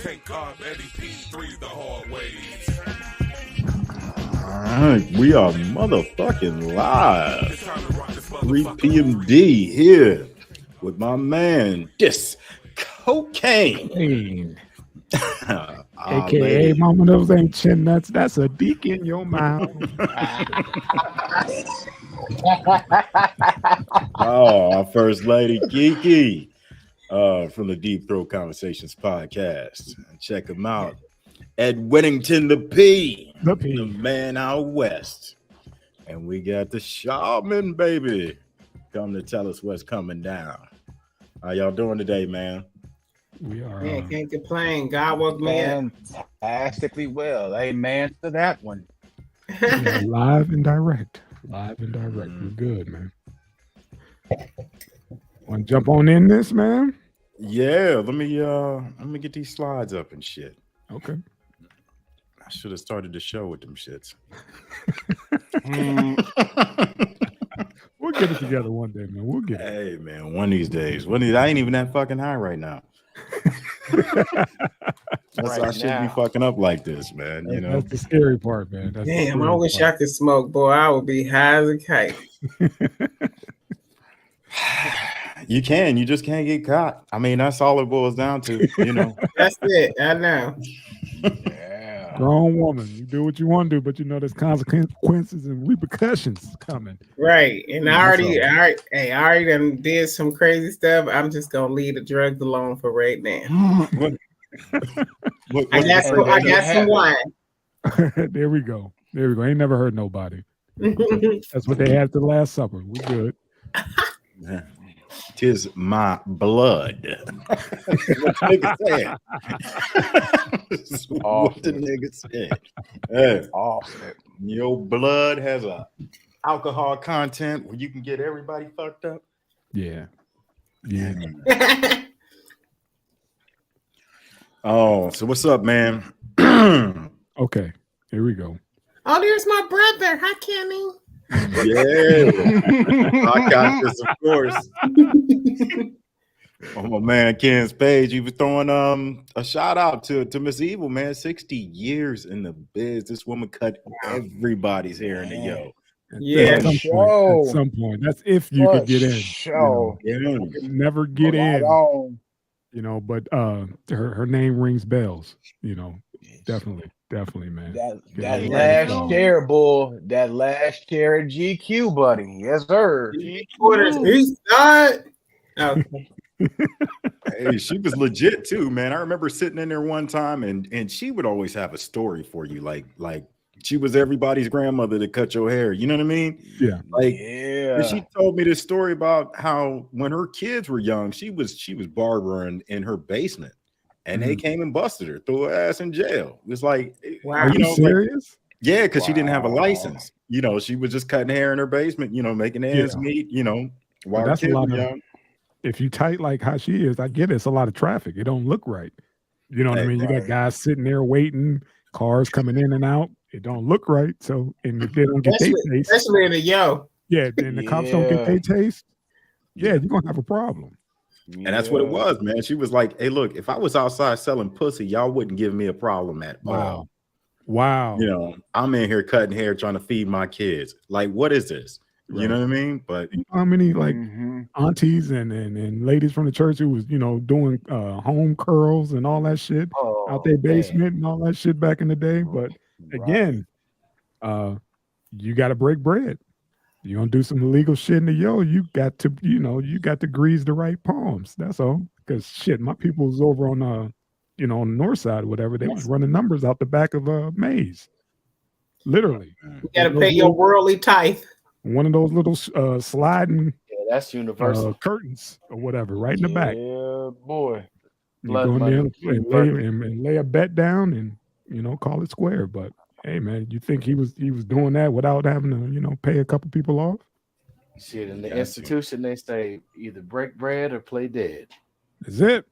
Tank Cobb, Eddie P, 3 the hard ways. Alright, we are motherfucking live. 3 PMD here with my man, Dis Cocaine. AKA Mama, those ain't chin nuts. That's a dick in your mouth. Our first lady, Kiki, from the Deep Throat Conversations podcast. Check him out. Ed Whittington, the man out west. And we got the Shaman, baby, come to tell us what's coming down. How y'all doing today, man? We are. Man, can't complain. God woke me up. Fantastically well. Amen to that one. Live and direct. We're good, man. Want to jump on in this, man? Yeah, let me get these slides up and shit. Okay. I should have started the show with them shits. We'll get it together one day, man. We'll get it. Hey, man, one of these days. I ain't even that fucking high right now. I shouldn't be fucking up like this, man. You know, that's the scary part, man. Damn, I wish I could smoke, boy. I would be high as a kite. You can, you just can't get caught. I mean, that's all it boils down to, you know. That's it. I know. Yeah. Grown woman, you do what you want to do, but you know there's consequences and repercussions coming. Right. And I already done did some crazy stuff. I'm just gonna leave the drugs alone for right now. I got some wine. There we go. Ain't never hurt nobody. That's what they had at the Last Supper. We good. Tis my blood. What the nigga said. Hey, Awesome. your blood has a alcohol content where you can get everybody fucked up. Yeah. Oh, so what's up, man? Okay, here we go. Oh, there's my brother. Hi, Kenny. Yeah, I got this, of course. Oh, my man Ken's page, he was throwing a shout out to Miss Eva, man. 60 years in the biz. This woman cut everybody's hair in the yo. Yeah, At some point. That's if you could get in. You never get in. You know, but her name rings bells. You know, definitely, man. That last chair, boy. That last chair at GQ, buddy. Yes, sir. East side. Okay. Hey, she was legit too, man. I remember sitting in there one time, and she would always have a story for you, like she was everybody's grandmother that cut your hair. You know what I mean? Yeah. And she told me this story about how when her kids were young, she was barbering in her basement, and they came and busted her, threw her ass in jail. It was like, wow, are you serious? Yeah, because she didn't have a license. You know, she was just cutting hair in her basement. You know, making ends meet. You know, while her kids were young. If you tight like how she is, I get it. It's a lot of traffic. It don't look right. You know what I mean? You got guys sitting there waiting, cars coming in and out. It don't look right. So, and if they don't get their taste, especially in the yo. Yeah, then the cops don't get their taste. Yeah, you're gonna have a problem. And that's what it was, man. She was like, "Hey, look, if I was outside selling pussy, y'all wouldn't give me a problem at all. Wow. You know, I'm in here cutting hair, trying to feed my kids. Like, what is this? You know what I mean? But you know how many like aunties and ladies from the church who was, you know, doing home curls and all that shit out their basement and all that shit back in the day. But again, you got to break bread. You're gonna do some illegal shit in the yo. You got to grease the right palms. That's all. Because shit, my people was over on on the north side or whatever. They was running numbers out the back of a maze. Literally. You got to pay your worldly tithe. One of those little sliding that's universal curtains or whatever, right in the back. Yeah, boy. You go in there and lay a bet down and call it square. But hey, man, you think he was doing that without having to pay a couple people off? Shit, in the institution they say either break bread or play dead. That's it.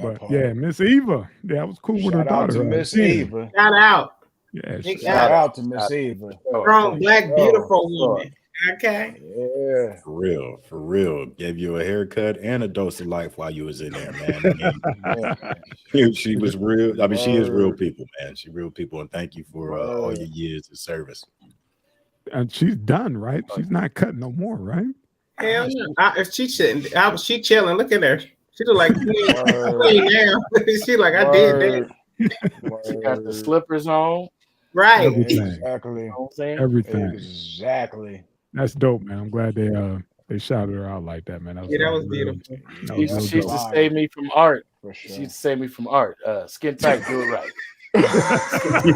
But yeah, Miss Eva, I was cool with her daughter. Shout out to Miss Eva. Shout out. Yeah, shout out to Miss Eva. Strong, black, beautiful woman. Okay. Yeah. For real. Gave you a haircut and a dose of life while you was in there, man. She was real. I mean, she is real people, man. She real people, and thank you for all your years of service. And she's done, right? She's not cutting no more, right? Hell no. If she shouldn't, she chilling. Look at her. She look like queen now. She like, I did that. She got the slippers on. Right. Exactly. You know what I'm saying? Everything. Exactly. That's dope, man. I'm glad they shouted her out like that, man. That was beautiful. She used to save me from art. For sure. She used to save me from art. Skin tight, do it right. Skin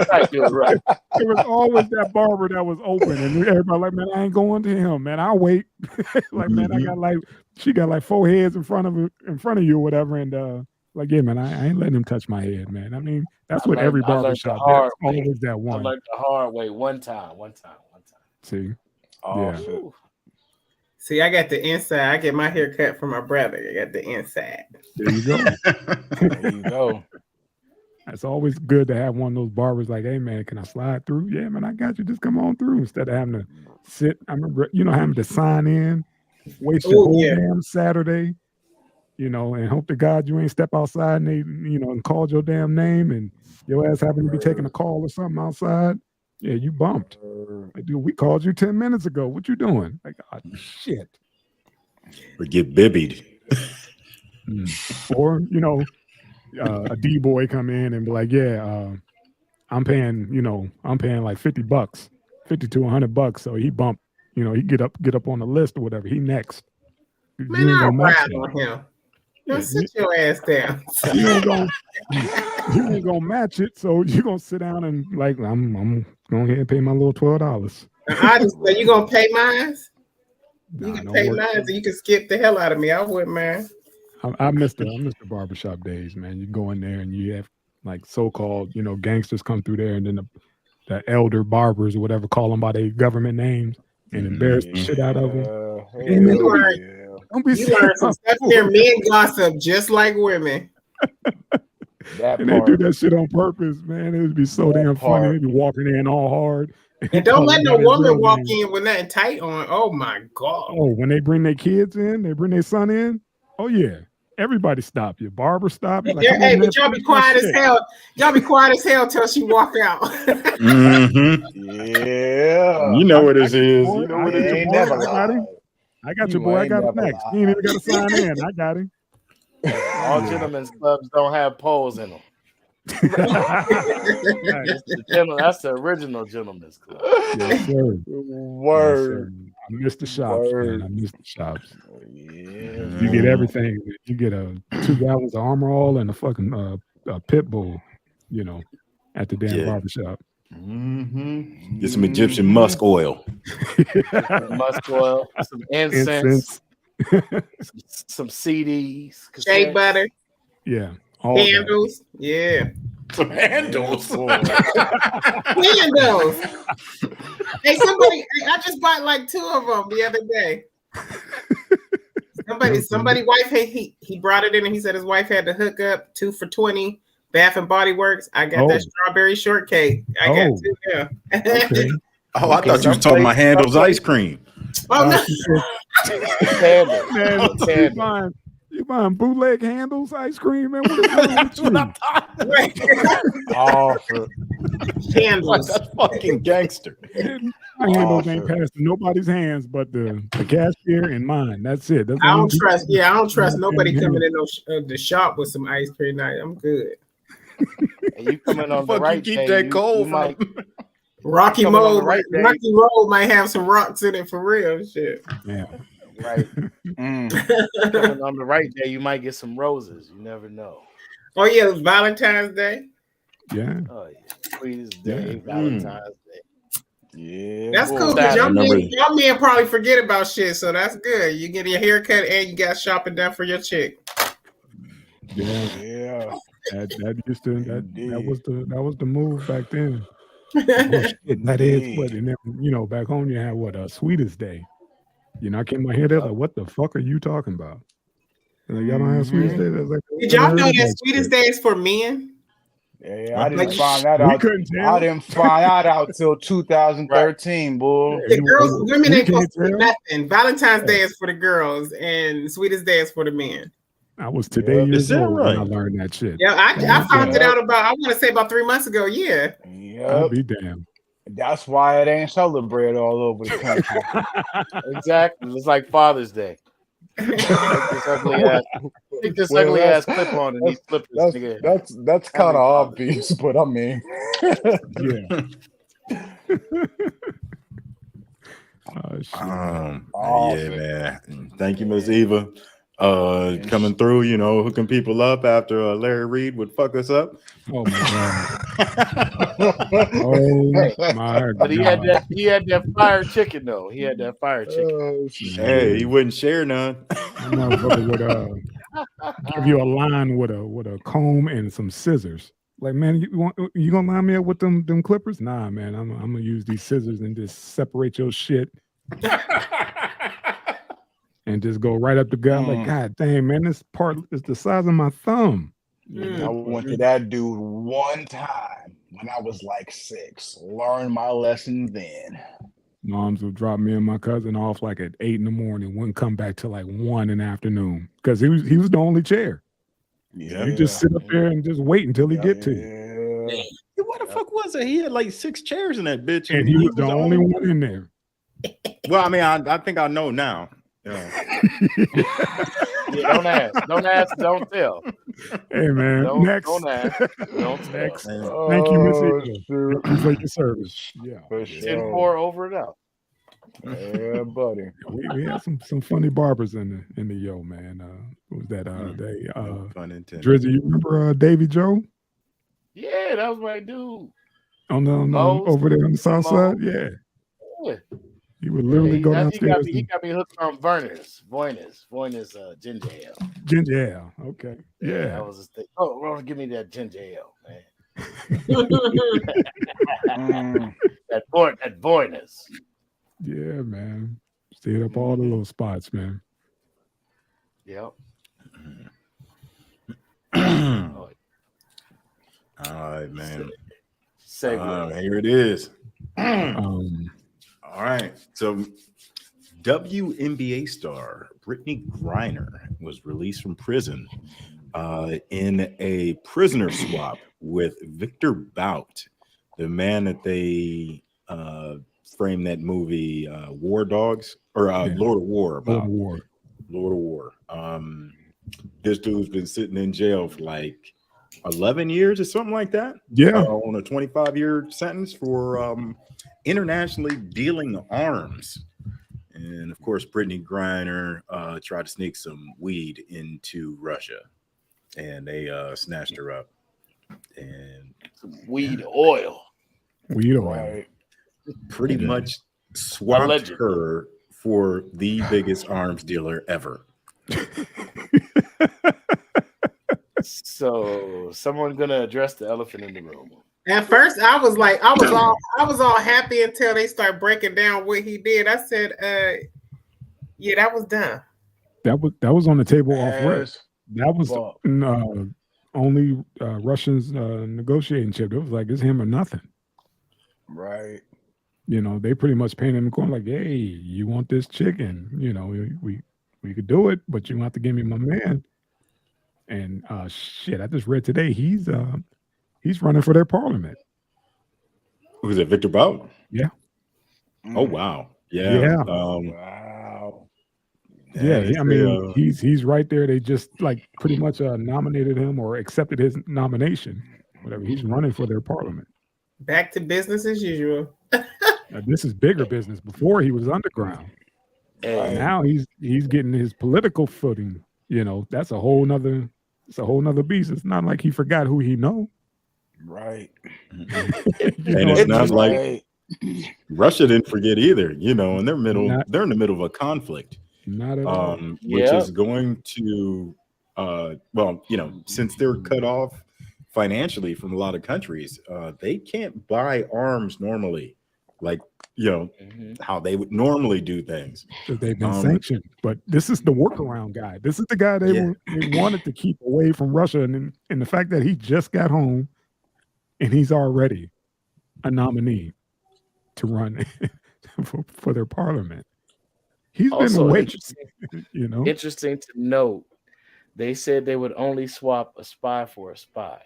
tight, do it right. There was always that barber that was open, and everybody like, man, I ain't going to him, man. I'll wait. Like, man, she got like 4 heads in front of you, or whatever, and like, yeah, man, I ain't letting him touch my head, man. I mean, that's what every barbershop does. Always that one. I learned the hard way one time. See, yeah. See, I got the inside. I get my hair cut from my brother. I got the inside. There you go. There you go. It's always good to have one of those barbers like, hey, man, can I slide through? Yeah, man, I got you. Just come on through instead of having to sit. I remember, having to sign in, waste your whole damn Saturday, and hope to God you ain't step outside and they, and called your damn name and your ass having to be taking a call or something outside. Yeah, you bumped. Like, dude, we called you 10 minutes ago. What you doing? Like, oh, shit. Or get bibbied. Or, a D-boy come in and be like, yeah, I'm paying like $50, $50 to $100. So he bumped, he get up on the list or whatever. He next. Man, I'm proud of him. Sit your ass down. You ain't gonna match it, so you're gonna sit down and like, I'm going ahead and pay my little $12. I just say, you gonna pay mine? You can pay mine, and you can skip the hell out of me. I wouldn't, man. I missed the barbershop days, man. You go in there and you have like so-called, gangsters come through there, and then the elder barbers or whatever call them by their government names and embarrass the shit out of them. You learn some stuff there. Men gossip just like women. And they do that shit on purpose, man. It would be so damn funny. They'd be walking in all hard. And don't let no woman walk in with nothing tight on. Oh my God. Oh, when they bring their kids in, they bring their son in. Oh yeah. Everybody stop you. Barber stop you. Like, hey, but y'all be quiet as hell. Y'all be quiet as hell till she walk out. Yeah. You know what this is. You know what it is. I got your boy. I got him next. He ain't even got to sign in. I got him. All gentlemen's clubs don't have poles in them. That's the original gentlemen's club. Yes, sir. Word. Yes, I missed the shops, man. I missed the shops. Yeah. You get everything. You get 2 gallons of Armor All and a fucking pit bull, at the damn barbershop. Mm-hmm. Get some Egyptian musk oil. Musk oil, some incense. Some CDs, shea butter, candles, some handles. Candles. Hey, I just bought like 2 of them the other day. Somebody wife he brought it in and he said his wife had to hook up 2 for $20. Bath and Body Works. I got that strawberry shortcake. I got 2 there. Okay. I thought you was talking about Handel's ice cream. Oh no. Man, you buying bootleg Handles ice cream, man? That's what I'm talking about. Handles. That's fucking gangster. My Handles ain't passed nobody's hands but the cashier and mine. That's it. I don't trust nobody coming in the shop with some ice cream. I'm good. And you coming on the right keep day, that cold might, Rocky Road might have some rocks in it for real. Shit. Yeah. Right. Coming on the right day, you might get some roses. You never know. Oh yeah, it was Valentine's Day. Yeah. Oh yeah. Sweetest day, Valentine's Day. Yeah. That's cool because y'all men probably forget about shit, so that's good. You get your haircut and you got shopping done for your chick. Yeah. That was the move back then. That is what, and then back home you had what Sweetest Day. I came out here, they're like, what the fuck are you talking about? Like, y'all don't have Sweetest Day? Like, did y'all know that Sweetest Day is for men? Yeah, I didn't find that out. I didn't find that out till 2013, boy. The girls, women ain't supposed to do nothing. Valentine's Day is for the girls, and Sweetest Day is for the men. I was today years old when I learned that shit. Yeah, I found it out about, I want to say about 3 months ago. Yeah. I'll be damned. That's why it ain't celebrated all over the country. Exactly. It's like Father's Day. Take this ugly ass clip on and these clippers. That's kind of obvious, but I mean, yeah. Yeah, man. Thank you, Miss Eva. Coming through, you know, hooking people up after Larry Reed would fuck us up. Oh my god! Oh my but god! He had that fire chicken though. He had that fire chicken. Hey, he wouldn't share none. Motherfucker would give you a line with a comb and some scissors. Like, man, you gonna line me up with them clippers? Nah, man, I'm gonna use these scissors and just separate your shit. And just go right up the gut. I'm like, God dang, man, this part is the size of my thumb. I went to that dude one time when I was like 6. Learned my lesson then. Moms would drop me and my cousin off like at 8 in the morning. Wouldn't come back till like 1 in the afternoon because he was the only chair. Yeah, you just sit up there and just wait until he get to you. Yeah. What the fuck was it? He had like 6 chairs in that bitch, and he was the only one in there. Well, I mean, I think I know now. Yeah. Yeah, don't ask, don't tell. Hey man, next. Don't ask, don't next. Tell. Thank you, Miss Eva. Thank you for your service. Yeah, 10-4 over it out. Yeah, buddy. We had some funny barbers in the yo, man. What was that? Drizzy, you remember Davy Joe? Yeah, that was my dude. On the over there on the south side, yeah. He would literally go downstairs. He got me hooked on Voyner's ginger ale. Ginger ale, okay. Yeah. That was his thing. Oh, well, give me that ginger ale, man. That Voyner's. Yeah, man. Stayed up all the little spots, man. Yep. All right, man. Here it is. All right. So WNBA star Brittany Griner was released from prison in a prisoner swap with Victor Bout, the man that they framed that movie War Dogs or Lord of War about. Lord of War. This dude's been sitting in jail for like 11 years or something like that. Yeah. On a 25-year sentence for internationally dealing arms. And of course, Brittany Griner tried to sneak some weed into Russia, and they snatched her up. And some weed oil. Right. Pretty much swapped her for the biggest arms dealer ever. So someone gonna address the elephant in the room. At first, I was all happy until they start breaking down what he did. I said, yeah, that was done. That was on the table off rip. That was only Russians negotiating chip. It was like, it's him or nothing. Right. You know, they pretty much painted in the corner like, hey, you want this chicken? You know, we could do it, but you have to give me my man. And shit, I just read today he's running for their parliament. Who's it? Victor Bout? Yeah. Oh wow. Yeah. Wow. Yeah. I mean, he's right there. They just like pretty much nominated him or accepted his nomination. Whatever. He's running for their parliament. Back to business as usual. This is bigger business. Before he was underground. Now he's getting his political footing. You know, that's a whole nother beast. It's not like he forgot who he know. Right. And it's not like Russia didn't forget either, you know, and they're in the middle of a conflict. Not at all. Which is going to well, you know, since they're cut off financially from a lot of countries, they can't buy arms normally, like, you know, how they would normally do things. Because they've been sanctioned. But this is the workaround guy. This is the guy they wanted to keep away from Russia. And the fact that he just got home and he's already a nominee to run for their parliament. He's also been waiting, you know. Interesting to note, they said they would only swap a spy for a spy.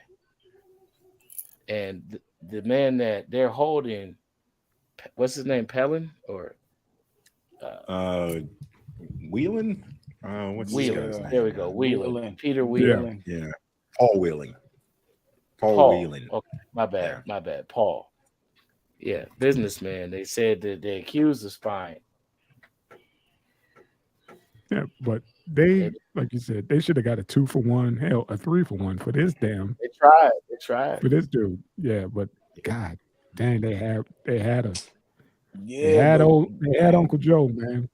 And the man that they're holding, what's his name, Pellin or Whelan? What's Whelan? his name? There we go, Whelan. Peter Whelan. Yeah. Paul Whelan. Paul Whelan. Okay, my bad. Paul. Yeah, businessman. They said that they accused of spying. Yeah, but they, like you said, they should have got a 2-for-1, hell, a 3-for-1 for this damn. They tried For this dude. Yeah, but God dang, they had us. Yeah, They had Uncle Joe, man,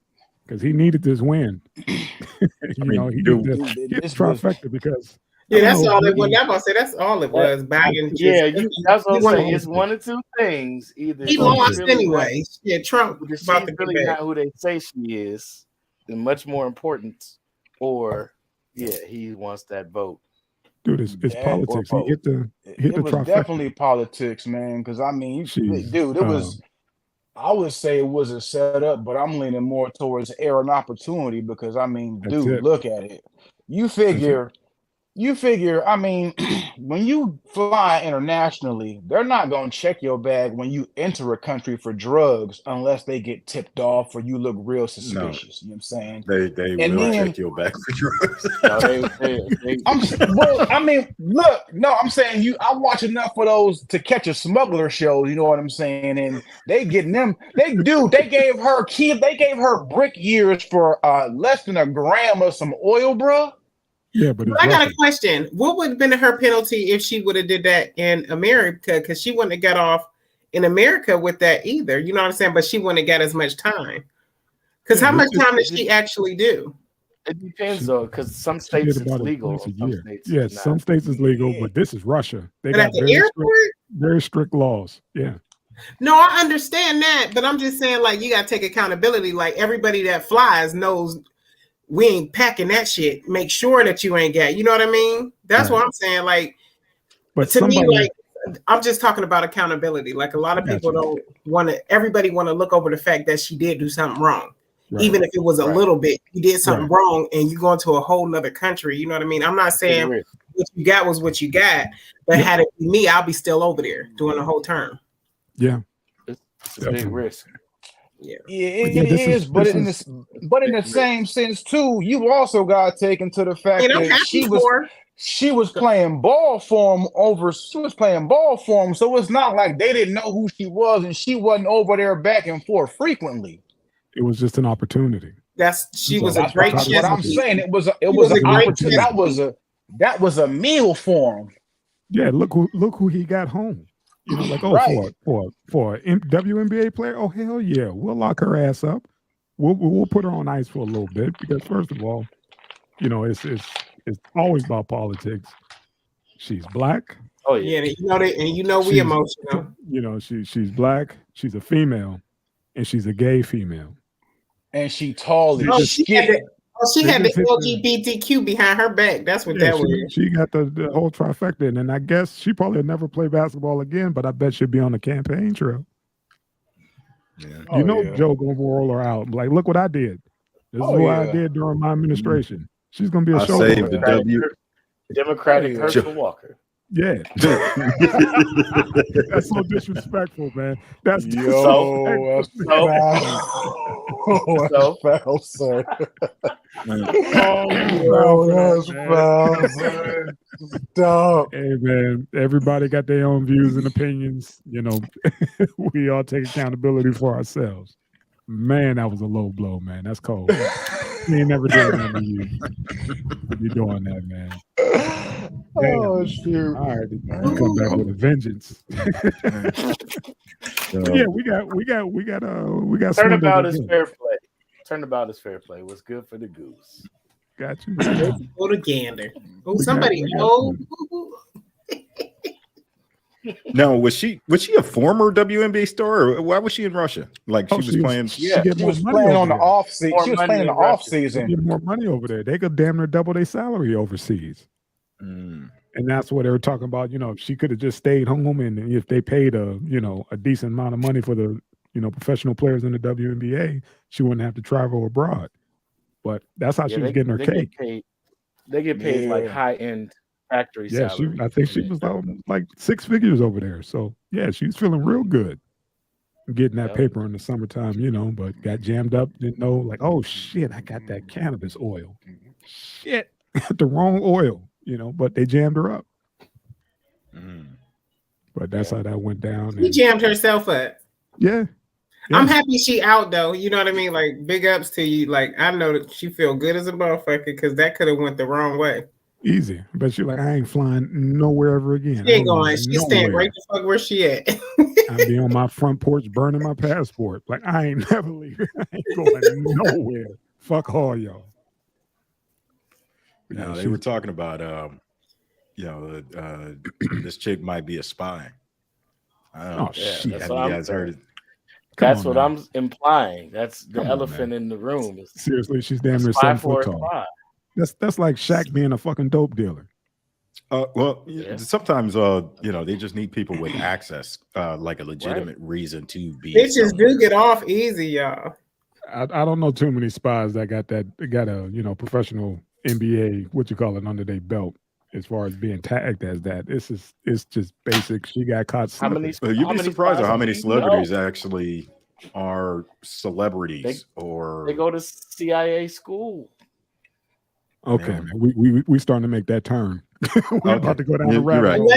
because he needed this win. You know, he did this trifecta because that's all it was. I'm gonna say that's all it was. Biden. That's what I'm saying. It's one of two things. Either he lost anyway. Yeah, Trump. She's really not who they say she is, and much more important. Or he wants that vote. Dude, it's politics. He hit the trifecta. Definitely politics, man. Because I mean, dude, it was. I would say it was a setup, but I'm leaning more towards error and opportunity because I mean, dude, look at it. You figure, I mean, when you fly internationally, they're not going to check your bag when you enter a country for drugs unless they get tipped off or you look real suspicious. You know what I'm saying? They will check your bag for drugs. I'm saying I watch enough of those To Catch a Smuggler shows, you know what I'm saying? And they getting them, they gave her brick years for less than a gram of some oil, bro. Yeah, but I got a question. What would have been her penalty if she would have did that in America? Because she wouldn't have got off in America with that either. You know what I'm saying? But she wouldn't have got as much time. Because how much time did she actually do? It depends though, because some states it's legal. Some states is legal, but this is Russia. They got very strict laws. Yeah. No, I understand that, but I'm just saying, like, you got to take accountability. Like, everybody that flies knows we ain't packing that shit. Make sure that you ain't got, you know what I mean? That's what I'm saying. Like, but to me, like, I'm just talking about accountability. Like, a lot of people don't want to, everybody want to look over the fact that she did do something wrong. Right. Even if it was a little bit, you did something wrong and you go into a whole nother country. You know what I mean? I'm not saying what you got was what you got, but had it be me, I'll be still over there doing the whole term. Yeah. It's a big risk. It is, but in the same sense too, you also got to take into the fact that she was playing ball for him so it's not like they didn't know who she was and she wasn't over there back and forth frequently. It was just an opportunity. She was a great chance. What I'm saying, it was an opportunity. That was a meal for him. Yeah, look who he got home. You know, like, for a WNBA player, oh hell yeah, we'll lock her ass up. We'll put her on ice for a little bit because first of all, you know, it's always about politics. She's black. Oh yeah, you know we emotional. You know, she's black. She's a female, and she's a gay female. And she tall as shit. She had the LGBTQ behind her back. That's what that was. She got the whole trifecta. And then I guess she probably will never play basketball again, but I bet she'll be on the campaign trail. Yeah. Joe gonna roll her out. Like, look what I did. This is what I did during my administration. She's gonna be a show. Saved the W. Democratic Herschel Walker. Yeah. That's so disrespectful, man. That's foul, sir. Hey, man, everybody got their own views and opinions. You know, we all take accountability for ourselves. Man, that was a low blow, man. That's cold. We ain't never doing that to you. You doing that, man. Oh shoot! All right, come back with a vengeance. Yeah, we got. Turnabout is fair play. Turnabout is fair play. What's good for the goose? Got you. Go to gander. Oh, somebody know. No, was she a former WNBA star, or why was she in Russia? Like she was playing. She was playing on the off season. She was playing in the off season. Get more money over there. They could damn near double their salary overseas. And that's what they were talking about. If she could have just stayed home, and if they paid a decent amount of money for the professional players in the WNBA, she wouldn't have to travel abroad. But that's how she was getting her cake. They get paid like high end factory salary. I think she was like 6 figures over there. So yeah, she's feeling real good getting that paper in the summertime. But got jammed up. Didn't know, like, oh shit, I got that cannabis oil. Shit, the wrong oil. But they jammed her up. But that's how that went down. She jammed herself up. Yeah. I'm happy she out though. You know what I mean? Like, big ups to you. Like, I know that she feel good as a motherfucker because that could have went the wrong way. Easy. But she's like, I ain't flying nowhere ever again. She ain't going. She's staying right the fuck where she at. I'll be on my front porch burning my passport. Like, I ain't never leaving. I ain't going nowhere. Fuck all y'all. No, they were talking about, this chick might be a spy. I don't know. Shit. Have you guys heard it? That's what I'm implying. That's the elephant in the room. Seriously, she's damn near 7 foot tall. That's like Shaq being a fucking dope dealer. Sometimes they just need people with access, like a legitimate reason to be. Bitches do get off easy, y'all. I don't know too many spies that got a professional NBA, under their belt, as far as being tagged as that. It's just basic. She got caught. You'd be surprised at how many celebrities actually are celebrities, or they go to CIA school. Okay, man. We starting to make that turn. We're about to go down the rabbit hole.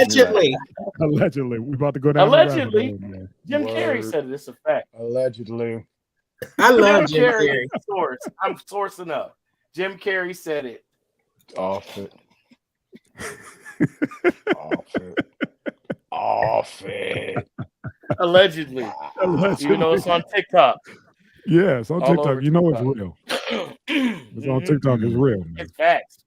Allegedly, we're about to go down. Allegedly, Jim Carrey said it. It's a fact. Allegedly, I love Jim Carrey. I'm sourcing up. Jim Carrey said it. Off it. Allegedly. Even though it's on TikTok. Yeah, it's on TikTok. You know it's real. It's on TikTok. It's real. Man. It's facts.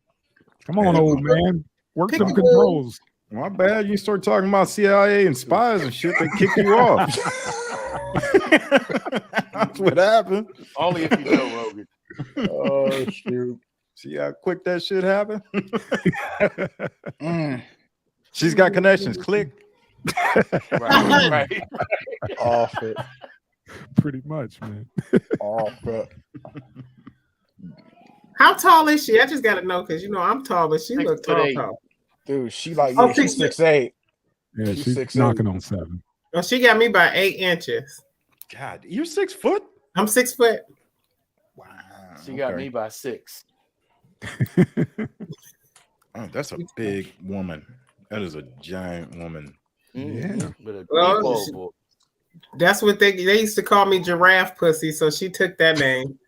Come on, old man. Work some controls. My bad. You start talking about CIA and spies and shit, they kick you off. That's what happened. Only if you know Rogan. Oh, shoot. See how quick that shit happened? She's got connections. Click. Right. Off it. Pretty much, man. Off it. How tall is she? I just got to know because I'm tall, but she looks tall. Dude, she like she's 6'8". Yeah, she's knocking on 7. Well, she got me by 8 inches. God, you're 6 foot? I'm 6 foot. Wow. She got me by 6. Oh, that's a big woman. That is a giant woman. Yeah. That's what they used to call me, giraffe pussy. So she took that name.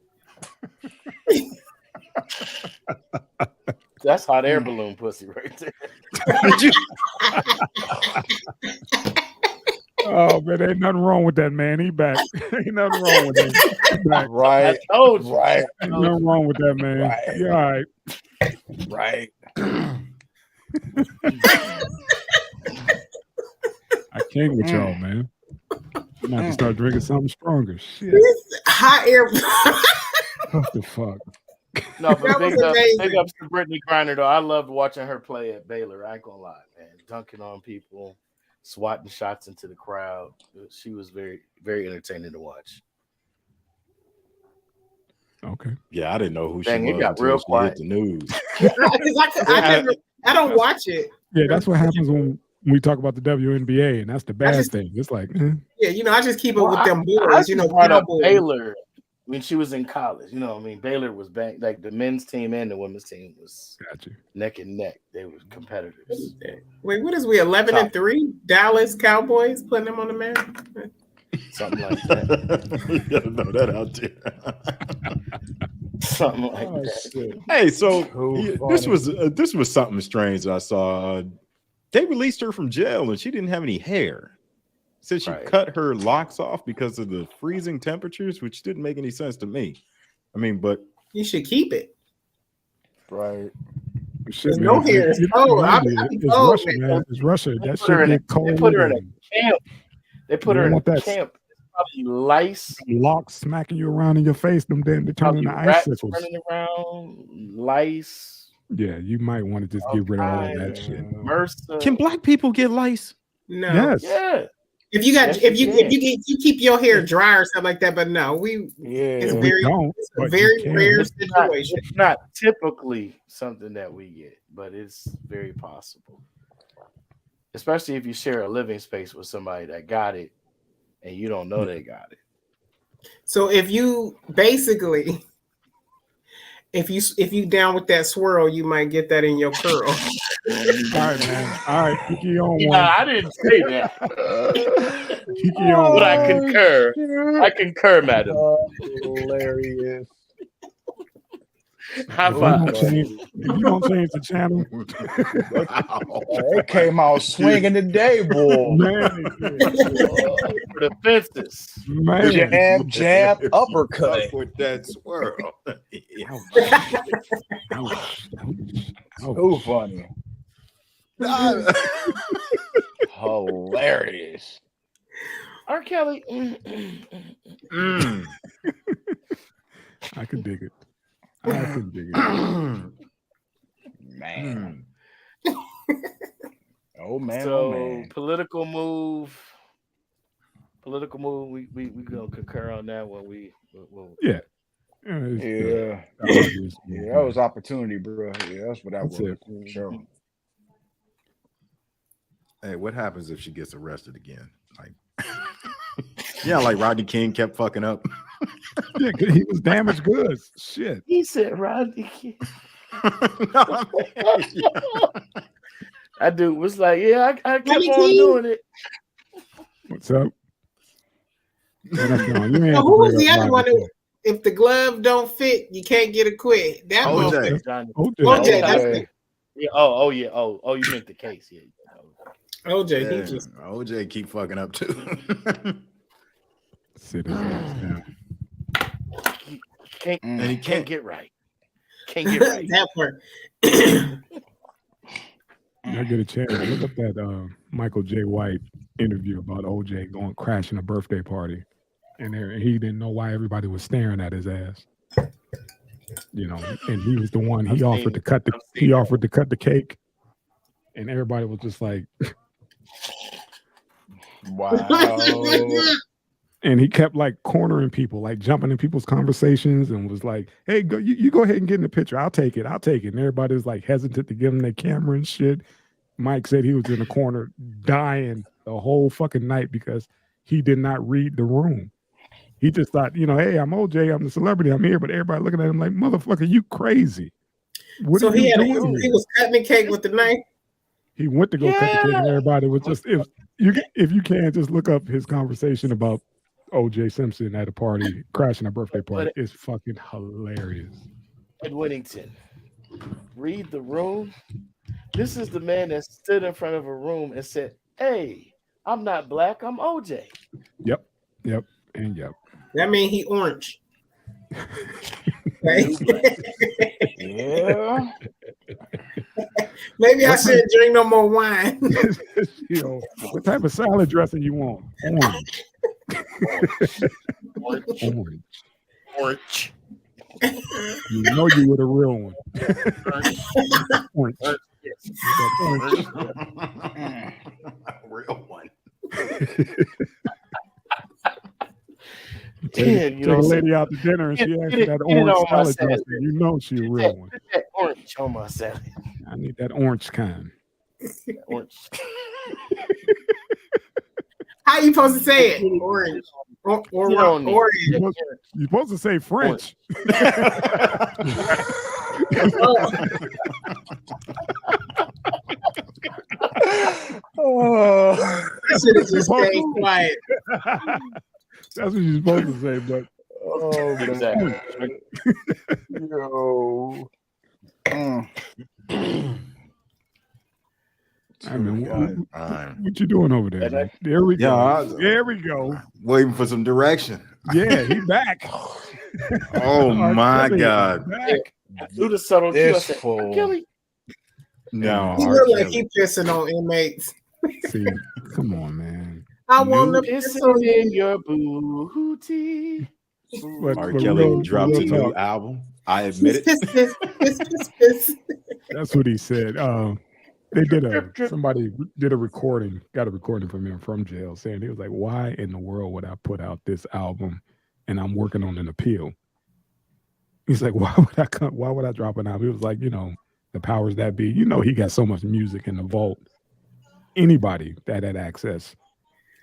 That's hot air balloon pussy right there. Oh man, ain't nothing wrong with that, man. He back. Ain't nothing wrong with him. Right. I told you. Right. Ain't nothing wrong with that, man. Right. You all right. Right. I can't with y'all, man. I'm gonna have to start drinking something stronger. Shit. Hot air. What the fuck? No, but big ups to Brittany Griner, though. I loved watching her play at Baylor. I ain't gonna lie, man. Dunking on people, swatting shots into the crowd. She was very, very entertaining to watch. Okay. Yeah, I didn't know who Dang, she was. It got real quiet. The news. I don't watch it. Yeah, that's what happens when we talk about the WNBA, and that's the bad thing. It's like, yeah, I just keep up with them boys. Brought up Baylor when she was in college. Baylor was back. Like the men's team and the women's team was neck and neck. They were competitors. Wait, what is we 11-3? Dallas Cowboys putting them on the map. Something like that. You gotta know that out there. Something like that. Shit. Hey, so this was something strange I saw. They released her from jail and she didn't have any hair. Said she cut her locks off because of the freezing temperatures, which didn't make any sense to me. I mean, but you should keep it. Right. Shit, no hair. It's Russia, man. It's Russia. That shit get cold. They put her in a camp. They put her in a camp. Probably lice. Locks smacking you around in your face. Them damn, they turn into icicles. Running around, lice. Yeah, you might want to just get rid of all of that shit. Can black people get lice? No. Yes. Yeah. If you got, if you keep your hair dry or something like that, but no, it's a very rare situation. It's not typically something that we get, but it's very possible. Especially if you share a living space with somebody that got it and you don't know they got it. So if you basically, if you down with that swirl, you might get that in your curl. All right, man. All right, Kiki on one. Nah, I didn't say that. Kiki on but I concur. I concur, madam. Hilarious. High five. If you don't change the channel, It came out swinging today, boy. man. For the fences. Man. Jab, uppercut. With that swirl. So funny. Hilarious. R. Kelly. I could dig it. I could dig it. Man. Oh man. So Oh man. political move. We gonna concur on that one. Yeah. Yeah. That was opportunity, bro. Yeah, that's what that was. For sure. Hey, what happens if she gets arrested again? Like, yeah, like Rodney King kept fucking up. Yeah, he was damaged goods. Shit. He said Rodney King. No, That dude was like, yeah, I kept on doing it. What's up? So who was the other one? If the glove don't fit, you can't get a quit. That OJ. OJ. That's it. Yeah. Oh, yeah. Oh, you meant the case. Yeah. OJ. Yeah, He just OJ keep fucking up too. Sit his ass down. And he can't get right. Can't get right. that part. I get a chance. Look up that Michael J. White interview about OJ going crashing a birthday party, and he didn't know why everybody was staring at his ass. You know, and he was the one. He offered to cut the cake, and everybody was just like, wow. And he kept like cornering people, like jumping in people's conversations, and was like, "Hey, you go ahead and get in the picture. I'll take it. And everybody was like hesitant to give him their camera and shit. Mike said he was in the corner dying the whole fucking night because he did not read the room. He just thought, hey, I'm OJ, I'm the celebrity, I'm here, but everybody looking at him like, motherfucker, you crazy. So he was cutting the cake with the knife. He went to go cut the cake, and everybody was just if you can just look up his conversation about OJ Simpson at a party, crashing a birthday party. It's fucking hilarious. Ed Whittington, read the room. This is the man that stood in front of a room and said, "Hey, I'm not black, I'm OJ." Yep. That means he orange. Yeah. Maybe I shouldn't drink no more wine. What type of salad dressing you want? Orange. You know you were the real one. Orange. Real one. Take a lady out to dinner and she asks for that orange salad dressing. You know she a real one. Put that orange on my salad. I need that orange kind. Orange. How you supposed to say it? Orange. Orange. You're supposed to say French. I should have just stayed quiet. That's what you're supposed to say, but exactly. Yo. I mean, what you doing over there? Man? There we go. There we go. Waiting for some direction. Yeah, he's back. Oh my God! Do the subtle Kelly. No, he look like he pissing on inmates. See, come on, man. I want to piss in your booty. R. Kelly dropped a new album. I admit it. That's what he said. They did somebody did a recording, got a recording from him from jail, saying he was like, "Why in the world would I put out this album, and I'm working on an appeal?" He's like, "Why would I drop an album?" He was like, the powers that be. He got so much music in the vault. Anybody that had access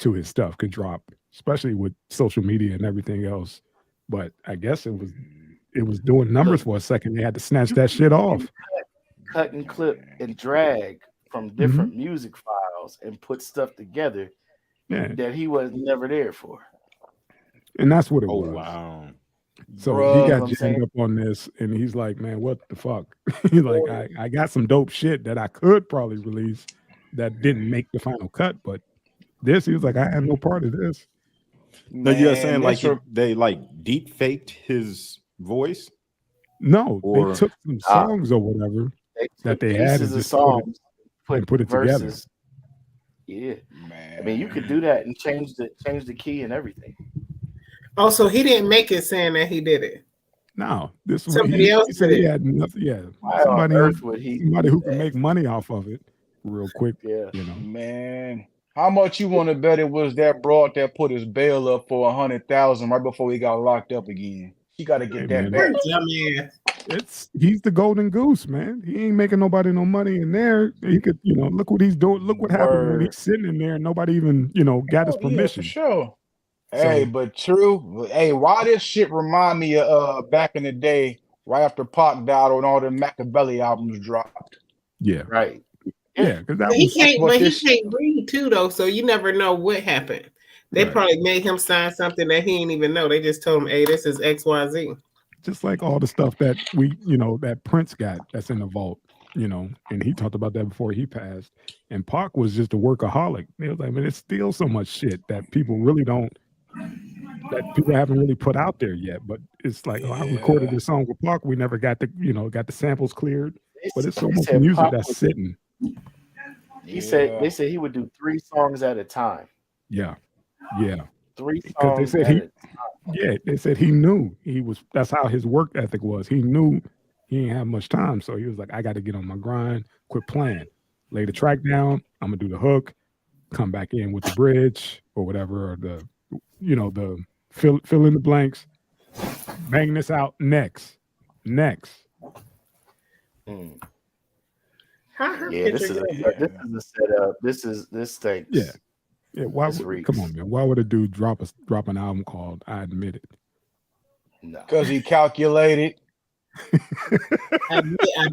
to his stuff could drop, especially with social media and everything else. But I guess it was doing numbers for a second. They had to snatch that shit off. Cut and clip and drag from different music files and put stuff together that he was never there for. And that's what it was. Wow. So he got jammed up on this, and he's like, "Man, what the fuck?" He's like, I got some dope shit that I could probably release that didn't make the final cut, but this, he was like, I had no part of this. No, you're saying like they like deep faked his voice? No, they took some songs or whatever that they had and just songs, put it together. Yeah, man. I mean, you could do that and change the key and everything. Oh, so he didn't make it saying that he did it. No, this was somebody else. He said he had nothing. Yeah, somebody who can make money off of it real quick. Yeah, man. How much you want to bet it was that broad that put his bail up for $100,000 right before he got locked up again? He got to get that back. He's the golden goose, man. He ain't making nobody no money in there. He could, look what he's doing. Look what happened when he's sitting in there and nobody even, got his permission. Yeah, for sure. Hey, but true. Hey, why this shit remind me of back in the day, right after Pac died, when all the Machiavelli albums dropped. Yeah, right. Yeah, because he can't read too, though, so you never know what happened. They probably made him sign something that he didn't even know. They just told him, "Hey, this is XYZ." Just like all the stuff that that Prince got that's in the vault, and he talked about that before he passed. And Pac was just a workaholic. They was like, man, it's still so much shit that people haven't really put out there yet. But it's like, I recorded this song with Pac. We never got the samples cleared, but it's so much music that's sitting. They said he would do 3 songs at a time. Yeah. 3 songs at a time. Yeah, they said he knew that's how his work ethic was. He knew he didn't have much time. So he was like, I got to get on my grind, quit playing, lay the track down. I'm going to do the hook, come back in with the bridge or whatever, or the fill in the blanks, bang this out next. Yeah, this is a setup. This thing. Yeah. Come on, man. Why would a dude drop an album called "I Admit It"? No, because he calculated. I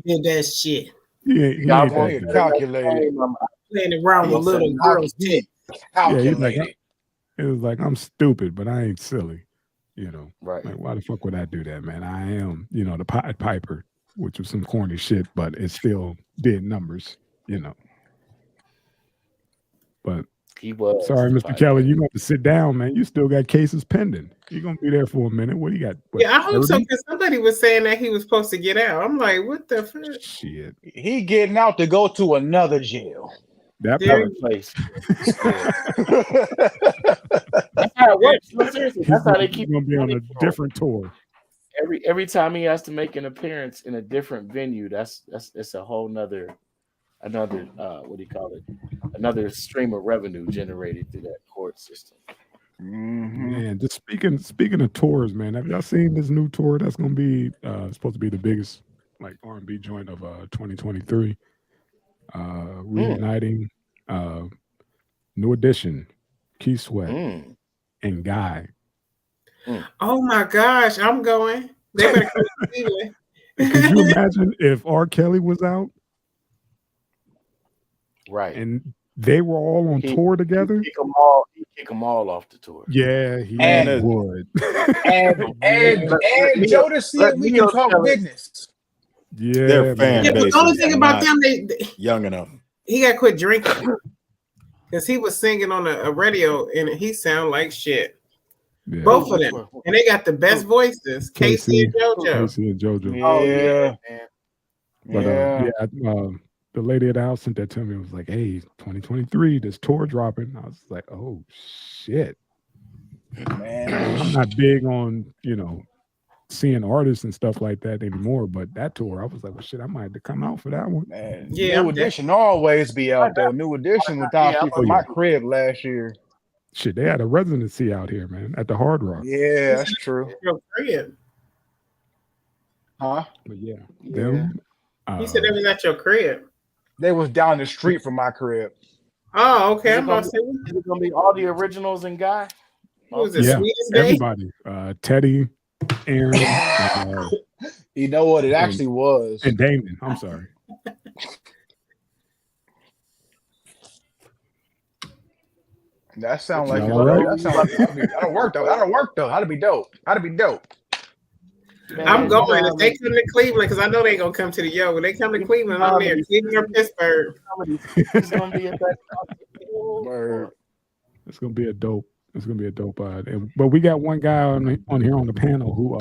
did that shit. Yeah, he calculated. Playing around with little girls' tits. Calculated. It was like, I'm stupid, but I ain't silly. Right? Like, why the fuck would I do that, man? I am, the Pied Piper, which was some corny shit, but it still did numbers, But he was. Sorry, Mr. Kelly, you got to sit down, man. You still got cases pending. You're gonna be there for a minute. What do you got? I hope so, because somebody was saying that he was supposed to get out. I'm like, what the fuck? Shit. He getting out to go to another jail. That place. That's how it works. No, seriously, that's how they keep. He's gonna be on a different tour. Every time he has to make an appearance in a different venue, it's a whole another what do you call it? Another stream of revenue generated through that court system. Man, just speaking of tours, man, have y'all seen this new tour that's gonna be supposed to be the biggest like R&B joint of 2023? Reuniting New Edition, Key Sweat, and Guy. Oh my gosh, I'm going. They better come to Cleveland. Could you imagine if R. Kelly was out? Right. And they were all on tour together? He'd kick them all off the tour. Yeah, he would. and Jodeci and we can talk business. Yeah, their fan base. But the only thing about them, they young enough. He got to quit drinking because he was singing on a radio and he sound like shit. Yeah. Both of them, and they got the best voices, Casey and JoJo. Yeah, but the lady at the house sent that to me. It was like, "Hey, 2023, this tour dropping." I was like, "Oh shit, man!" I'm not big on seeing artists and stuff like that anymore. But that tour, I was like, well, shit, I might have to come out for that one. Man, Yeah, New Edition always be out there. New Edition was out from my crib last year. Shit, they had a residency out here, man, at the Hard Rock. Yeah, that's true. Your crib. Huh? But yeah, them. You said it was at your crib. They was down the street from my crib. Oh, okay. Is it gonna be all the originals and Guy? Who was it? Yeah, Sweetest Day? everybody. Teddy, Aaron. You know what it actually was? And Damon. I'm sorry. That sounds like right. That sound like that'll work though. That'll work though. That'd be dope. That'd be dope. Man, I'm going. If they come to Cleveland, because I know they ain't gonna come to the Yo. When they come to Cleveland, I'm there. Cleveland or Pittsburgh. It's gonna be a Word. It's gonna be a dope. It's gonna be a dope. But we got one guy on here on the panel who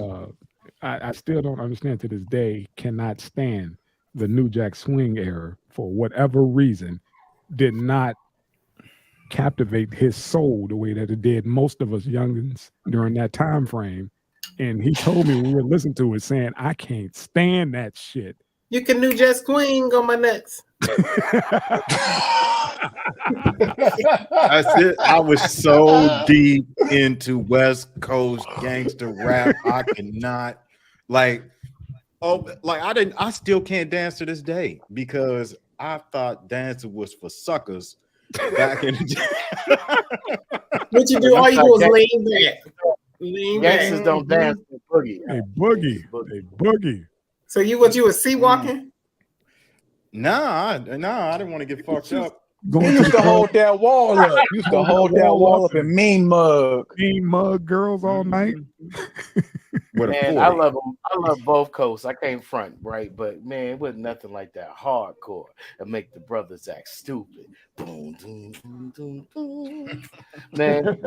I still don't understand to this day. Cannot stand the New Jack Swing era for whatever reason. Did not captivate his soul the way that it did most of us youngins during that time frame. And he told me when we were listening to it saying, I can't stand that shit. You can New Jack Swing on my nuts. That's it. I was so deep into West Coast gangster rap. I cannot I still can't dance to this day because I thought dancing was for suckers back in the day. What you do? All you do is lean back. Gangsters don't dance, they boogie. Hey, boogie. So you was sea walking? Nah, I didn't want to get fucked up. You used to hold that wall up. You used to hold that wall up and mean mug girls all night. Man, I love them. I love both coasts. I came front, right? But man, it wasn't nothing like that hardcore and make the brothers act stupid. Boom, boom, boom, boom, boom. Man,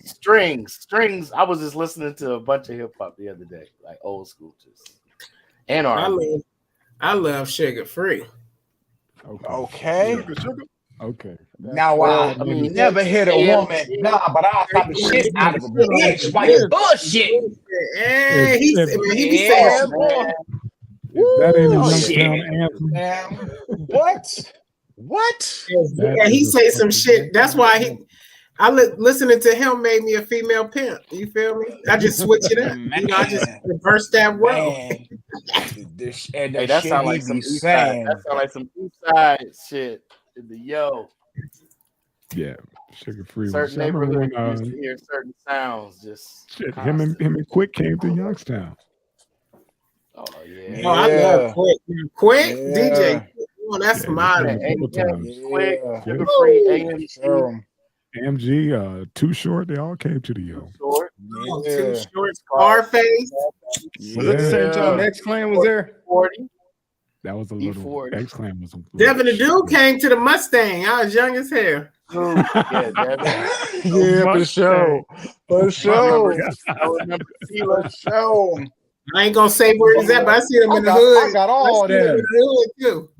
strings. I was just listening to a bunch of hip hop the other day, like old school, just and R&B. I love Sugar Free. Okay. Okay. Now I mean, never hit a woman. Nah, but I'll pop the shit out of a bitch. Why you bullshit? Hey, he be saying that ain't a Youngstown anthem. What? Yeah, he say some shit. That's why listening to him made me a female pimp. You feel me? I just switch it up. I just reverse that word. Hey, that sound like some East Side. That sound like some East Side shit. In the Yo. Yeah, Sugar Free. Certain neighborhoods used to hear certain sounds. Just shit. Him and Quick came to Youngstown. Oh yeah. Oh, I love Quick DJ. Oh, that's mine. Quick, Sugar Free, AMG, Too Short. They all came to the Yo. Too Short, Scarface. Was it the same time X-Clan was there? 40. That was a little X-Clan was a Devin the Dude came to the Mustang. I was young as hell. Yeah, for sure. For sure. I ain't gonna say where he's at, but I see him in the hood. I got all that. Too.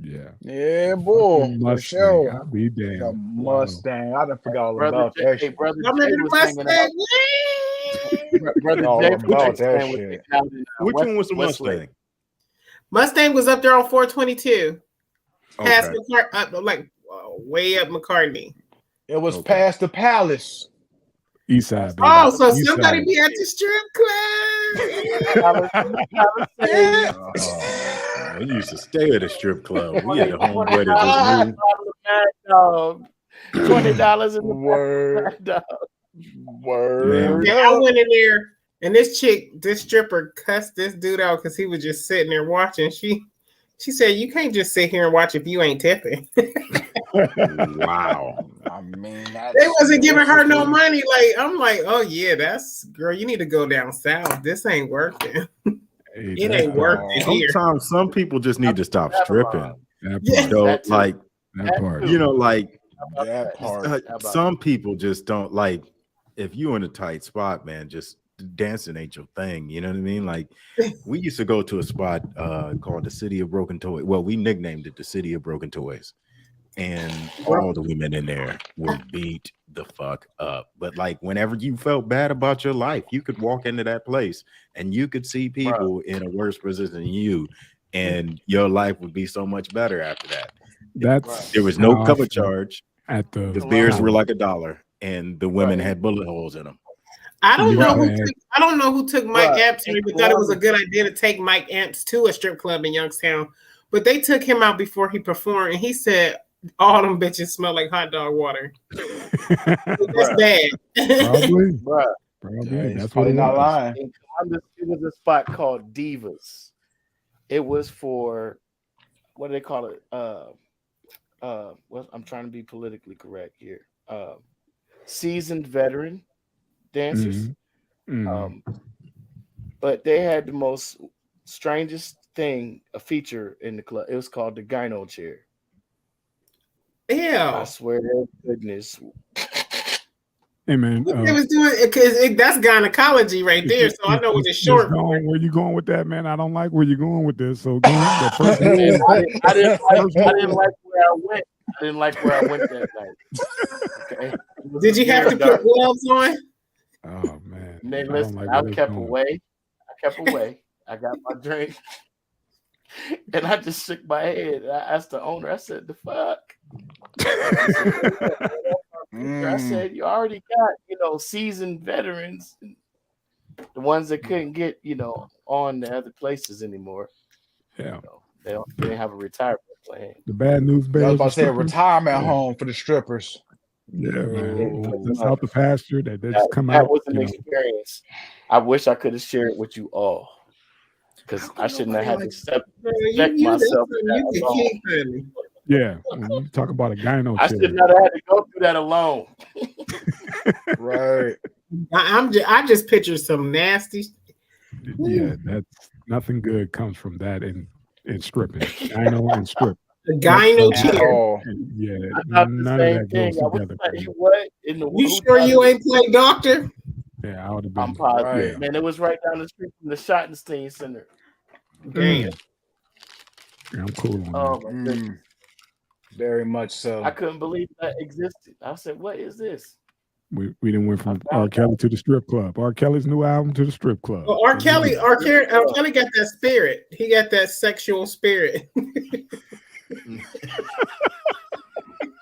Yeah, boy. For sure. I'll be damned. The Mustang. I done forgot all about that shit. Brother Jay was Mustang. Brother Jay about that shit. Which one was the Mustang? Mustang was up there on 422. Past way up McCartney. It was past the Palace. East Side. Oh, so somebody be at the strip club. We used to stay at a strip club. We had a homeboy that just moved. $20 in the Word. Word. Yeah, I went in there and this stripper cussed this dude out because he was just sitting there watching. She said, "You can't just sit here and watch if you ain't tipping." Wow. I mean, they wasn't giving her no money. I'm like, oh yeah, girl, you need to go down south. This ain't working. It ain't working here. Sometimes some people just need to stop stripping. Some people just don't like. If you're in a tight spot, man, just dancing ain't your thing. You know what I mean? Like, we used to go to a spot called the City of Broken Toys. Well, we nicknamed it the City of Broken Toys. and all the women in there were beat the fuck up. But like whenever you felt bad about your life, you could walk into that place and you could see people in a worse position than you, and your life would be so much better after that. There was no cover charge. At the beers were like $1, and the women had bullet holes in them. I don't know who took Mike Epps. Maybe thought it was a good idea to take Mike Epps to a strip club in Youngstown, but they took him out before he performed, and he said all them bitches smell like hot dog water. That's bad. Probably. Probably. That's probably not lying. In Columbus, it was a spot called Divas. It was for, what do they call it? Well, I'm trying to be politically correct here. Seasoned veteran dancers. But they had the most strangest thing, a feature in the club. It was called the gyno chair. Yeah, I swear to goodness. Hey man, what they was doing, because that's gynecology right there. So I know what it's short. Where you going with that, man? I don't like where you're going with this. So go on. I didn't like where I went. I didn't like where I went that night. Okay. Did you have to put gloves on? Oh man. Man, listen, I kept away. I got my drink. And I just shook my head. I asked the owner, I said, the fuck? I said, you already got, seasoned veterans, the ones that couldn't get, on the other places anymore. Yeah. They didn't have a retirement plan. The bad news bears. I was about to say a retirement home for the strippers. Yeah, man. That's out the pasture. They just come out. That was an experience. I wish I could have shared it with you all. Because I shouldn't have had to subject myself to that alone. Yeah, when you talk about a gyno, I should not have had to go through that alone. Right. I just picture some nasty. Yeah, that's nothing good comes from that in stripping. Gyno and strip. The gyno chair. Yeah, none of that goes together. You sure you ain't played doctor? Yeah, I would have been. I'm positive, man. It was right down the street from the Schottenstein Center. Damn. Yeah, I'm cool on Oh that. my goodness. Very much so. I couldn't believe that existed. I said, "What is this?" We didn't went from R. Kelly to the strip club. R. Kelly's new album to the strip club. Well, R. Kelly got that spirit. He got that sexual spirit.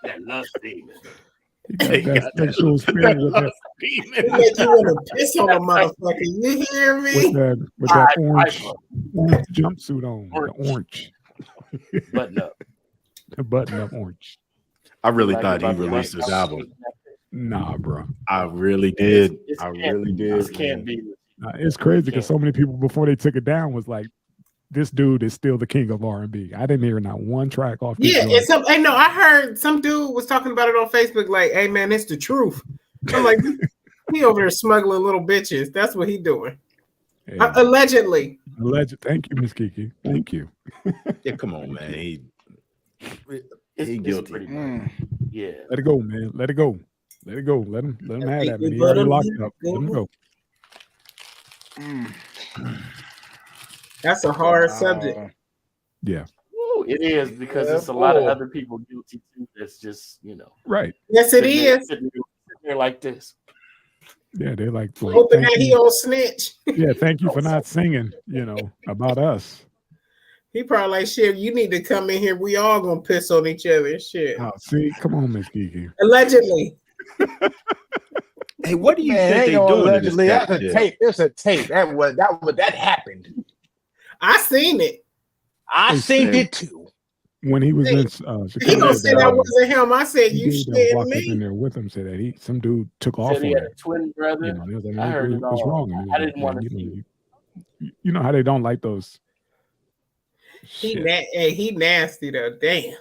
That lust demon. He got that sexual spirit with that. He make you want to piss on a motherfucker. You hear me? With that orange jumpsuit on. The orange. Button up. The button up orange. I really thought he released this album. Nah, bro. I really did. I really did. This can't be. It's crazy because so many people before they took it down was like, this dude is still the king of R&B. I didn't hear not one track off. Yeah, I heard some dude was talking about it on Facebook. Like, hey man, it's the truth. I'm like, he over there smuggling little bitches. That's what he doing. Yeah. Allegedly. Thank you, Miss Kiki. Thank you. Yeah, come on, man. He guilty. Yeah. Let it go, man. Let it go. Let it go. Let him have that. Man. He already locked up. Let him go. That's a hard subject. Yeah. Ooh, it is because there's a lot of other people guilty too. That's just right. Yes, it is. Sitting there like this. Yeah, they're like hoping that he don't snitch. Yeah, thank you for not singing. About us. He probably like, shit, you need to come in here. We all gonna piss on each other. Shit. Oh, see, come on, Miss Kiki. Allegedly. Hey, what do you think they doing? Allegedly, that's a tape. It's a tape. That happened. I seen it. I seen it too. When he was in Chicago, he gonna say that wasn't him. I said you shit me. In there with him, said that some dude took off. He had a twin brother. I heard it all. What's wrong? I didn't want to see it. You know how they don't like those. He nasty though. Damn.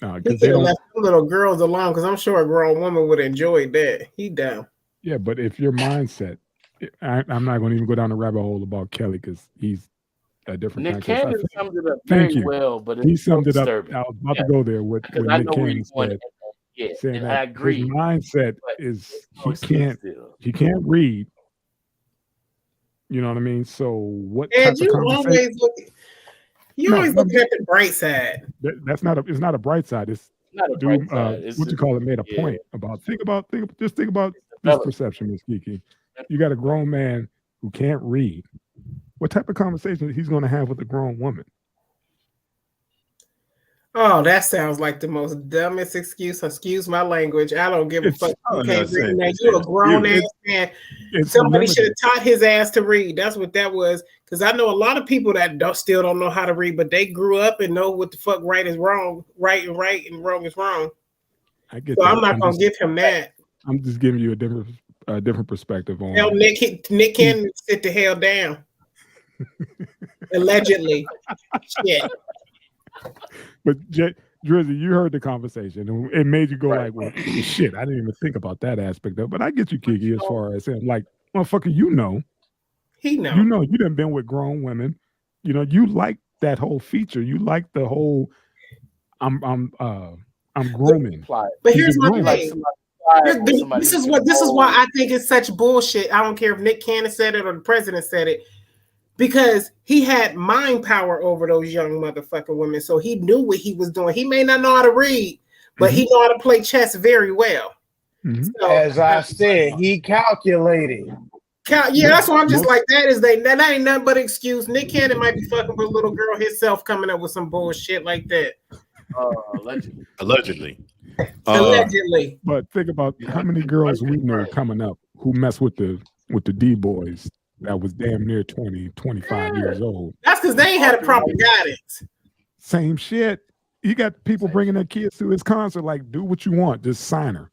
He could have left the little girls alone because I'm sure a grown woman would enjoy that. He down. Yeah, but if your mindset, I'm not going to even go down the rabbit hole about Kelly because he's a different. Nick Cannon summed it up very well, but he summed it up. Disturbing. I was about to go there with Nick Cannon said. Yeah, saying and that I agree. His mindset is he can't read. You know what I mean? So what? And you always look at the bright side. It's not a bright side. dude, what you call it, made a point about think about this perception, Miss Kiki. You got a grown man who can't read. What type of conversation he's going to have with a grown woman? Oh, that sounds like the most dumbest excuse. Excuse my language. I don't give a fuck. Okay, you're a grown ass man. Somebody should have taught his ass to read. That's what that was. Because I know a lot of people that still don't know how to read, but they grew up and know what the fuck right is wrong, right, and wrong is wrong. I get so that. I'm not gonna give him that. I'm just giving you a different perspective on. Hell, Nick can sit the hell down. Allegedly, shit. But Drizzy, you heard the conversation, and it made you go like, "Well, shit, I didn't even think about that aspect of it." But I get you, Kiki, as far as saying, like, motherfucker, you know, he know, you done been with grown women, you like that whole feature, you like the whole, I'm grooming. But here's my thing. This is why I think it's such bullshit. I don't care if Nick Cannon said it or the president said it. Because he had mind power over those young motherfucking women. So he knew what he was doing. He may not know how to read, but he know how to play chess very well. So, as I said, he calculated. Yeah, that's why I'm just like, that ain't nothing but excuse. Nick Cannon might be fucking with a little girl himself coming up with some bullshit like that. Allegedly. But think about how many girls we know coming up who mess with the D-boys. That was damn near 20, 25 years old. That's because they ain't had a proper guidance. Same shit. You got people bringing their kids to his concert, like, do what you want. Just sign her.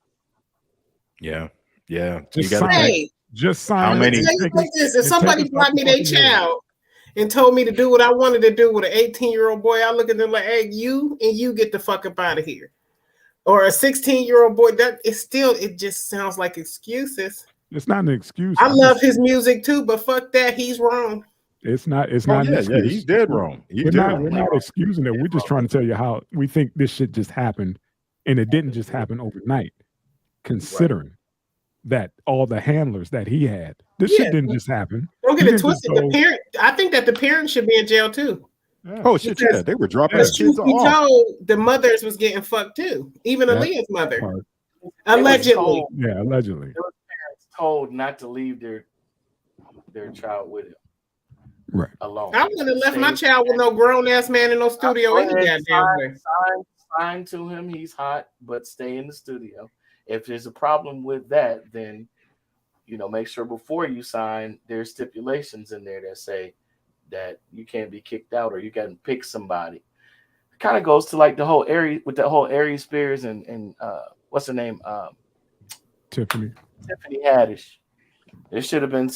Yeah. Just sign how her. many? If somebody brought me their child and told me to do what I wanted to do with an 18-year-old boy, I look at them like, hey, you get the fuck up out of here. Or a 16-year-old boy, it just sounds like excuses. It's not an excuse. I love his music too, but fuck that, he's wrong. It's not an excuse. Yeah, he's dead wrong. We're not excusing it. We're just trying to tell you how we think this shit just happened, and it didn't just happen overnight. Considering that all the handlers that he had, this shit didn't just happen. Don't get it twisted. I think that the parents should be in jail too. Yeah. Oh shit! Yeah, they were dropping their kids off. We told the mothers was getting fucked too, even Aaliyah's mother. Allegedly. Allegedly. There were parents told not to leave their child with him. Right. Alone. I wouldn't have left my child with no grown ass man in no studio any goddamn way. Sign to him, he's hot, but stay in the studio. If there's a problem with that, then make sure before you sign, there's stipulations in there that say that you can't be kicked out or you can pick somebody. It kind of goes to like the whole Aries Spears and what's her name? Tiffany Haddish. There should have been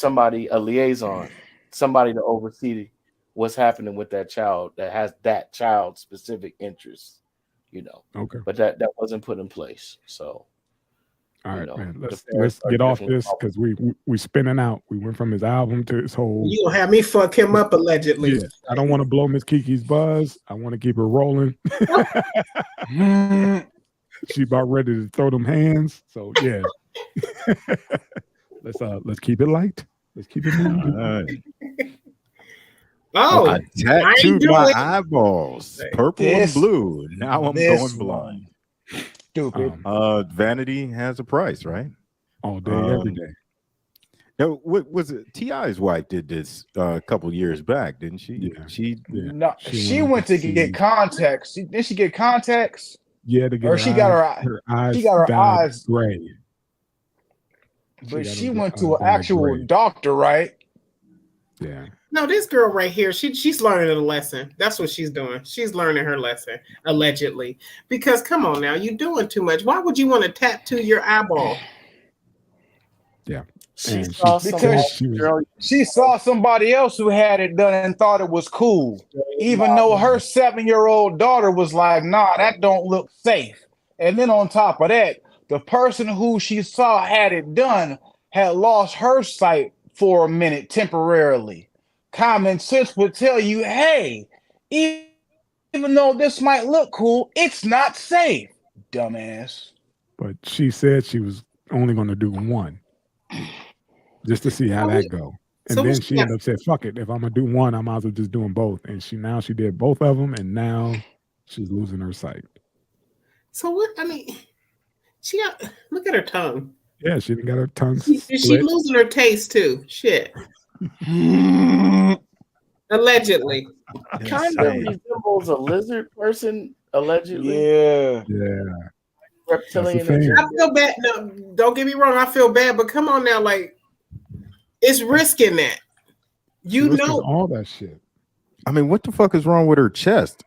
a liaison, somebody to oversee what's happening with that child that has that child's specific interests, Okay. But that wasn't put in place. So all right, man. Let's get off this because we spinning out. We went from his album to his whole. You gonna have me fuck him up allegedly? Yeah, I don't want to blow Miss Kiki's buzz. I want to keep her rolling. She about ready to throw them hands. So yeah, let's keep it light. Let's keep it moving. I tattooed my eyeballs purple and blue. Now I'm going blind. Stupid. Vanity has a price, right? All day, every day. No, what was it? T.I.'s wife did this a couple years back, didn't she? Yeah. She went to get contacts. Did she get contacts? Yeah, to get or she got her eyes. She got her eyes gray. But she went to an actual doctor, right? Yeah. No, this girl right here, she's learning a lesson. That's what she's doing. She's learning her lesson, allegedly. Because come on now, you're doing too much. Why would you want to tattoo your eyeball? Yeah. She saw somebody else who had it done and thought it was cool. Even though her 7-year-old daughter was like, nah, that don't look safe. And then on top of that, the person who she saw had it done had lost her sight for a minute temporarily. Common sense would tell you, hey, even though this might look cool, it's not safe, dumbass. But she said she was only going to do one, just to see how that go. And then she ended up saying, fuck it, if I'm going to do one, I might as well just do them both. And she did both of them, and now she's losing her sight. So what? I mean, she got look at her tongue. Yeah, she got her tongue. She losing her taste too. Shit. Allegedly. Kind of resembles a lizard person. Allegedly. Yeah. Reptilian. I feel bad. No, don't get me wrong. I feel bad, but come on now, like it's risking that. You know all that shit. I mean, what the fuck is wrong with her chest?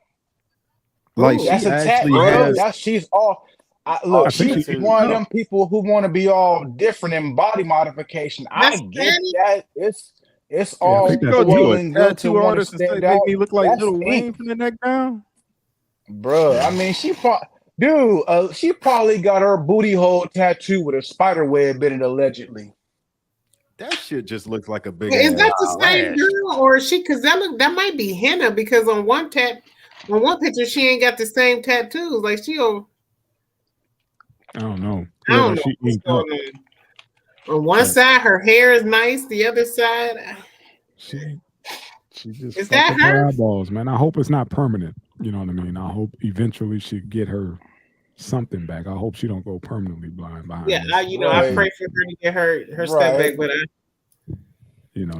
Like, that's a tat, bro. She's all. Look, she's one of them people who want to be all different in body modification. I get that. It's all well and good to want to stand out. Make me look like Little Wayne from the neck down, bro. I mean, she probably got her booty hole tattooed with a spider web in it, allegedly. That shit just looks like a big. Is that the same girl, or is she? Because that might be henna. Because on one picture, she ain't got the same tattoos. Like she'll. I don't know. I don't know what's going on. On one side, her hair is nice. The other side, she just is that her eyeballs, man. I hope it's not permanent. You know what I mean? I hope eventually she get her something back. I hope she don't go permanently blind behind. Yeah, I pray for her to get her stuff back, but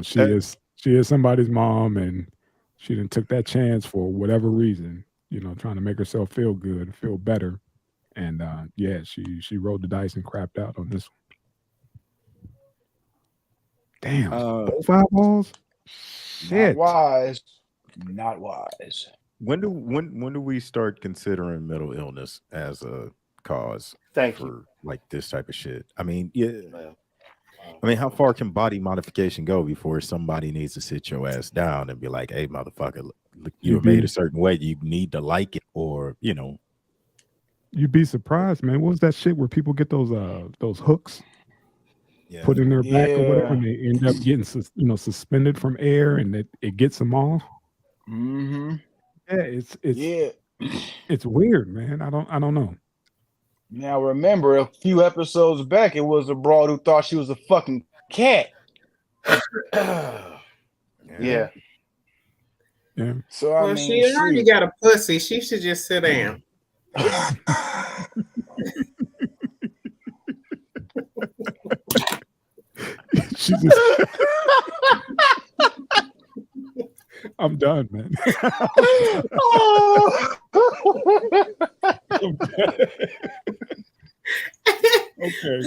she is somebody's mom, and she didn't took that chance for whatever reason. Trying to make herself feel good, feel better, and she rolled the dice and crapped out on this one. Damn, both eyeballs. Shit, not wise. When do we start considering mental illness as a cause for like this type of shit? I mean, how far can body modification go before somebody needs to sit your ass down and be like, "Hey, motherfucker, you're made a certain way. You need to like it," or You'd be surprised, man. What was that shit where people get those hooks put in their back or whatever, and they end up getting suspended from air, and it gets them off? Mm-hmm. Yeah, it's weird, man. I don't know. Now remember, a few episodes back, it was a broad who thought she was a fucking cat. Yeah. So I mean, she already got a pussy. She should just sit down. She just. I'm done, man. Okay.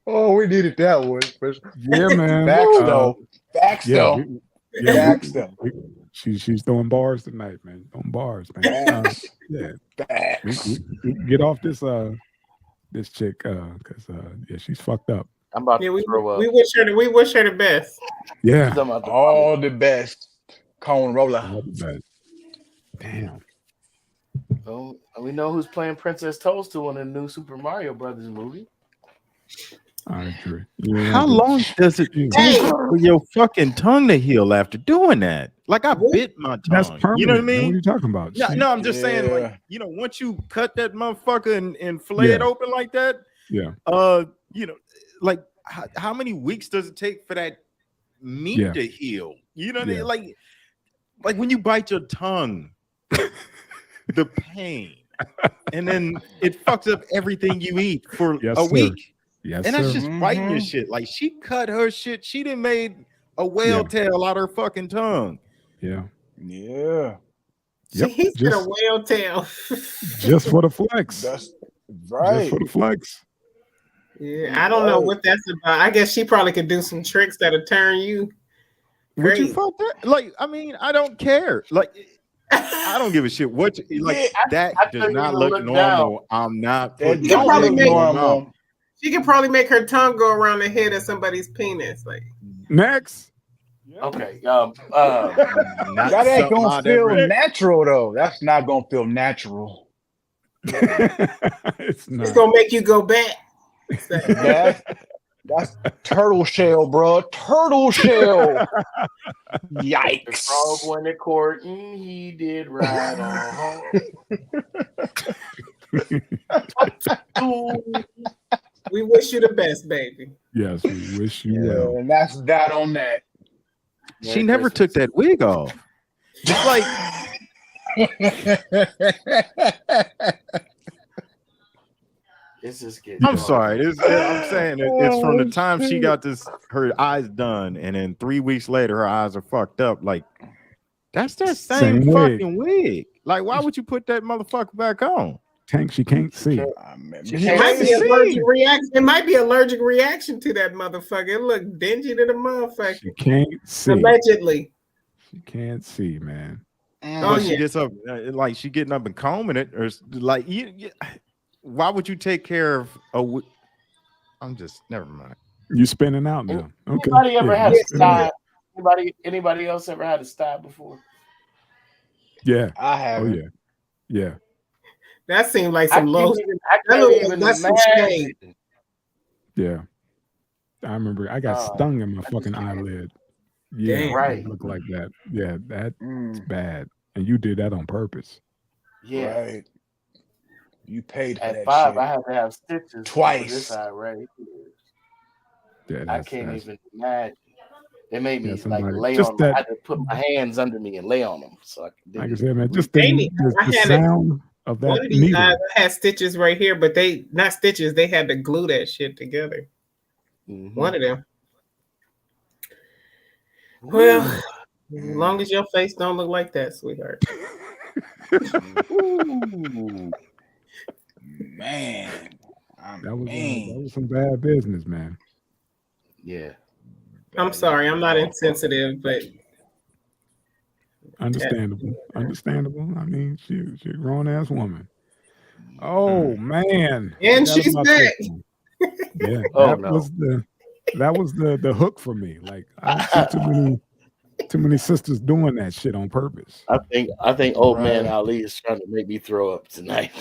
Oh, we needed that one. Yeah, man. Facts though. She's throwing bars tonight, man. Throwing bars, man. We get off this chick because she's fucked up. I'm about to throw up. We wish her the best. Yeah. All the best. Cone roller. All the best. Damn. Well, we know who's playing Princess Toadstool in the new Super Mario Brothers movie. I agree. Yeah, how long does it take for your fucking tongue to heal after doing that? Like I bit my tongue. That's permanent. You know what I mean? What are you talking about? No, I'm just saying, like, once you cut that motherfucker and fillet it open like that, like how many weeks does it take for that meat to heal? You know what I mean? Like when you bite your tongue, the pain, and then it fucks up everything you eat for a week. Yes, and that's just biting your shit. Like she cut her shit. She done made a whale tail out her fucking tongue. Yeah. He's got a whale tail. Just for the flex. That's right. Just for the flex. Yeah, I don't know what that's about. I guess she probably could do some tricks that'll turn you. Would you fuck that? Like, I mean, I don't care. Like, I don't give a shit what that does not look normal. Down. I'm not. She could probably make her tongue go around the head of somebody's penis. Like next. Okay. That ain't gonna feel natural though. That's not gonna feel natural. It's not. It's gonna make you go back. That's turtle shell, bro. Turtle shell. Yikes. The frog went to court and he did right on. We wish you the best, baby. Yes, we wish you well. And that's that on that. She never took that wig off. It's like It's just getting. I'm sorry. I'm saying it's from the time she got her eyes done, and then 3 weeks later her eyes are fucked up. Like that's that same fucking wig. Like why would you put that motherfucker back on? Tank, she can't see. It might be allergic reaction. It might be allergic reaction to that motherfucker. It look dingy to the motherfucker. She can't see. Allegedly. She can't see, man. She gets up, like she getting up and combing it, or like why would you take care of a? I'm just never mind. You spinning out now. Okay. Anybody ever had a style? Anybody else ever had a style before? Yeah, I have. Oh yeah, yeah. That seemed like some low. That's some shade. Yeah, I remember I got stung in my fucking eyelid. Yeah, damn, right. Look like that. Yeah, that's bad. And you did that on purpose. Yeah. Right. You paid for at that 5. shit. I had to have stitches twice. This eye right here. Yeah, I can't even imagine. It made me like lay just on. That, I had to put my hands under me and lay on them. So I could. Like I said, man, just the sound of that. One of these eyes had stitches right here, but they not stitches. They had to glue that shit together. Mm-hmm. One of them. Well, as long as your face don't look like that, sweetheart. Ooh. Man, that was some bad business, man. Yeah. I'm sorry, I'm not insensitive, but understandable. I mean, she's a grown ass woman. Oh man, and she's back. Yeah, that was the hook for me. Like I don't see too many sisters doing that shit on purpose. I think old man Ali is trying to make me throw up tonight.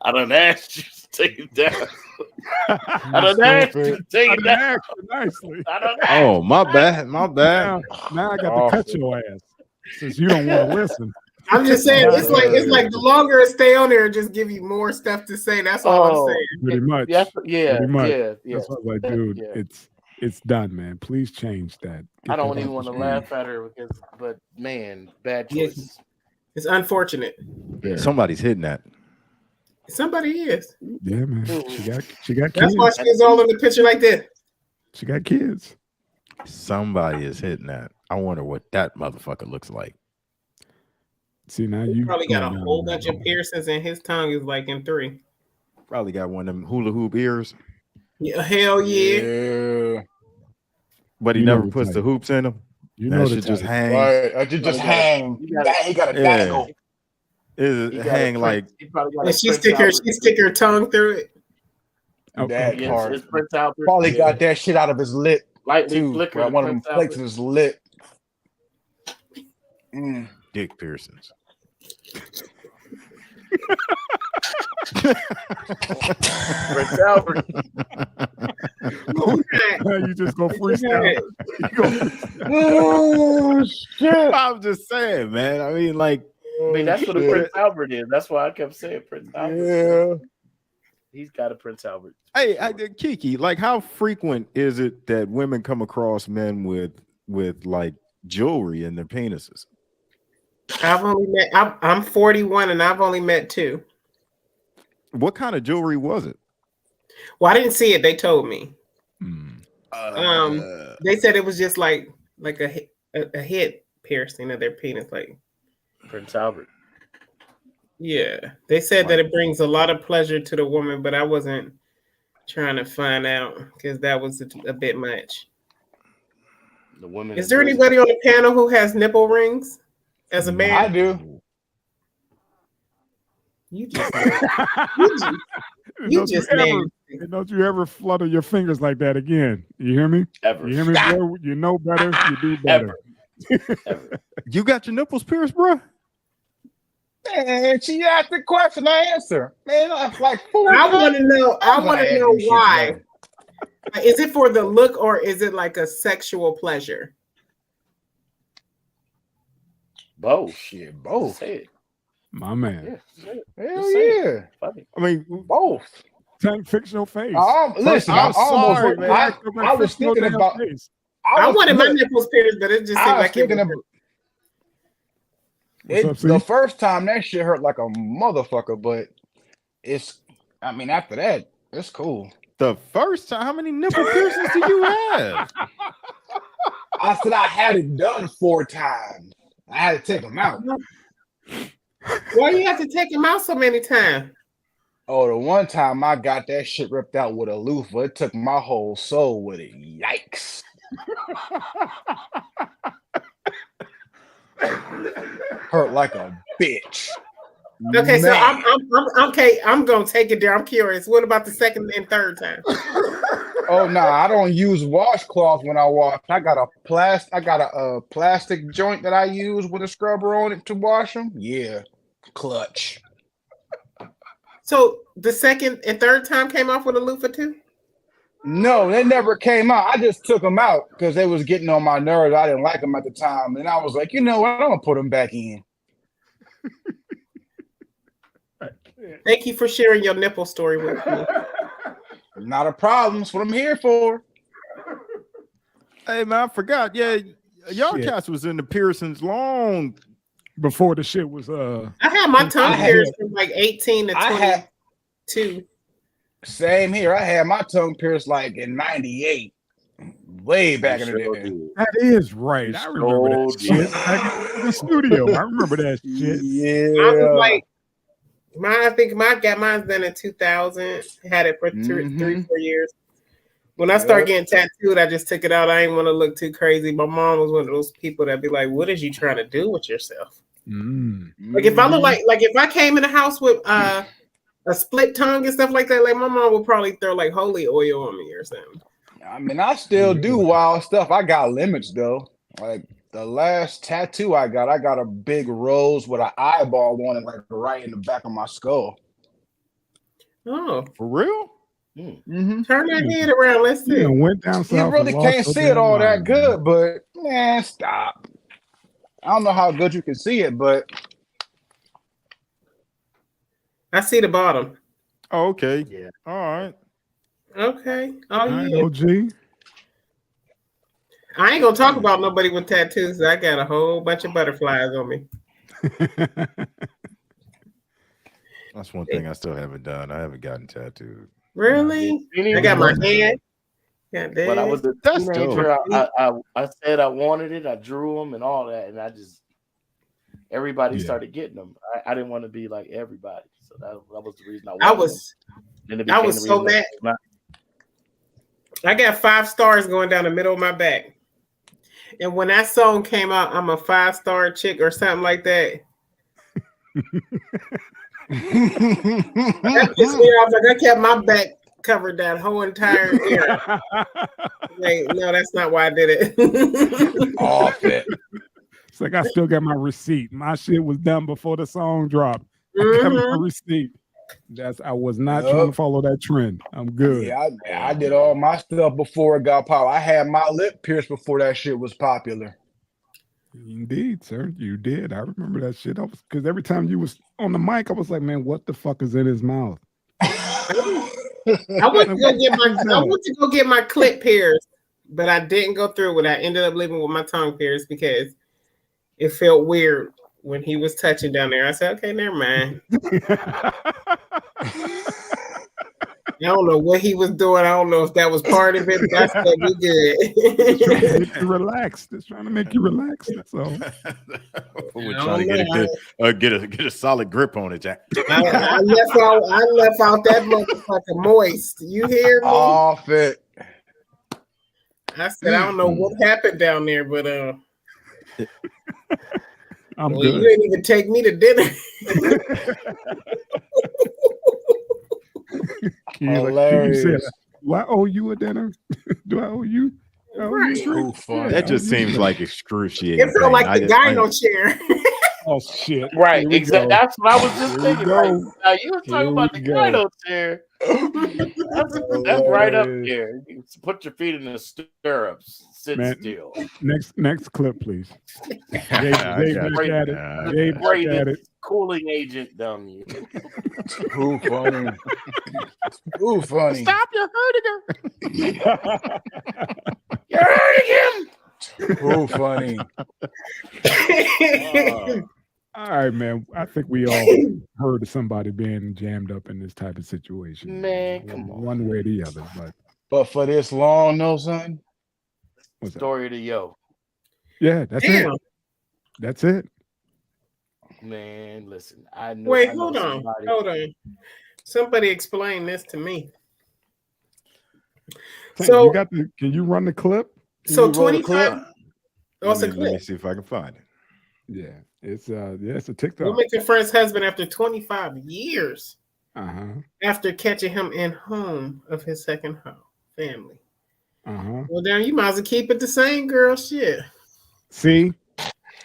I don't ask you to take it down. I don't ask you to take it down nicely. Oh, my bad. Now I got to cut your ass since you don't want to listen. I'm just saying it's like the longer it stay on there, it just give you more stuff to say. That's all I'm saying. Pretty much. Yeah. Pretty much. Yeah. That's what I was like, dude. It's done, man. Please change that. I don't even want to laugh at her but man, bad choice. It's unfortunate. Yeah. Somebody's hitting that. Somebody is. Yeah, man. She got kids. That's why she's all in the picture like this. She got kids. Somebody is hitting that. I wonder what that motherfucker looks like. See, now you probably got a whole bunch of piercings, and his tongue is like in 3. Probably got one of them hula hoop ears. Yeah, hell yeah. But he never puts the hoops in them. You know, should just hang. Right. Just hang. He got a dangle. It hang like. And she stick her tongue through it. That part. Probably got that shit out of his lip. Lightly flicker. One of them flakes in his lip. Dick piercings. Prince Albert. You just go freestyle. Oh shit! I'm just saying, man. I mean, like, that's what a Prince Albert is. That's why I kept saying Prince Albert. Yeah, he's got a Prince Albert. Hey, Kiki, like, how frequent is it that women come across men with like jewelry in their penises? I've only met. I'm 41, and I've only met 2. What kind of jewelry was it? Well, I didn't see it. They told me. They said it was just like a head piercing of their penis, like Prince Albert. Yeah, they said that it brings a lot of pleasure to the woman, but I wasn't trying to find out because that was a bit much. The woman. Is there anybody on the panel who has nipple rings as a man? I do. You just named. Don't you ever flutter your fingers like that again? You hear me? Ever. You hear me, bro? You know better. You do better. Ever. You got your nipples pierced, bro? Man, she asked the question, I answer. Man, like 4 I want to know. I want to know why. Is it for the look or is it like a sexual pleasure? Both. Shit, both. Say it. My man. Hell yeah. I mean, both. Tank, fix your face. Listen, I'm sorry, man. I was thinking about. I wanted my nipples pierced, but it just seemed like The first time that shit hurt like a motherfucker, but after that, it's cool. The first time, how many nipple piercings do you have? I said I had it done 4 times. I had to take them out. Why you have to take them out so many times? Oh, the one time I got that shit ripped out with a loofah, it took my whole soul with it. Yikes. Hurt like a bitch. Okay, Man. so I'm gonna take it there. I'm curious. What about the second and third time? Oh no, I don't use washcloth when I wash. I got a plastic joint that I use with a scrubber on it to wash them. Yeah, clutch. So the second and third time came off with a loofah too? No, they never came out. I just took them out because they was getting on my nerves. I didn't like them at the time, and I was like, you know what? I'm gonna put them back in. Thank you for sharing your nipple story with me. Not a problem. That's what I'm here for. Hey man, I forgot. Yeah, y'all cats was in the piercings long before the shit was. I had my tongue pierced from like 18 to 22. Same here. I had my tongue pierced like in 98. Way back in the day. That is right. I remember that shit. Back in the studio. I remember that shit. Yeah. I was like, I think got mine done in 2000. Had it for 3-4 years. When I started getting tattooed, I just took it out. I didn't want to look too crazy. My mom was one of those people that'd be like, "What is you trying to do with yourself?" Like if I look like if I came in the house with a split tongue and stuff like that, like my mom would probably throw like holy oil on me or something. I mean, I still do wild stuff. I got limits though. Like the last tattoo I got a big rose with an eyeball on it, like right in the back of my skull. Oh, for real? Turn that head around. Let's see. Went down south. You really can't see it all that good, but man, stop. I don't know how good you can see it, but I see the bottom. Oh, okay. Yeah. All right. Okay. Oh, yeah. OG. I ain't gonna talk about nobody with tattoos. I got a whole bunch of butterflies on me. That's one thing I still haven't done. I haven't gotten tattooed. Really? I got my hand. When I was a teenager, I said I wanted it. I drew them and all that, and everybody started getting them. I didn't want to be like everybody, so that was the reason I was so mad. I got 5 stars going down the middle of my back, and when that song came out, I'm a 5-star chick or something like that. That pissed me off. Like I kept my back covered that whole entire year. Like, no, that's not why I did it. Off it. It's like I still got my receipt. My shit was done before the song dropped. I got my receipt. I was not trying to follow that trend. I'm good. Yeah, I did all my stuff before it got popular. I had my lip pierced before that shit was popular. Indeed, sir. You did. I remember that shit. Because every time you was on the mic, I was like, man, what the fuck is in his mouth? I went to go get my clip pierced, but I didn't go through with it. I ended up living with my tongue pierced because it felt weird when he was touching down there. I said, okay, never mind. I don't know what he was doing. I don't know if that was part of it, but I said, we good. It's relaxed. It's trying to make you relax. That's all. We're trying to get a solid grip on it, Jack. I left out that motherfucker moist. You hear me? Off it. I said, I don't know what happened down there, but I'm good. You didn't even take me to dinner. Hilarious. Said, do I owe you a dinner? Do I owe you? That just seems like excruciating. It felt like the gyno chair. Oh shit! Right, exactly. That's what I was just thinking. Right. Now you were talking about the gyno chair. That's right up there. You put your feet in the stirrups. Sit still. Next clip, please. Dave, cooling agent down here. Too funny. Too funny. Stop! You're hurting her. You're hurting him. Too funny. All right, man. I think we all heard of somebody being jammed up in this type of situation. Man, come on. One way or the other. But for this long, no, son. Story of the yo. Yeah, that's it. That's it. Man, listen. I know. Wait, hold on. Somebody explain this to me. So you got can you run the clip? So 25. Let me see if I can find it. Yeah, it's a TikTok. We'll make your friend's husband after 25 years. After catching him in home of his second family. Well, damn, you might as well keep it the same, girl. Shit. See,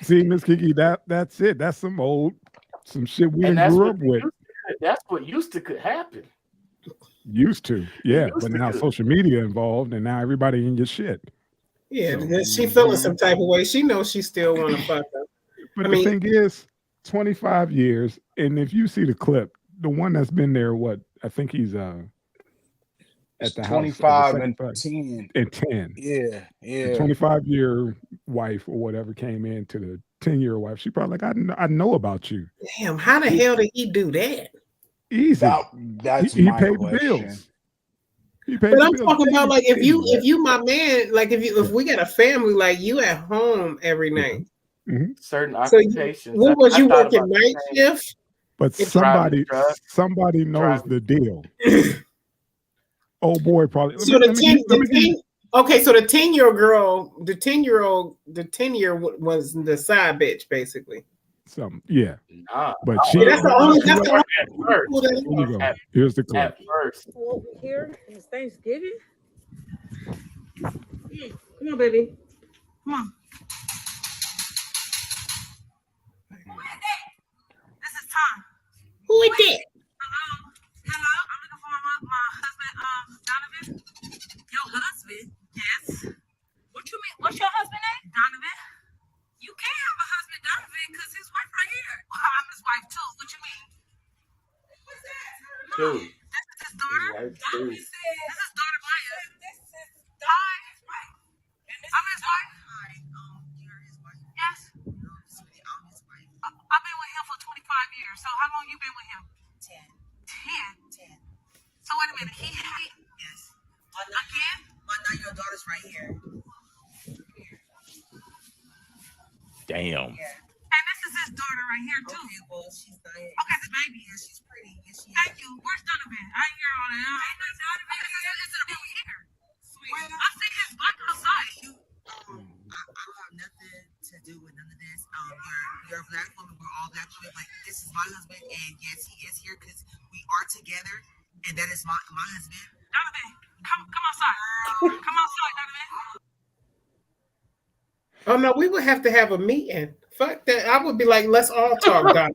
Miss Kiki, that's it. That's some shit we grew up with. That's what used to could happen. Used to, yeah. But now social media involved, and now everybody in your shit. Yeah, because she feeling some type of way. She knows she still want to fuck up. But the thing is, 25 years, and if you see the clip, the one that's been there, I think he's at the 25 house. 25 and 10. Yeah. The 25-year wife or whatever came into the 10-year wife. She probably like, I know about you. Damn, how the hell did he do that? Easy. He paid the bills. But I'm talking about like if you my man, like if we got a family, like you at home every night. Certain occupations. What was you working night shift? But somebody knows the deal. Oh boy, probably. So the 10-year girl, the 10-year was the side bitch, basically. Yeah. But that's the only Here's the clip. At first. Here is Thanksgiving. Come on, baby. Come on. This is Tom. Who is that? Hello. I'm looking for my husband, Donovan. Your husband? Yes. What you mean? What's your husband name? Donovan. You can't have a husband, Donovan, because his wife right here. Well, I'm his wife too. What you mean? What's that? Dude. This is his daughter. Donovan said, this is daughter Maya. This is Hi. Right. I'm his wife. Hi. You're his wife. Yes. I'm his wife. I've been with him for 25 years. So how long you been with him? 10. 10. So wait a minute. Yes. Again? Well, now your daughter's right here. Damn. Yeah. And this is his daughter right here too. Okay, well, she's not. Okay, the baby is. She's pretty. Thank you. Where's Donovan? I ain't hear all that. Ain't no Donovan. It's in the room here. Sweet. I see his butt outside. I don't have nothing to do with none of this. You're a black woman. We're all black women. But this is my husband, and yes, he is here because we are together, and that is my husband. Donovan, come outside. Come outside, Donovan. Oh no, we would have to have a meeting. Fuck that. I would be like, let's all talk, Donovan.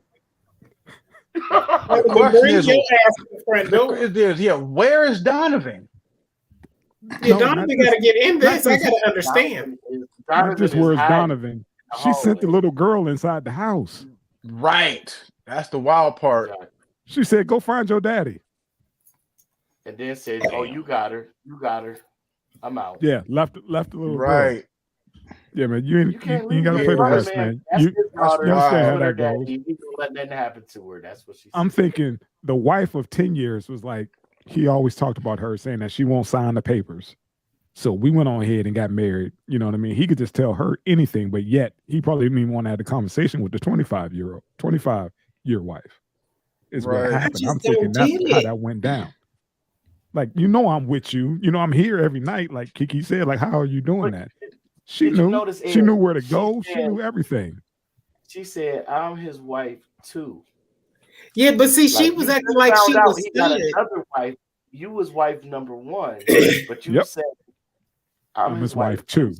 The question is, where is Donovan? Yeah, Donovan got to get in this. I got to understand. Not just where's Donovan. She sent the little girl inside the house. Right. That's the wild part. She said, go find your daddy. And then said, oh, you got her. I'm out. Yeah, left the little right. Girl. Yeah, man, you ain't got to play the rest, man. You understand how that goes. He don't let nothing happen to her. That's what she said. I'm thinking the wife of 10 years was like, he always talked about her saying that she won't sign the papers. So we went on ahead and got married. You know what I mean? He could just tell her anything, but yet he probably didn't even want to have the conversation with the 25-year wife. Is what happened. I'm thinking that's how that went down. Like, I'm with you. I'm here every night. Like Kiki said, like, how are you doing that? She knew. She knew where to go. She knew everything. She said, I'm his wife too. Yeah, but see, she was acting like she was he got another wife. You was wife number one, but you said I'm his wife too.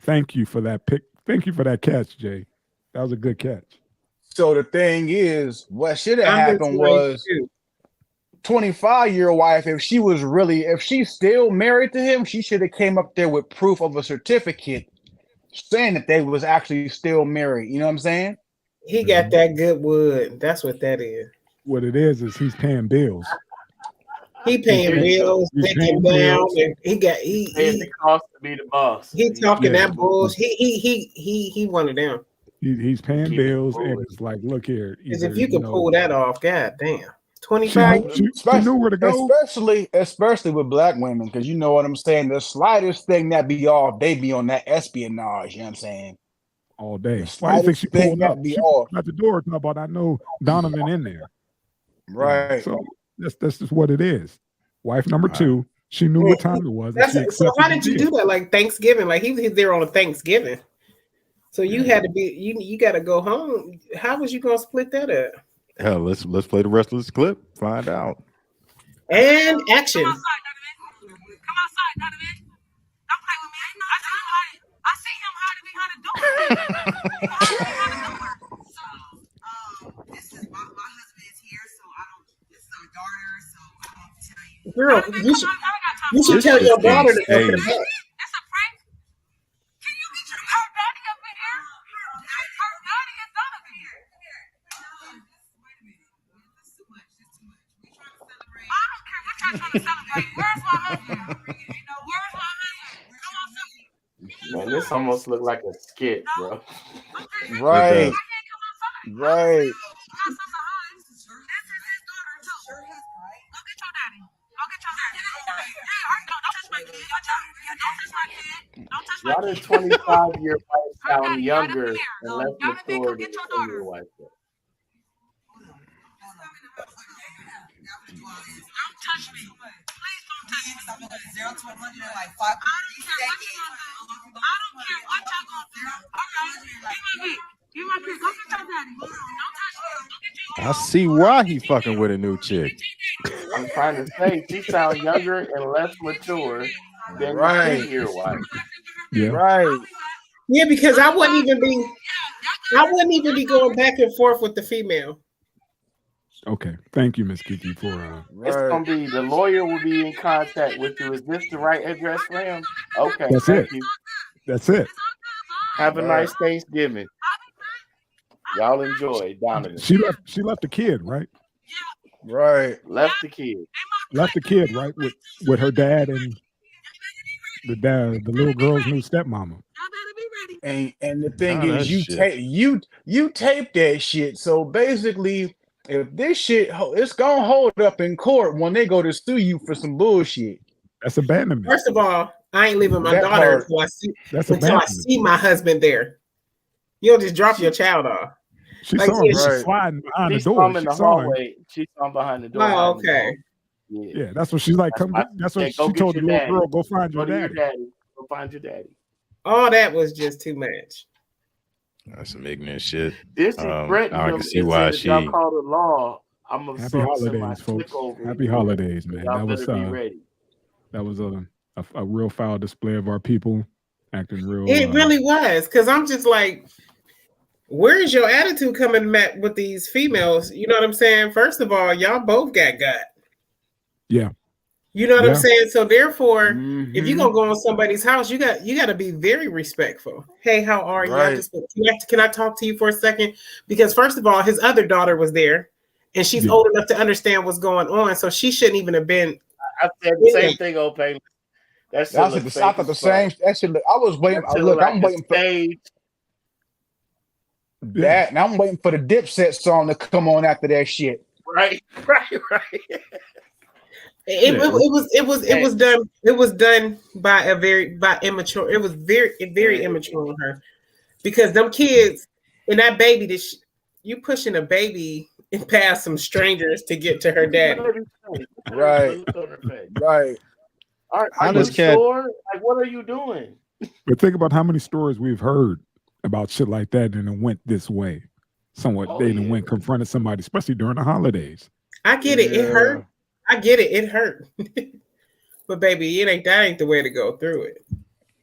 Thank you for that pick. Thank you for that catch, Jay. That was a good catch. So the thing is, what should have happened was 25-year wife, if she's still married to him, she should have came up there with proof of a certificate saying that they was actually still married. You know what I'm saying? He got that good wood. That's what that is. What it is he's paying bills. He paying bills, taking down, and he the cost to be the boss. He talking that bullshit. He one of them. He's paying bills, and it's like, look here. Because if you can pull that off, god damn. 25. She knew where to go. Especially with black women, because you know what I'm saying. The slightest thing that be off, they be on that espionage. You know what I'm saying? All day. Why do you think she pulled up? She pulled at the door talking about, I know Donovan in there. Right. So that's just what it is. Wife number 2. She knew what time it was. So how did you do that? Like Thanksgiving? Like he was there on a Thanksgiving. So you had to be you got to go home. How was you gonna split that up? Hell, let's play the rest of this clip. Find out. And action. Come outside, Donovan. Don't play with me. I see him hiding behind the door. So, this is my husband is here, so I don't. This is our daughter, so I don't tell you. Girl, you should tell your daughter to go to the bed. That's a prank. Can you get her daddy up in here? Her daddy is Donovan here. Wait a minute. That's too much. That's too much. We trying to celebrate. I don't care what y'all trying to celebrate. Where's my husband? Where's my husband? Come on, something. Man, this almost looked like a skit, bro. Right. Right. Y'all the 25-year wife sound younger and less mature than your wife. Don't touch me. Please don't touch me. 0 to 100 in like 5 seconds. I don't care what y'all gonna do. Okay. Give my kid. Go get your daddy. Don't touch me. I see why he fucking with a new chick. I'm trying to say she sounds younger and less mature than your wife. Yeah. Right. Yeah, because I wouldn't even be going back and forth with the female. Okay. Thank you, Miss Kiki, for It's gonna be the lawyer will be in contact with you. Is this the right address for him? Okay. That's it. That's it. Have a nice Thanksgiving. Y'all enjoy, Donovan. She left the kid, right? Right. Left the kid. Left the kid, right, with her dad and the little girl's new stepmama. And the thing is, you tape that shit. So basically, if this shit, it's gonna hold up in court when they go to sue you for some bullshit. That's abandonment. First of all, I ain't leaving my daughter until I see my husband there. You don't just drop your child off. She saw him sliding behind the door. In the hallway. She saw him behind the door. Oh, okay. Yeah, that's what she's like. That's what she told the little girl. Go find your daddy. Go find your daddy. All that was just too much. That's some ignorant shit. This is Brittany. I can see why she. Y'all call the law. Happy holidays, folks. Happy holidays, man. That was ready. That was a real foul display of our people acting real. It really was, because I'm just like, where's your attitude coming back with these females? You know what I'm saying? First of all, y'all both got gut. Yeah. You know what I'm saying? So therefore, if you're gonna go on somebody's house, you got to be very respectful. Hey, how are you? Right. Can I talk to you for a second? Because first of all, his other daughter was there, and she's old enough to understand what's going on, so she shouldn't even have been. I said the same thing, Opay. I thought the same. I was waiting. I'm waiting for that, and I'm waiting for the Dipset song to come on after that shit. Right. It was done by immature. It was very immature on her, because them kids and that baby, you pushing a baby past some strangers to get to her daddy. Right. Are you sure? Like, what are you doing? But think about how many stories we've heard about shit like that, and it went this way. Somewhat, they went confronted somebody, especially during the holidays. I get it. It hurt. I get it. It hurt. But baby, that ain't the way to go through it.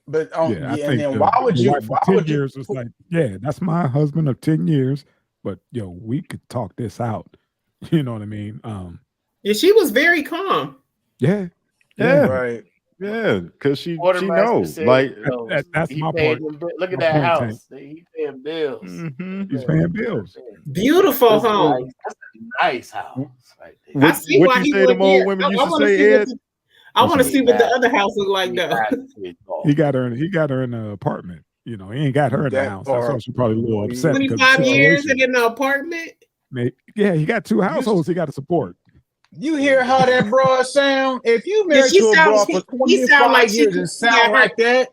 But and then why would you? For 10 years was like, yeah, that's my husband of 10 years. But we could talk this out. You know what I mean? Yeah, she was very calm. Yeah. Right. Yeah, because she knows. Like that's my point. Look at that house. He's paying bills. Mm-hmm. He's paying bills. Beautiful home. That's a nice house. Right there. What you say to old women used to say, Ed? I want to see what the other house is like, though. He got her in an apartment. You know, he ain't got her in the house. That's why she probably a little upset. 25 years and in the apartment. Yeah, he got 2 households he got to support. You hear how that broad sound? If you married to a broad for 25 years and sound like that.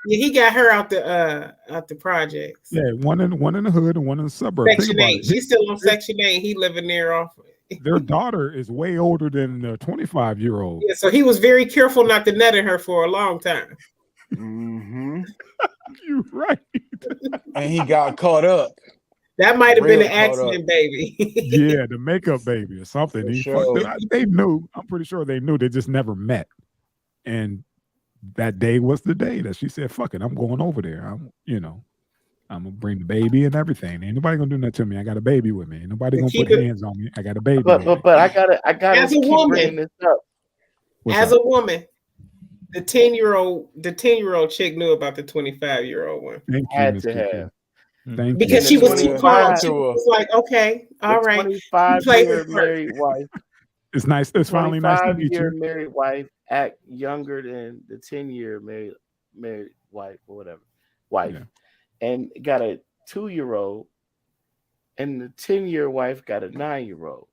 Yeah, he got her out the projects. Yeah, one in the hood and one in the suburbs. Section 8. She's still on Section 8. He living there off. Their daughter is way older than the 25-year-old. Yeah, so he was very careful not to nut in her for a long time. Mm-hmm. You're right. And he got caught up. That might have been an accident, baby. Yeah, the makeup baby or something. They knew. I'm pretty sure they knew. They just never met. And that day was the day that she said, "Fuck it, I'm going over there. I'm gonna bring the baby and everything. Ain't nobody gonna do nothing to me. I got a baby with me. Ain't nobody gonna put hands on me. I got a baby." But I gotta as a woman, this up. As a woman, the 10-year-old chick knew about the 25-year-old one. Had to have. Because she was too calm. She was like, okay, all right. 25-year married wife. It's nice. It's finally nice to meet you. 25-year married wife act younger than the 10-year married wife or whatever wife, and got a 2-year-old, and the 10-year wife got a 9-year-old.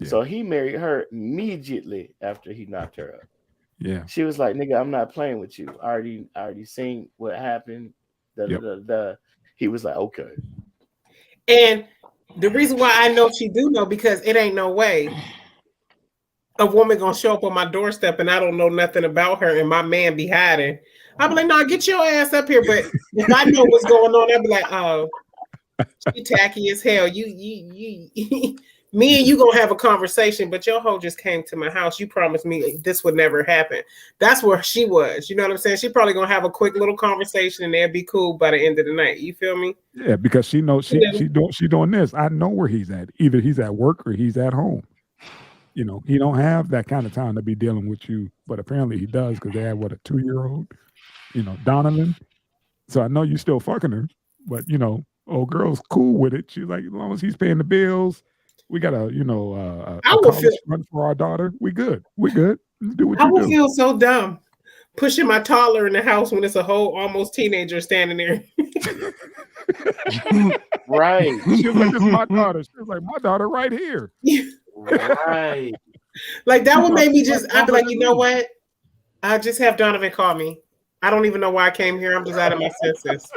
Yeah. So he married her immediately after he knocked her up. Yeah, she was like, "Nigga, I'm not playing with you. I already seen what happened." He was like, "Okay." And the reason why I know she do know, because it ain't no way a woman gonna show up on my doorstep and I don't know nothing about her and my man be hiding. I'll be like, "No, get your ass up here." But if I know what's going on, I'll be like, "Oh, she tacky as hell. You me and you gonna have a conversation, but your hoe just came to my house. You promised me this would never happen." That's where she was. You know what I'm saying? She probably gonna have a quick little conversation and they'll be cool by the end of the night. You feel me? Yeah, because she knows she doing this. I know where he's at. Either he's at work or he's at home. You know, he don't have that kind of time to be dealing with you, but apparently he does, because they have a 2-year-old, Donovan. So I know you still fucking her, but old girl's cool with it. She's like, as long as he's paying the bills, we got a college fund for our daughter. We good. Do what you do. I would feel so dumb pushing my toddler in the house when it's a whole almost teenager standing there. Right. She was like, "This is my daughter." She was like, "My daughter right here." Right. Like that would make me I'd be like, you know what? I'll just have Donovan call me. I don't even know why I came here. I'm just out of my senses.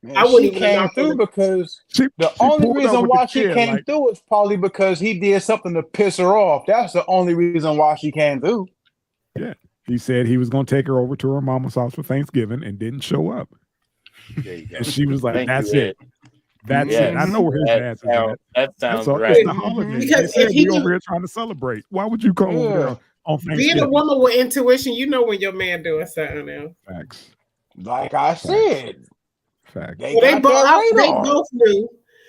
Man, I wouldn't even came through because the only reason why she came through is probably because he did something to piss her off. That's the only reason why she came through. Yeah. He said he was going to take her over to her mama's house for Thanksgiving and didn't show up. And she was like, "That's it. That's it. I know where his ass is at." That sounds right. It's the holiday. Because if he over here trying to celebrate, why would you come over there on Thanksgiving? Being a woman with intuition, you know when your man doing something now. Facts. Like I said. Facts. They both knew.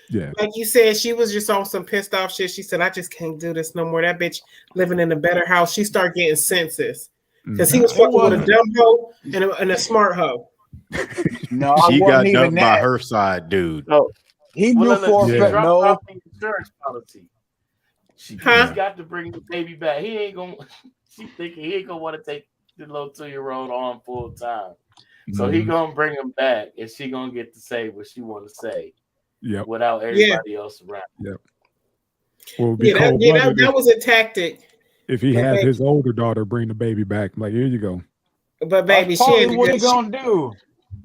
Yeah. Like you said, she was just on some pissed off shit. She said, "I just can't do this no more. That bitch living in a better house." She started getting senses. Because he was fucking with a dumb hoe and a smart hoe. No, she got dumped by her side, dude. No, he knew for a fact. No, insurance policy. She's got to bring the baby back. He ain't gonna. She thinking he ain't gonna want to take the little 2-year-old on full time. So he gonna bring him back, and she gonna get to say what she want to say. Yep. Without everybody else around. Yep. Well, that was a tactic. If he had his older daughter bring the baby back, like, here you go. But baby, she ain't what he gonna do.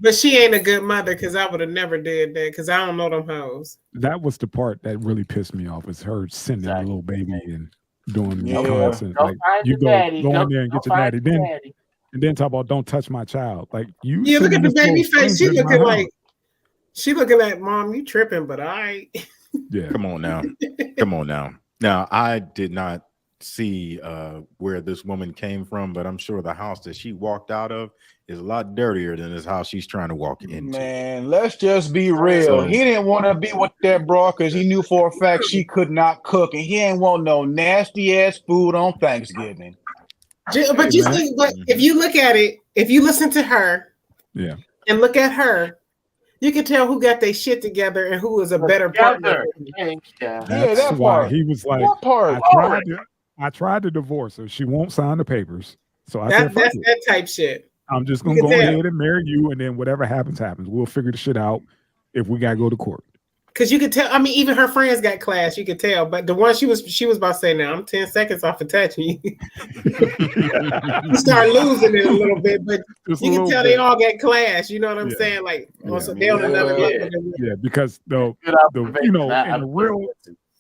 But she ain't a good mother, because I would have never did that, because I don't know them hoes. That was the part that really pissed me off, is her sending a little baby and doing constant. Like, you go in there and get your daddy. And then talk about, "Don't touch my child." Like, you. Yeah, look at the baby face. She looking like, "Mom, you tripping?" But yeah. Come on now. Now, I did not see where this woman came from, but I'm sure the house that she walked out of is a lot dirtier than this house she's trying to walk into. Man, let's just be real. He didn't want to be with that broad because he knew for a fact she could not cook, and he ain't want no nasty ass food on Thanksgiving. But if you look at it, if you listen to her, and look at her, you can tell who got their shit together and who is a better partner. That's why he was like, I tried to divorce her. She won't sign the papers. So I said, that's that type shit. I'm just gonna go ahead and marry you, and then whatever happens, happens. We'll figure the shit out if we gotta go to court. Because you could tell. I mean, even her friends got class. You could tell. But the one she was about to say, "Now I'm 10 seconds off of touching you." You start losing it a little bit, but just you can tell they all got class. You know what I'm saying? Like, also they on another level. Yeah, because the you know, in the real,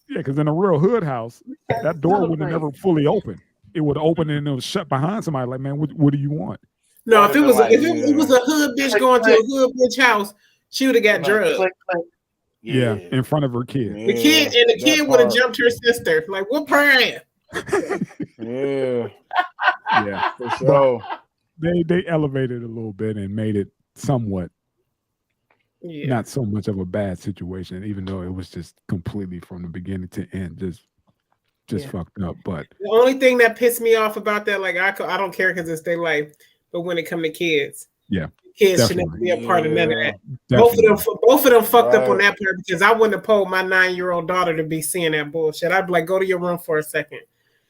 because in a real hood house, that door would have never fully opened. It would open and it was shut behind somebody. Like, man, what do you want? No, if it was a hood bitch going to a hood bitch house, she would have got drugged. Yeah, in front of her kid. The kid would have jumped her sister. Like, whoop her ass. Yeah, for sure. They elevated a little bit and made it somewhat not so much of a bad situation, even though it was just completely from the beginning to end, just fucked up. But the only thing that pissed me off about that, like I don't care because it's their life, but when it come to kids, kids should never be a part of none of that. Both of them fucked up on that part because I wouldn't have told my 9-year-old daughter to be seeing that bullshit. I'd be like, go to your room for a second.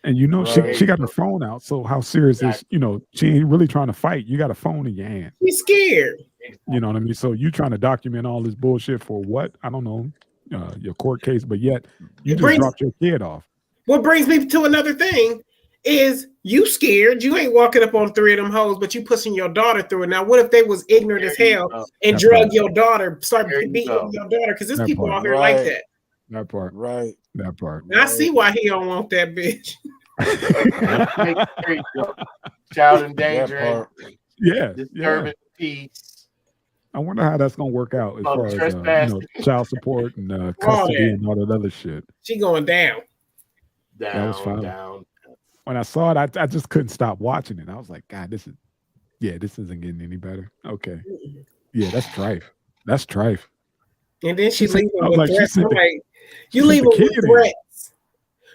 And you know, she got her phone out. So how serious is, you know, she ain't really trying to fight. You got a phone in your hand. She's scared. You know what I mean? So you trying to document all this bullshit for what? I don't know, your court case, but yet you just dropped your kid off. What brings me to another thing is you scared. You ain't walking up on 3 of them hoes, but you pushing your daughter through it. Now, what if they was ignorant as hell and drug your daughter, start beating your daughter? Because there's people out here like that. That part. Right. That part. And I see why he don't want that bitch. Child endangering. Disturbing peace. I wonder how that's gonna work out as far as child support and custody and all that other shit. She going down. That was fine. Down. When I saw it, I just couldn't stop watching it. I was like, God, this isn't getting any better. Okay. Yeah, that's strife. That's strife. And then she leaving with threats. You leave with threats,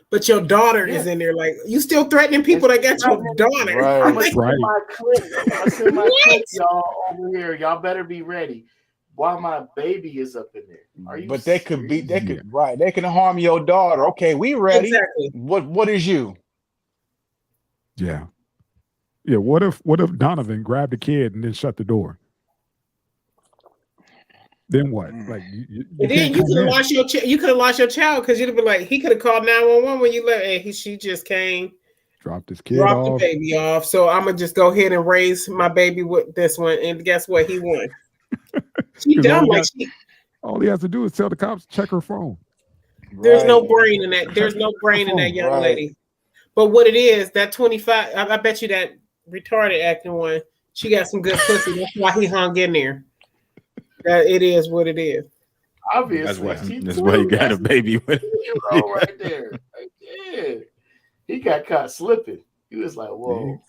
but your daughter is in there. Like, you still threatening people that got your daughter. Right. I send my clip, y'all over here. Y'all better be ready. While my baby is up in there. Are you? But they can harm your daughter. Okay, we ready. Exactly. What is you? Yeah. Yeah. What if Donovan grabbed the kid and then shut the door? Then what? Like you then you could have lost your you could have lost your child because you'd have been like, he could have called 911 when you left. And she just came, dropped his kid, dropped the baby off. So I'm gonna just go ahead and raise my baby with this one. And guess what? He won. She dumb all he has to do is tell the cops check her phone. There's no brain in that. There's no brain in that young lady. But what it is, that 25, I bet you that retarded acting one, she got some good pussy. That's why he hung in there. That it is what it is. Obviously, that's why he got a baby with right there. He got caught slipping. He was like, "Whoa."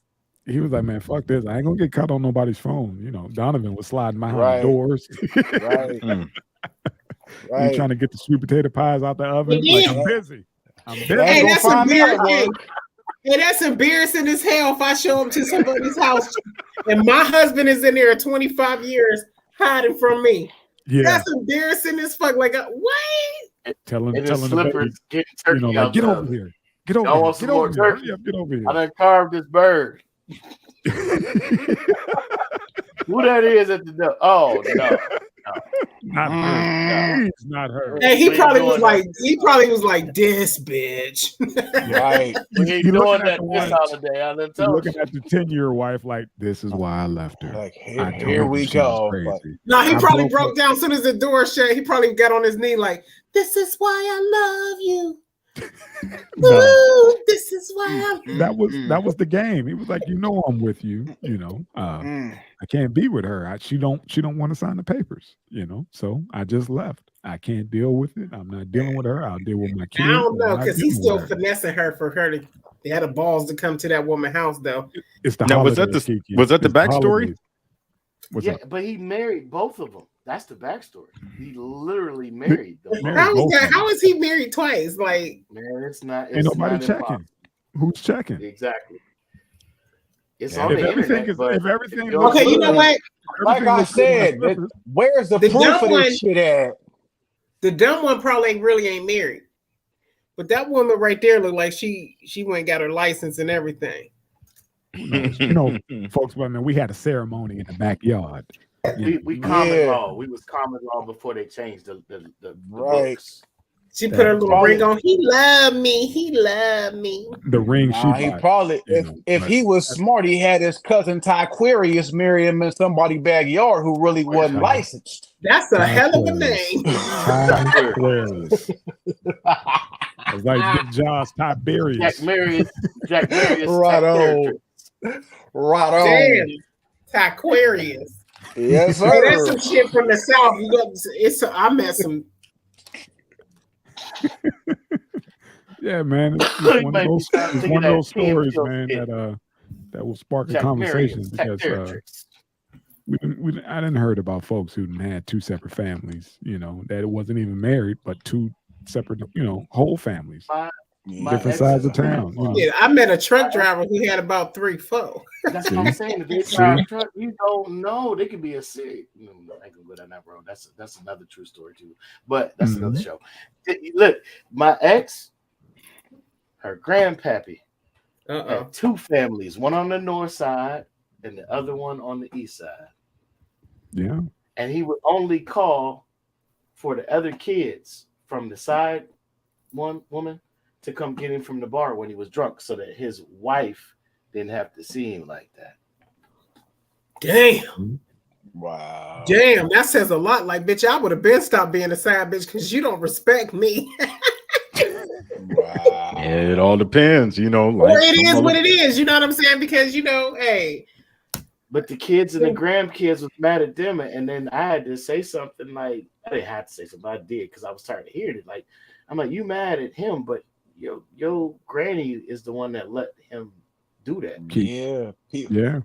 He was like, "Man, fuck this! I ain't gonna get caught on nobody's phone." You know, Donovan was sliding behind doors. Right. He trying to get the sweet potato pies out the oven. Like, I'm busy. Hey, that's embarrassing. Hey, that's embarrassing as hell if I show up to somebody's house and my husband is in there 25 years hiding from me. Yeah, that's embarrassing as fuck. Like, wait. Telling the baby, you know, like, get over here. Get over here. Get over here. Hurry up, get over here. I done carved this bird. Who that is at the door? Oh, no. Not her. No. It's not her. Hey, he probably was like this bitch. Right. He doing that this holiday. I done told looking at the 10-year wife like, this is why I left her. Like, here we go. No, he probably broke down as soon as the door shut. He probably got on his knee like, this is why I love you. Ooh, this is why that was the game. He was like, you know, I'm with you. You know, I can't be with her. She don't want to sign the papers. You know, so I just left. I can't deal with it. I'm not dealing with her. I'll deal with my kids. I don't know because he's still finessing her for her to. They had the balls to come to that woman's house though. It's the now, was that the backstory? But he married both of them. That's the backstory. He literally married them. How is he married twice? Like, man, it's not. Ain't nobody checking. Impossible. Who's checking? Exactly. It's on the internet. If everything, okay, you know what? Like I said, where's the proof of this shit at? The dumb one probably really ain't married, but that woman right there looked like she went and got her license and everything. Folks, I mean, we had a ceremony in the backyard. We common law. We was common law before they changed the books. She put her little ring on. He loved me. He loved me. The ring he probably, if he was smart, he had his cousin Tyquarius marry him in somebody's backyard who really wasn't licensed. That's a hell of a name. Tyquarius. It's like Big Josh Tiberius. Jack Marius. Right on. Right on. Damn. Tyquarius. Yes, sir. That's some shit from the South. I met some. Yeah, man. It's one of those stories, man, that will spark a conversation because I didn't heard about folks who had two separate families, that it wasn't even married, but two separate, whole families. Different sides of town. Yeah, I met a truck driver who had about 3, 4. That's what I'm saying. If they drive a truck, you don't know. They could be a serious. I can go down that road. That's another true story too. But that's another show. Look, my ex, her grandpappy, had 2 families. One on the north side and the other one on the east side. Yeah. And he would only call for the other kids from the side one woman to come get him from the bar when he was drunk so that his wife didn't have to see him like that. Damn. Wow. Damn, that says a lot. Like, bitch, I would have been stopped being a side bitch because you don't respect me. Wow. Yeah, it all depends, Like, or it is what it is, you know what I'm saying? Because, hey. But the kids and the grandkids was mad at them, and then I had to say something like, I didn't have to say something, but I did because I was tired of hearing it. Like, I'm like, you mad at him, but your granny is the one that let him do that. Yeah.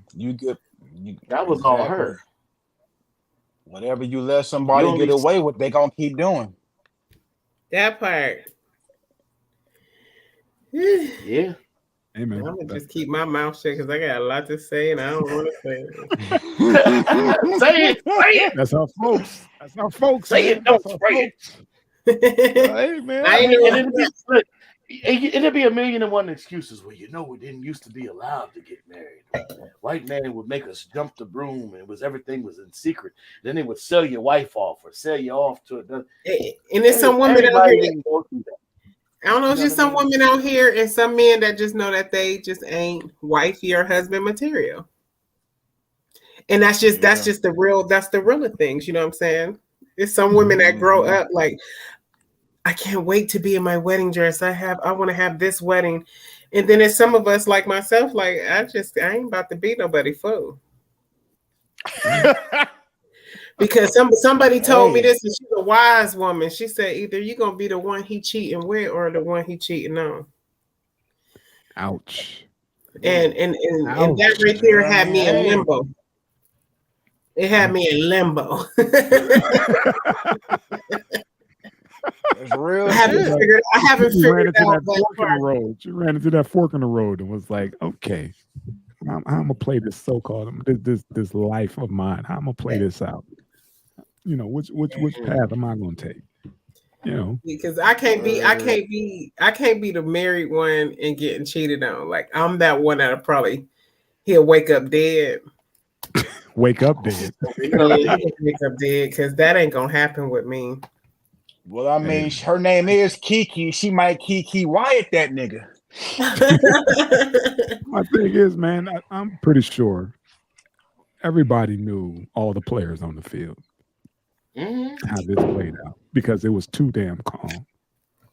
That was all her. Whatever you let somebody get away with, they gonna keep doing. That part. Yeah. Amen. I'm gonna just keep my mouth shut because I got a lot to say and I don't want to say it. Say it. That's our folks. Say it. Don't spray it. Hey, man. It'd be 1,000,001 excuses. Well, we didn't used to be allowed to get married. White man would make us jump the broom, and everything was in secret. Then they would sell your wife off or sell you off to another. And there's some women out here. I don't know, it's just some women out here and some men that just know that they just ain't wifey or husband material. And that's just the real of things, you know what I'm saying? There's some women that grow up like, I can't wait to be in my wedding dress. I want to have this wedding. And then there's some of us like myself, like I ain't about to be nobody fool. Because somebody told me this, and she's a wise woman. She said either you're gonna be the one he cheating with or the one he cheating on. Ouch. And that right there had me in limbo. It had me in limbo. It's real. I haven't figured out that road. She ran into that fork in the road and was like, okay, I'm gonna play this so-called this life of mine. How I'm gonna play this out. Which path am I gonna take? Because I can't be the married one and getting cheated on. Like I'm that one that'll he'll wake up dead. Wake up dead. Wake up dead because that ain't gonna happen with me. Well, I mean, her name is Kiki. She might Kiki Wyatt that nigga. My thing is, man, I'm pretty sure everybody knew all the players on the field. How this played out because it was too damn calm.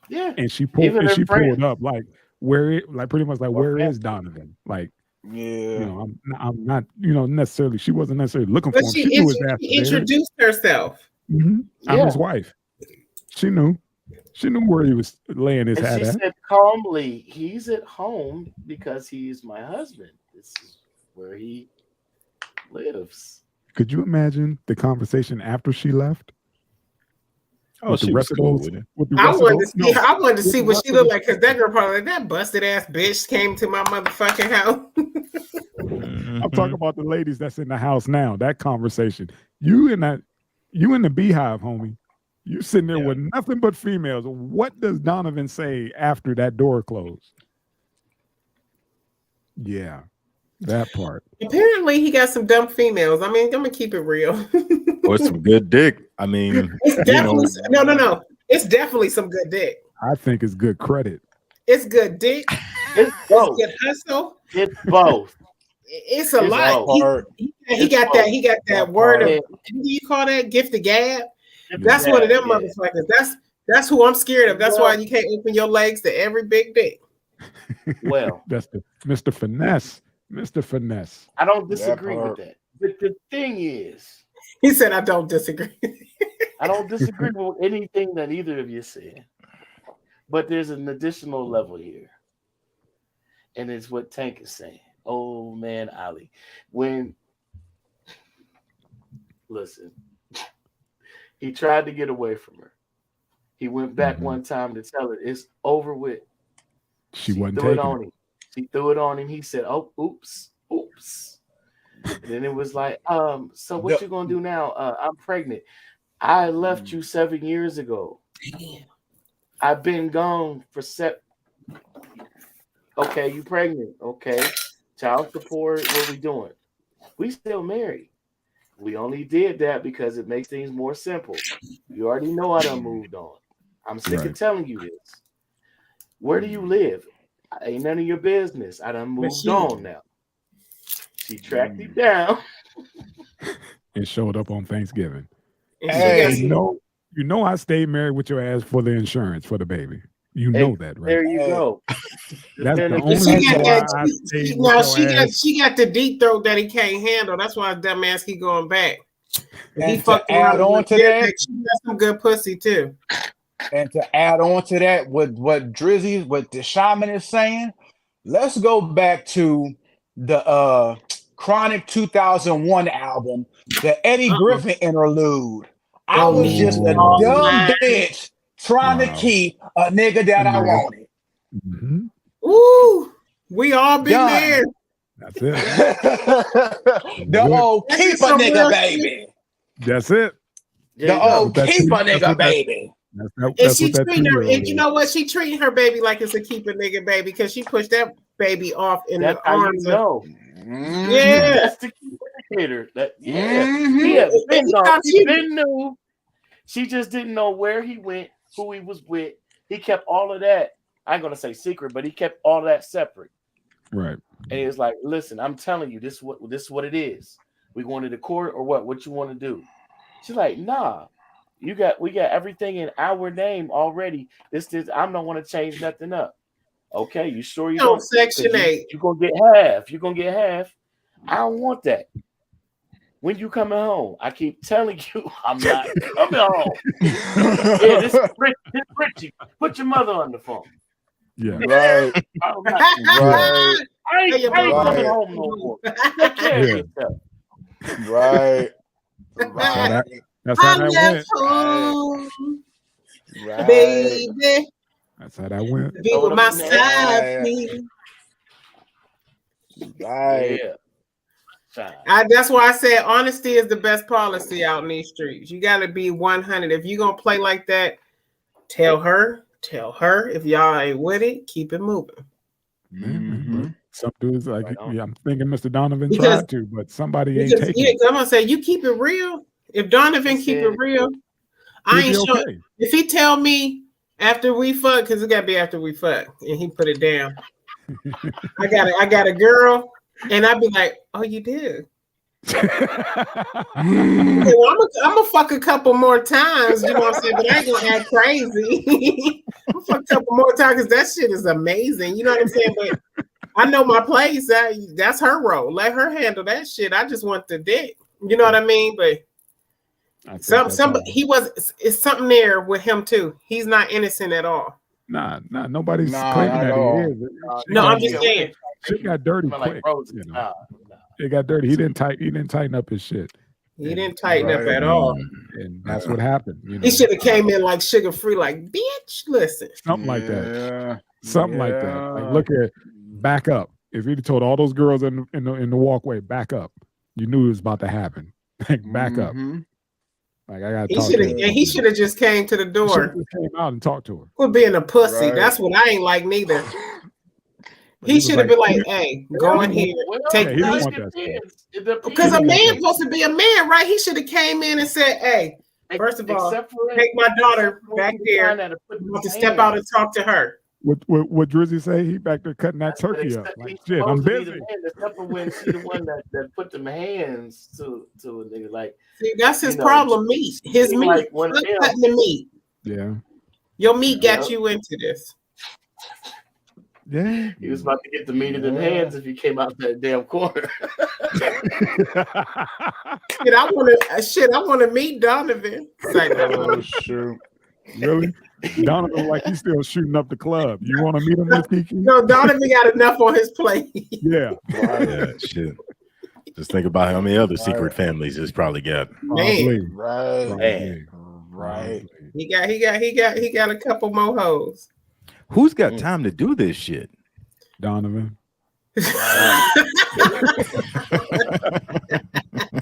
Yeah, and she pulled up like where is Donovan? Like, I'm not necessarily. She wasn't necessarily looking for him. She introduced herself. I'm his wife. She knew where he was laying his hat at. She said calmly, "He's at home because he's my husband. This is where he lives." Could you imagine the conversation after she left? Oh, she was cool with it. I wanted to see what she looked like because that girl probably like that busted ass bitch came to my motherfucking house. I'm talking about the ladies that's in the house now. That conversation, you in the beehive, homie. You sitting there with nothing but females. What does Donovan say after that door closed? Yeah. That part. Apparently, he got some dumb females. I mean, I'm gonna keep it real. Or some good dick. I mean, it's definitely no. It's definitely some good dick. I think it's good credit. It's good dick. It's both. It's good hustle. It's both. It's a lot. He got that. He got that word of. What do you call that? Gift of gab. That's one of them motherfuckers. That's who I'm scared of. That's why you can't open your legs to every big dick. Well, that's the Mr. Finesse. Mr. Finesse. I don't disagree with that. But the thing is, he said, I don't disagree. I don't disagree with anything that either of you said. But there's an additional level here. And it's what Tank is saying. Oh, man, Ali. Listen, he tried to get away from her. He went back one time to tell her it's over with. She wasn't threw taking it on him. She threw it on him. He said, "Oh, oops." And then it was like, so what you gonna do now? I'm pregnant. I left you 7 years ago. Damn. I've been gone for Okay, you pregnant. Okay. Child support, what we doing? We still married. We only did that because it makes things more simple. You already know I done moved on. I'm sick of telling you this. Where do you live? Ain't none of your business. I done moved on now. She tracked him down. And showed up on Thanksgiving. Hey. You know I stayed married with your ass for the insurance for the baby. You know that, right? There you go. That's the only reason why I stayed with your ass. She got the deep throat that he can't handle. That's why dumbass keep going back. And he fucked add on to that. She got some good pussy too. And to add on to that, what the shaman is saying, let's go back to the Chronic 2001 album, the Eddie Griffin interlude. I was just a dumb bitch trying to keep a nigga that I wanted. Mm-hmm. Ooh, we all been there. That's it. The old keep a nigga baby. That's it. The old keep a nigga baby. And she treating her, and you know what? She treating her baby like it's a keep a nigga baby because she pushed that baby off in the arms. Yeah, that's the indicator. He had been gone. She been knew. She just didn't know where he went, who he was with. He kept all of that. I ain't gonna say secret, but he kept all of that separate. Right. And he was like, "Listen, I'm telling you, this is what it is. We going to the court or what? What you want to do?" She's like, "Nah, we got everything in our name already. I'm not want to change nothing up." Okay, you sure you don't? Section 8. You're gonna get half. You're gonna get half. I don't want that. When you coming home? I keep telling you, I'm not coming home. Yeah, this is Richie. Put your mother on the phone. Yeah. Right. I ain't coming home no more. Take care of yourself. Right. That's how that went. Home, right. baby. That's how that went. Be with my side, please. Right. Yeah. That's why I said honesty is the best policy out in these streets. You got to be 100. If you're going to play like that, tell her. If y'all ain't with it, keep it moving. Mm-hmm. Some dudes like, I'm thinking Mr. Donovan tried to, but somebody ain't taking it. I'm going to say, you keep it real. If Donovan keep it real, I ain't sure. Okay. If he tell me after we fuck, because it got to be after we fuck, and he put it down. I got a girl. And I'd be like, "Oh, you did." I'm gonna fuck a couple more times, you know what I'm saying? But I ain't gonna act crazy. I'm gonna fuck a couple more times because that shit is amazing. You know what I'm saying? But I know my place. That's her role. Let her handle that shit. I just want the dick. You know what I mean? But it's something there with him too. He's not innocent at all. Nah, nobody's claiming that he is. No, I'm just saying. Shit got dirty quick. You know? It got dirty. He didn't tighten up his shit. He didn't tighten up at all. And that's what happened. You know? He should have came in like sugar free, like, bitch, listen. Something like that. Something like that. Like, look at back up. If he'd told all those girls in the walkway, back up, you knew it was about to happen. Like, back up. Like, I gotta talk to her. And he should have just came to the door. Came out and talked to her. Quit being a pussy. Right. That's what I ain't like neither. He should have been like, "Hey, go in here, take Because a man supposed to be a man, right? He should have came in and said, "Hey, first of all, take my daughter back there. I'm about to step out and talk to her." What Drizzy say? He back there cutting that turkey up. Like, shit, I'm busy. Except for when she the one that put them hands to a nigga. Like, see, that's his problem. Meat, his meat, like cutting the meat. Yeah, your meat got you into this. Yeah, he was about to get the meat in his hands if he came out that damn corner. I want to meet Donovan. Like, oh shoot, really? Donovan, like he's still shooting up the club. You want to meet him, Miss Kiki? No, Donovan got enough on his plate. Yeah, yeah, shit. Just think about how many other secret families he's probably got. Man, right. He got a couple more hoes. Who's got time to do this shit? Donovan.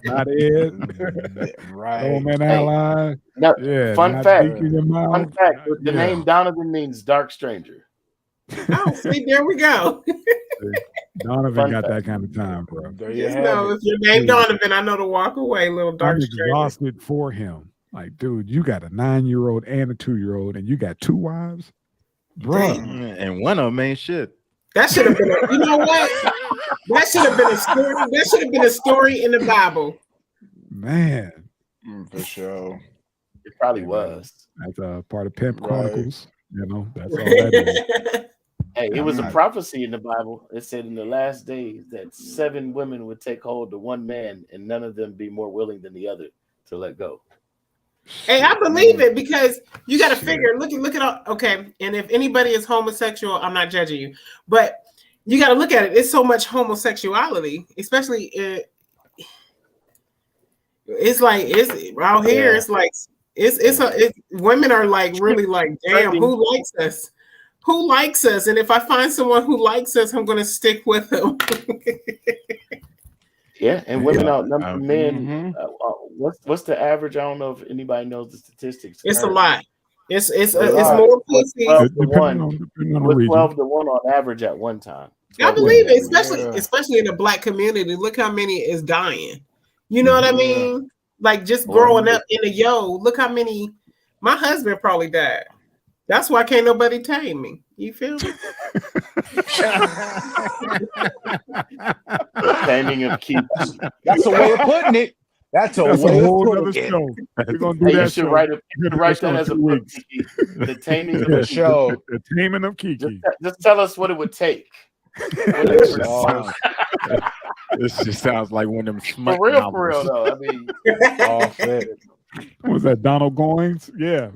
Not Ed. Right. Oh man, ally. No, yeah. Fun fact. The name Donovan means dark stranger. Oh, see, there we go. Donovan got that kind of time, bro. Just know if your name Donovan, I know to walk away, little dark stranger. I'm exhausted for him. Like, dude, you got a 9-year-old and a 2-year-old, and you got 2 wives, bro. And one of them ain't shit. That should have been. You know what? That should have been a story. That should have been a story in the Bible. Man, for sure. It probably was. That's part of Pimp Chronicles. You know, that's all that is. Hey, it was a prophecy in the Bible. It said in the last days that 7 women would take hold of one man, and none of them be more willing than the other to let go. Hey, I believe it, because you got to figure. Look at all. Okay, and if anybody is homosexual, I'm not judging you, but you got to look at it. It's so much homosexuality, especially it's like it's out here. Yeah. It's like it's women are like really like, damn, who likes us? Who likes us? And if I find someone who likes us, I'm going to stick with them. Yeah, and women outnumber men. What's the average? I don't know if anybody knows the statistics. It's a lot. It's more pussy. 12 to 1 on average at one time. I believe it, especially in the Black community. Look how many is dying. You know what I mean? Like just growing up in the look how many. My husband probably died. That's why can't nobody tame me. You feel me? Taming of Keith. That's a way of putting it. That's a way of putting it. We're gonna do that. You should write that as a book. The taming of the show. The taming of Kiki. Just tell us what it would take. This just sounds like one of them for real though. I mean, what was that, Donald Goines? Yeah.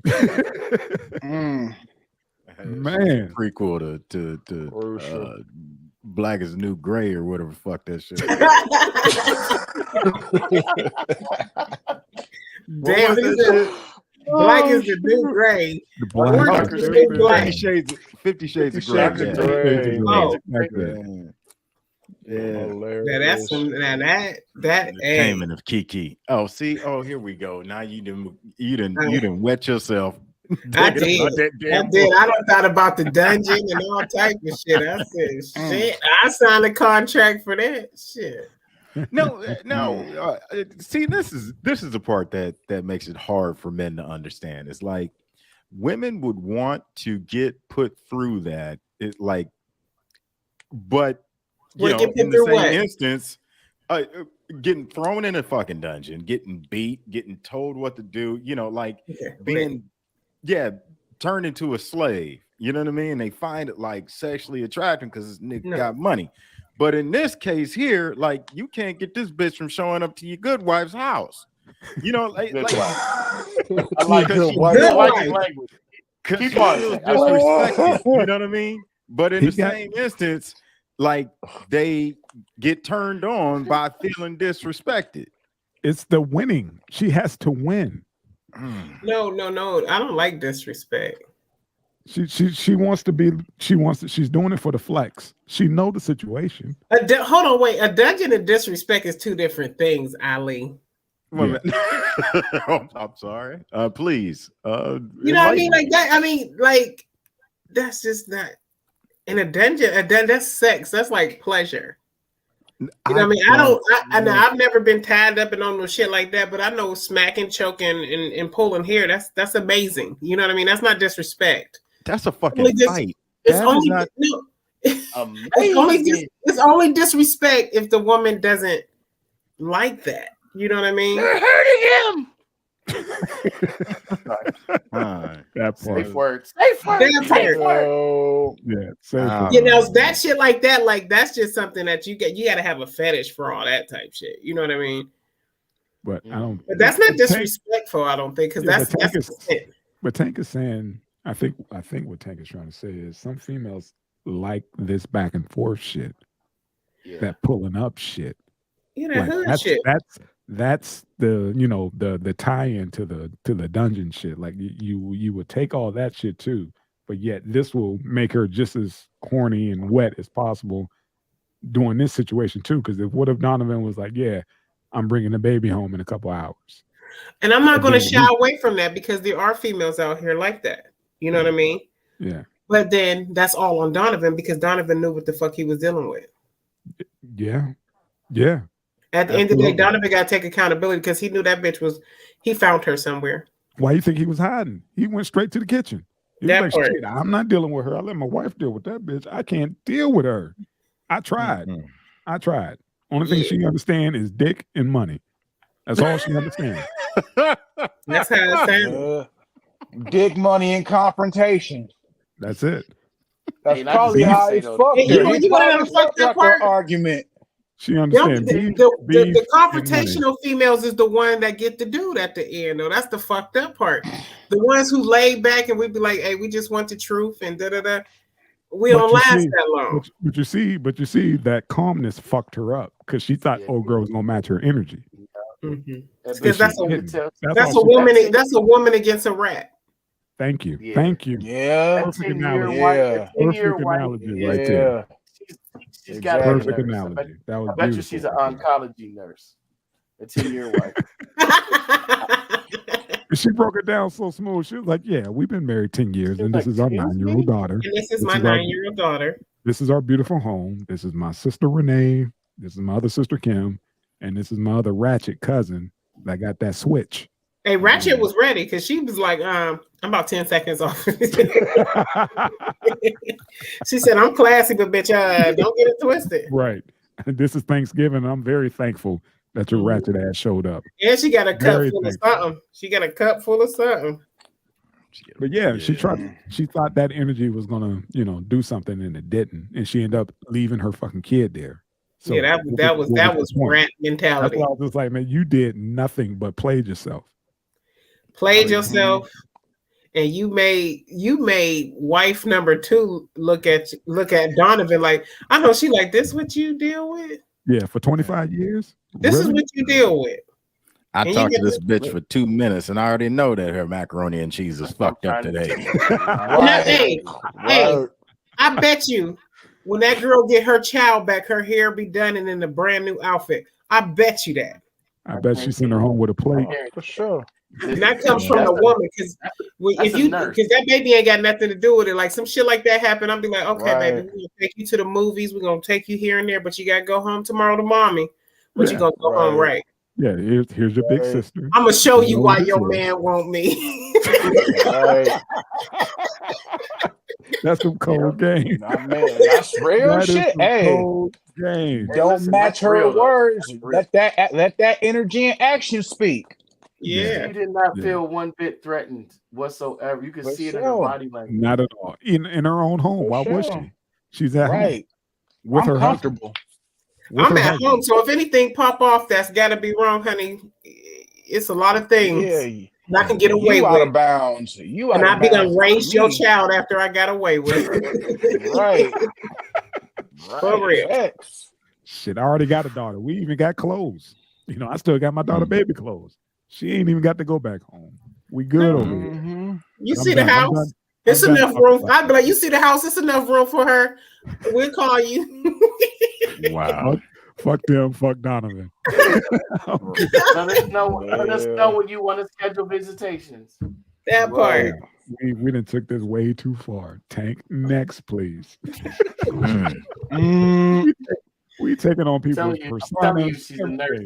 Man, prequel to Black is the New Gray or whatever fuck that shit. Damn, Black is the New Gray. Black. 50 Shades of Gray. Oh, yeah. That's that Taming of Kiki. Oh, see. Oh, here we go. Now you didn't wet yourself. I did. I done thought about the dungeon and all type of shit. I said, shit. I signed a contract for that shit. No. See, this is the part that makes it hard for men to understand. It's like women would want to get put through that. It's like, but in the same instance, getting thrown in a fucking dungeon, getting beat, getting told what to do, being turned into a slave. You know what I mean? They find it like sexually attractive because this nigga got money. But in this case here, like you can't get this bitch from showing up to your good wife's house. You know, like I like good language. Keep on disrespected. You know what I mean? But in the same instance, like they get turned on by feeling disrespected. It's the winning. She has to win. No. I don't like disrespect. She wants to be. She's doing it for the flex. She know the situation. Hold on, wait. A dungeon and disrespect is 2 different things, Ali. Yeah. I'm sorry. Please. You know what I mean? Like that. I mean, like that's just not. In a dungeon, that's sex. That's like pleasure. You know what I mean? I've never been tied up and on no shit like that, but I know smacking, choking, and pulling hair. That's amazing. You know what I mean? That's not disrespect. That's a fucking fight. It's only disrespect if the woman doesn't like that. You know what I mean? You're hurting him. That safe words. Safe words. You know, that shit like that, like that's just something that you got to have a fetish for all that type shit. You know what I mean? But I don't. But that's not disrespectful, I don't think, because that's it. But Tank is saying, I think what Tank is trying to say is some females like this back and forth shit, that pulling up shit. Yeah, that hood shit. That's the the tie-in to the dungeon shit. Like you would take all that shit too, but yet this will make her just as horny and wet as possible doing this situation too. Because what if Donovan was like, "Yeah, I'm bringing the baby home in a couple hours," and I'm not going to shy away from that because there are females out here like that. You know what I mean? Yeah. But then that's all on Donovan because Donovan knew what the fuck he was dealing with. Yeah. Yeah. At the end of the day, Donovan got to take accountability because he knew that bitch he found her somewhere. Why you think he was hiding? He went straight to the kitchen. He was like, shit, I'm not dealing with her. I let my wife deal with that bitch. I can't deal with her. I tried. Only thing she understands is dick and money. That's all she understands. That's how it sounds. Dick, money, and confrontation. That's it. That's probably how he fucked her. You want to fuck that part? Argument. She understands. The confrontational females is the one that get the dude at the end, though. That's the fucked up part. The ones who lay back and we be like, "Hey, we just want the truth," and da da da. We don't last that long. But you see that calmness fucked her up because she thought old girl was gonna match her energy. Because that's a woman against a rat. Thank you. Thank you. Yeah. Perfect analogy. Perfect analogy right there. She's got a perfect analogy. I bet you she's an oncology nurse. A 10-year wife. She broke it down so smooth. She was like, "Yeah, we've been married 10 years, and this is our 9-year-old daughter. And this is my 9-year-old daughter. This is our beautiful home. This is my sister Renee. This is my other sister Kim, and this is my other ratchet cousin that got that switch." Hey, Ratchet was ready because she was like, I'm about 10 seconds off. She said, "I'm classy, but bitch, don't get it twisted." Right. This is Thanksgiving. I'm very thankful that your ratchet ass showed up. And she got a cup full of something. She got a cup full of something. But yeah, she thought that energy was gonna, do something, and it didn't. And she ended up leaving her fucking kid there. So yeah, that was rat mentality. That's why I was just like, man, you did nothing but played yourself. Played yourself, and you made wife number 2 look at Donovan like, I know she like this. What you deal with? Yeah, for 25 years. This is what you deal with. I talked to this bitch for 2 minutes, and I already know that her macaroni and cheese is fucked up today. Hey, I bet you when that girl get her child back, her hair be done and in a brand new outfit. I bet you that. I bet she sent her home with a plate. For sure. And that comes from the woman because that baby ain't got nothing to do with it. Like some shit like that happen, I'll be like, okay, baby, we're gonna take you to the movies, we're gonna take you here and there, but you gotta go home tomorrow to mommy. But you gonna go home right. Yeah, here's your big sister. I'm gonna show you why your man want me. That's some cold game. That's real shit. Hey, cold game. Don't match her words. Let that energy and action speak. Yeah, she did not feel one bit threatened whatsoever. You could see it in her body language. Not at all. In her own home. Why was she? She's at home with her comfortable. I'm at home, so if anything pop off, that's got to be wrong, honey. It's a lot of things. Yeah, I can get away with. Out of bounds. And I be done raised your child after I got away with it. Right. For real. Shit, I already got a daughter. We even got clothes. I still got my daughter baby clothes. She ain't even got to go back home. We good over here. You see the house? It's enough room. I'd be like, you see the house? It's enough room for her. We'll call you. Wow. Fuck them. Fuck Donovan. Let us know when you want to schedule visitations. That part. We done took this way too far. Tank, next, please. We taking on people's personas. I'm telling you, she's a nurse.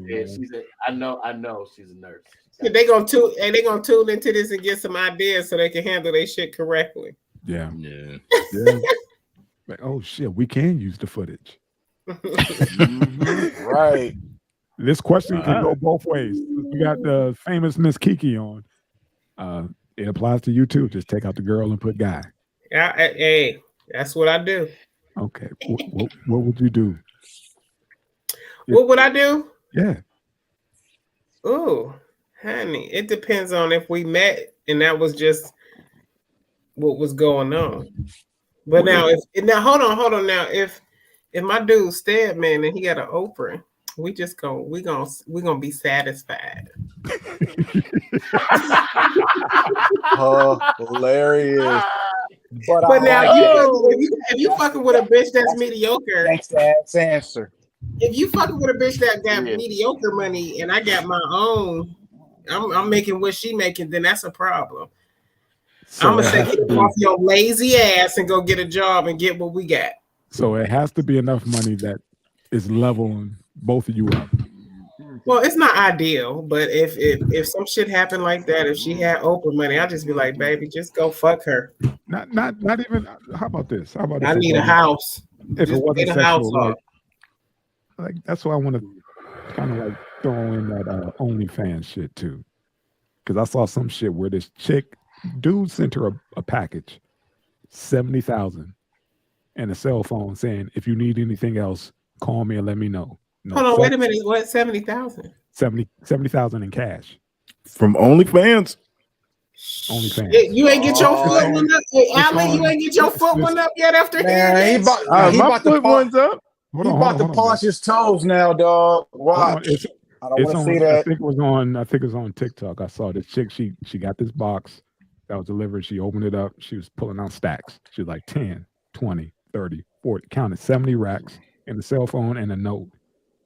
I know she's a nurse. They gonna tune into this and get some ideas so they can handle their shit correctly. Yeah. Like, oh shit, we can use the footage. Right. This question can go both ways. We got the famous Miss Kiki on. It applies to you too. Just take out the girl and put guy. Yeah, hey, that's what I do. Okay. What would you do? What would I do? Yeah. Oh, honey, it depends on if we met and that was just what was going on. But now, hold on. Now, if my dude stabbed man and he got an Oprah, we gonna be satisfied. Hilarious. But now, if you fucking with a bitch that's mediocre, thanks to that answer. If you fucking with a bitch that got mediocre money and I got my own, I'm making what she making, then that's a problem. So I'm gonna say get off your lazy ass and go get a job and get what we got. So it has to be enough money that is leveling both of you up. Well, it's not ideal, but if some shit happened like that, if she had Oprah money, I'd just be like, baby, just go fuck her. Not even. How about this? How about I need a house. If just it wasn't get a house sexual, like that's why I want to kind of like throw in that OnlyFans shit too, because I saw some shit where this dude sent her a package, $70,000, and a cell phone saying, if you need anything else, call me and let me know. No, hold on, wait a minute. What? 70,000? 70,000 in cash from OnlyFans. OnlyFans. You ain't get your foot one up. Hey, Allie, you ain't get your foot one up yet after hearing he bought the ones up. He about to polish his toes now, dog. Watch. I don't want to see that. I think it was on TikTok. I saw this chick. She got this box that was delivered. She opened it up. She was pulling out stacks. She was like 10, 20, 30, 40. Counted 70 racks and a cell phone and a note.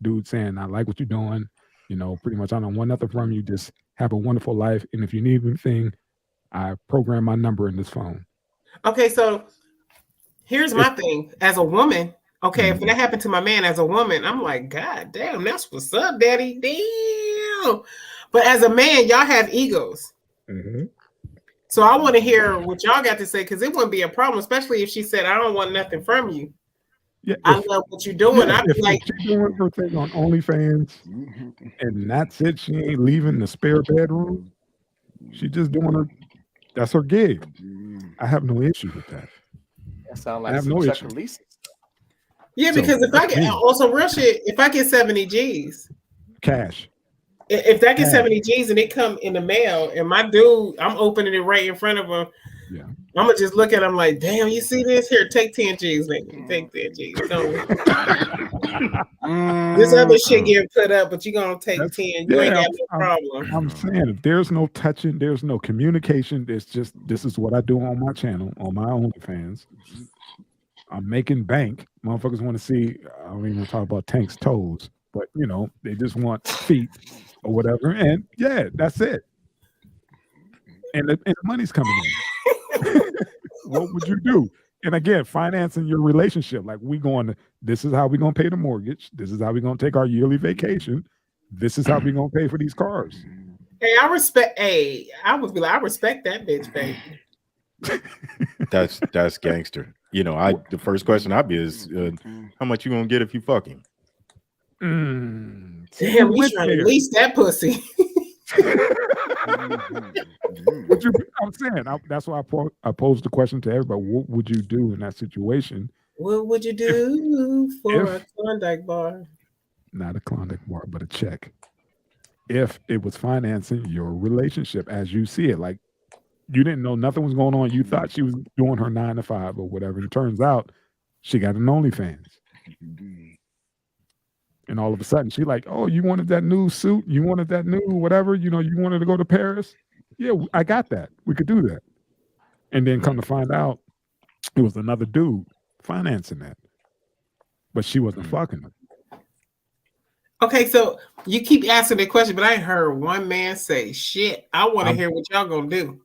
Dude saying, I like what you're doing. You know, pretty much I don't want nothing from you. Just have a wonderful life. And if you need anything, I program my number in this phone. Okay, so here's my thing. As a woman, okay, if that happened to my man as a woman, I'm like, God damn, that's what's up, daddy. Damn. But as a man, y'all have egos. Mm-hmm. So I want to hear what y'all got to say, because it wouldn't be a problem, especially if she said, I don't want nothing from you. Yeah, I love what you're doing. I'd be like, she's doing her thing on OnlyFans, and that's it. She ain't leaving the spare bedroom. She just doing her. That's her gig. I have no issue with that. That sounds like some Chuck and Lisa. Yeah, because if I get also real shit, if I get 70 G's cash, if I get 70 G's and it come in the mail, and my dude, I'm opening it right in front of him. Yeah. I'm gonna just look at him like, damn, you see this? Here, take 10 G's, nigga. Take 10 G's. This other shit getting put up, but you gonna take 10. You ain't got no problem. I'm saying if there's no touching, there's no communication. There's just this is what I do on my channel, on my OnlyFans. I'm making bank. Motherfuckers want to see. I don't even want to talk about Tank's toes, but you know they just want feet or whatever. And yeah, that's it. And the money's coming in. What would you do? And again, financing your relationship. Like this is how we're going to pay the mortgage. This is how we're going to take our yearly vacation. This is how we're going to pay for these cars. Hey, I respect that bitch, baby. That's gangster. You know, the first question I'd be is, how much you going to get if you fucking? Damn, we trying to release that pussy. I'm saying that's why I posed the question to everybody. What would you do in that situation? What would you do for a Klondike bar? Not a Klondike bar, but a check. If it was financing your relationship as you see it, like you didn't know nothing was going on. You thought she was doing her 9 to 5 or whatever. And it turns out she got an OnlyFans. And all of a sudden, she like, oh, you wanted that new suit? You wanted that new whatever? You know, you wanted to go to Paris? Yeah, I got that. We could do that. And then come to find out, it was another dude financing that. But she wasn't fucking him. Okay, so you keep asking the question, but I heard one man say, shit, I want to hear what y'all gonna do.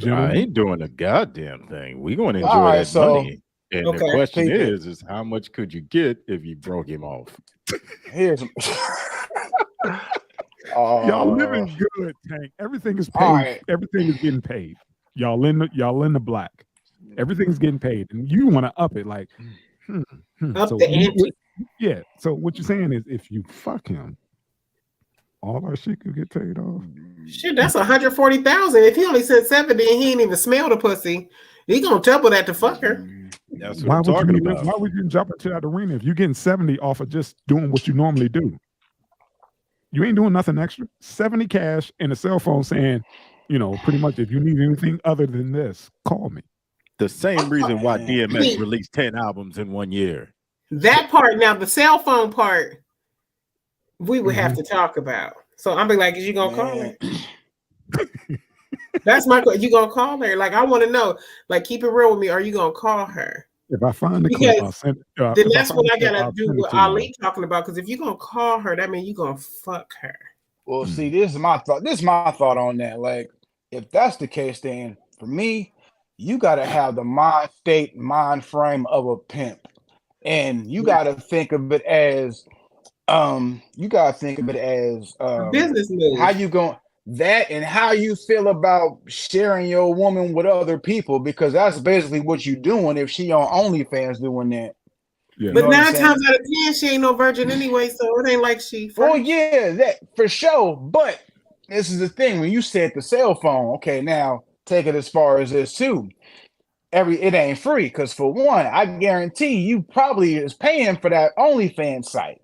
I ain't doing a goddamn thing. We gonna enjoy All right, that money. And okay. the question is how much could you get if you broke him off? Here's y'all living good, Tank. Everything is paid. Right. Everything is getting paid. Y'all in the black. Everything's getting paid, and you want to up it like up so the ante. Yeah. So what you're saying is, if you fuck him, all our shit could get paid off. Shit, that's 140,000. If he only said 70 and he ain't even smell the pussy, he gonna double that to fuck her. That's what I'm talking about. Why would you jump into that arena if you're getting 70 off of just doing what you normally do? You ain't doing nothing extra. 70 cash and a cell phone saying, pretty much if you need anything other than this, call me. The same reason why DMX released 10 albums in 1 year. That part, now the cell phone part, we would have to talk about. So I'm be like, is you gonna call her? That's my question. You gonna call her? Like, I want to know. Like, keep it real with me. Are you gonna call her? If I find the clip, I'll send it. Then that's what I gotta do with Ali talking about. Because if you're gonna call her, that means you're gonna fuck her. Well, see, this is my thought. This is my thought on that. Like, if that's the case, then for me, you gotta have the mind state, mind frame of a pimp, and you gotta think of it as, business move. How you going that, and how you feel about sharing your woman with other people, because that's basically what you doing if she on OnlyFans doing that. Yeah. But 9 times out of 10, she ain't no virgin anyway, so it ain't like she. Oh yeah, that for sure. But this is the thing: when you said the cell phone, okay, now take it as far as this too. It ain't free, because for one, I guarantee you probably is paying for that OnlyFans site.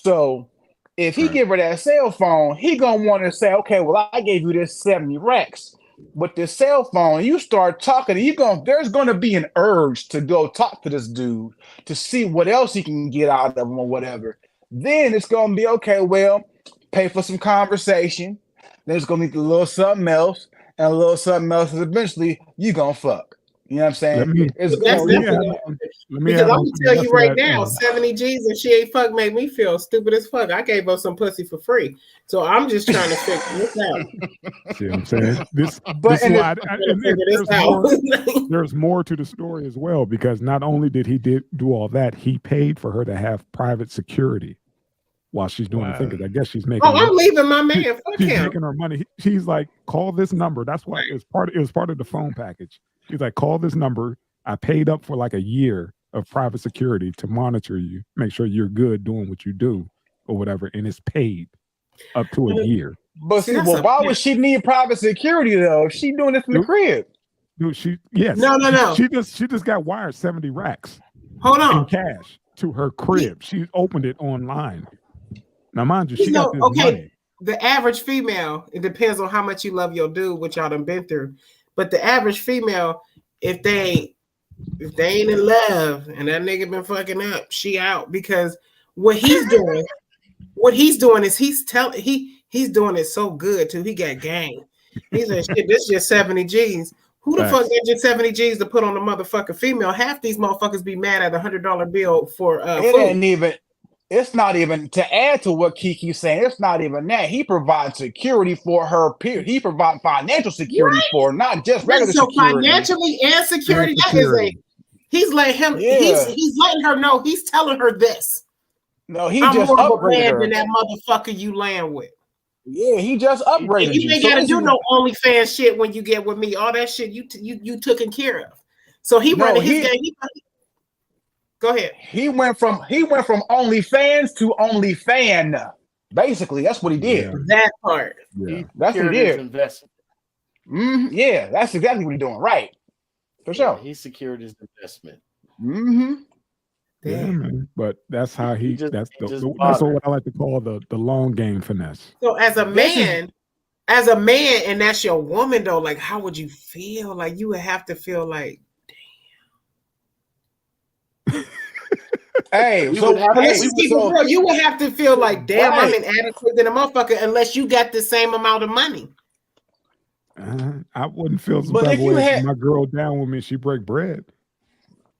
So if he give her that cell phone, he gonna want to say, okay, well, I gave you this 70 racks. With this cell phone, you start talking, there's gonna be an urge to go talk to this dude to see what else he can get out of him or whatever. Then it's gonna be, okay, well, pay for some conversation. Then it's gonna be a little something else, and a little something else, and eventually you gonna fuck. You know what I'm saying? Because I'm gonna tell you right now, 70 G's and she ain't fuck made me feel stupid as fuck. I gave up some pussy for free, so I'm just trying to figure this out. See what I'm saying? There's more to the story as well, because not only did he do all that, he paid for her to have private security while she's doing the thing. Because I guess she's making. Oh, I'm leaving my man. Fuck she's him. Making her money. She's like, call this number. That's why it was part of the phone package. He's like, call this number. I paid up for like a year of private security to monitor you, make sure you're good doing what you do or whatever. And it's paid up to a year. But see, why would she need private security though? If she doing this in the crib. Dude, No. She just got wired 70 racks. Hold on. In cash to her crib. She opened it online. Now, mind you, she got this money. The average female, it depends on how much you love your dude, which y'all done been through. But the average female, if they ain't in love and that nigga been fucking up, she out. Because what he's doing is he's doing it so good too. He got game. He's like, shit, this is just 70 G's. Who the fuck got just 70 G's to put on the motherfucking female? Half these motherfuckers be mad at $100 bill for food. It's not even, to add to what Kiki's saying, it's not even that. He provides security for her, period. He provides financial security for her, not just regular security. Financially and security, he's letting him, he's letting her know, he's telling her this. No, he I'm just more upgraded her. Than that motherfucker you land with. Yeah, he just upgraded you. You ain't gotta do no OnlyFans shit when you get with me. All that shit you taken care of. So he running his game. Go ahead. He went from OnlyFans to OnlyFan. Basically, that's what he did. That part. Yeah. That's what he did. Investment. Yeah, that's exactly what he's doing. Right. For sure. He secured his investment. Yeah, man. But that's how that's what I like to call the long game finesse. So as a man, and that's your woman though, like how would you feel? Like you would have to feel like, hey, you would have to feel like, damn, I'm inadequate than a motherfucker unless you got the same amount of money. I wouldn't feel some type of way if my girl down with me, she break bread.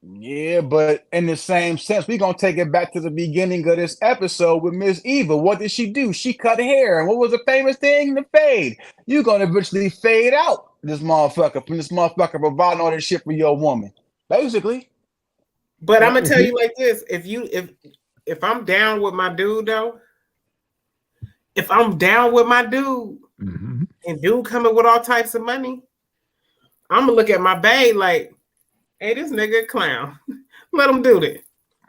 Yeah, but in the same sense, we're gonna take it back to the beginning of this episode with Miss Eva. What did she do? She cut hair, and what was the famous thing? The fade. You're gonna eventually fade out. this motherfucker providing all this shit for your woman, basically. But I'm gonna tell you like this: if I'm down with my dude though, if I'm down with my dude, and dude coming with all types of money, I'm gonna look at my babe like, hey, this nigga a clown. Let him do that.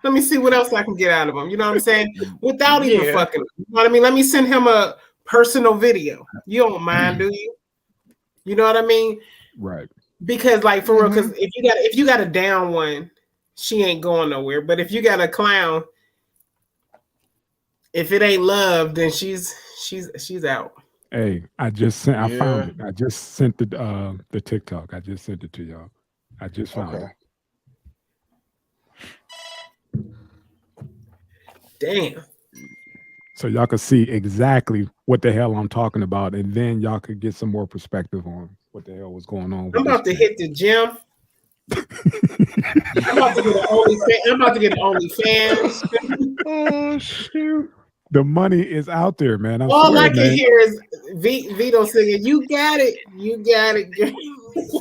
Let me see what else I can get out of him. You know what I'm saying? Without even fucking him. You know what I mean? Let me send him a personal video. You don't mind, do you? You know what I mean? Right. Because like for real, because if you got a down one, she ain't going nowhere. But if you got a clown, if it ain't love, then she's out. Hey, I found it. I just sent the TikTok. I just sent it to y'all. I just found it. Damn. So y'all can see exactly what the hell I'm talking about, and then y'all could get some more perspective on what the hell was going on. I'm about to hit the gym. I'm about to get an OnlyFans. Oh shoot! The money is out there, man. All I can hear is Vito singing, "You got it, you got it." An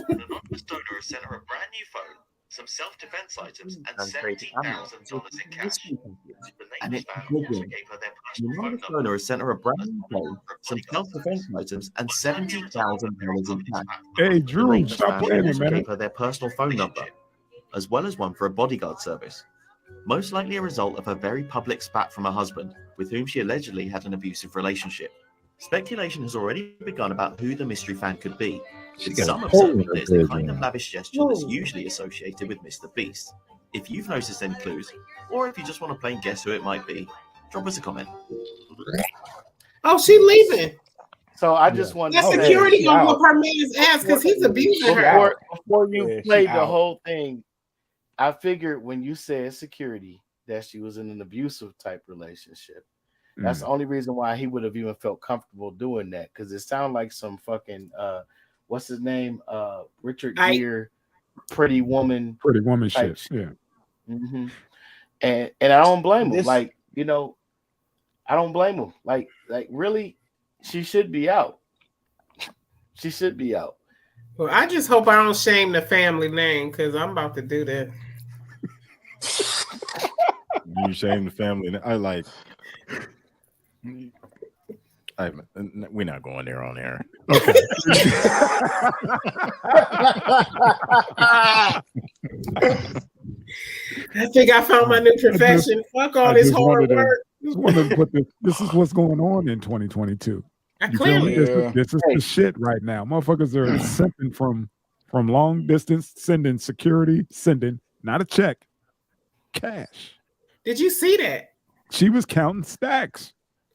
anonymous donor has sent her a brand new phone, some self-defense items, and $70,000 in cash. The nameless fan also gave her their personal phone number. Donor has sent her a brand new phone, some self-defense items, and $70,000 in cash. Hey, Drew, stop playing it, man. Gave her their personal phone number, as well as one for a bodyguard service. Most likely a result of her very public spat from her husband, with whom she allegedly had an abusive relationship. Speculation has already begun about who the mystery fan could be, with some observing that it's the kind of lavish gesture that's usually associated with Mr. Beast. If you've noticed any clues, or if you just want to plain guess who it might be, drop us a comment. Oh, she leaving. So I just want that security gonna whoop her man's ass because he's abusing her. Before you played the whole thing, I figured when you said security that she was in an abusive type relationship. That's the only reason why he would have even felt comfortable doing that, because it sounded like some fucking what's his name? Richard Gere, pretty woman shit. Yeah. Mm-hmm. And I don't blame him. Like, you know, I don't blame him. Like really, she should be out. She should be out. Well, I just hope I don't shame the family name, because I'm about to do that. You shame the family. We're not going there on air. Okay. I think I found my new profession. Fuck all this hard work. This is what's going on in 2022. This is the shit right now. Motherfuckers are simping from long distance, sending not a check, cash. Did you see that? She was counting stacks.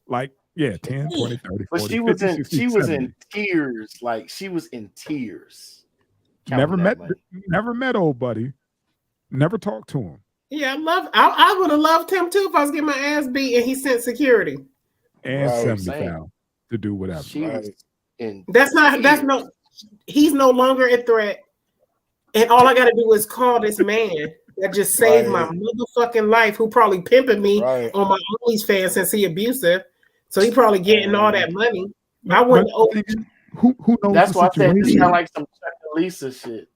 Like, 10, 20, 30, 40, but she was 50, 60, was in tears. Like, she was in tears. Never met old buddy. Never talked to him. Yeah, I would have loved him too if I was getting my ass beat and he sent security. And 70,000 to do whatever. He's no longer a threat. And all I gotta do is call this man that just saved my motherfucking life, who probably pimping me on my OnlyFans since he abusive. So he probably getting all that money. I wouldn't. Who knows? That's why I said this sound like some Chuck and Lisa shit.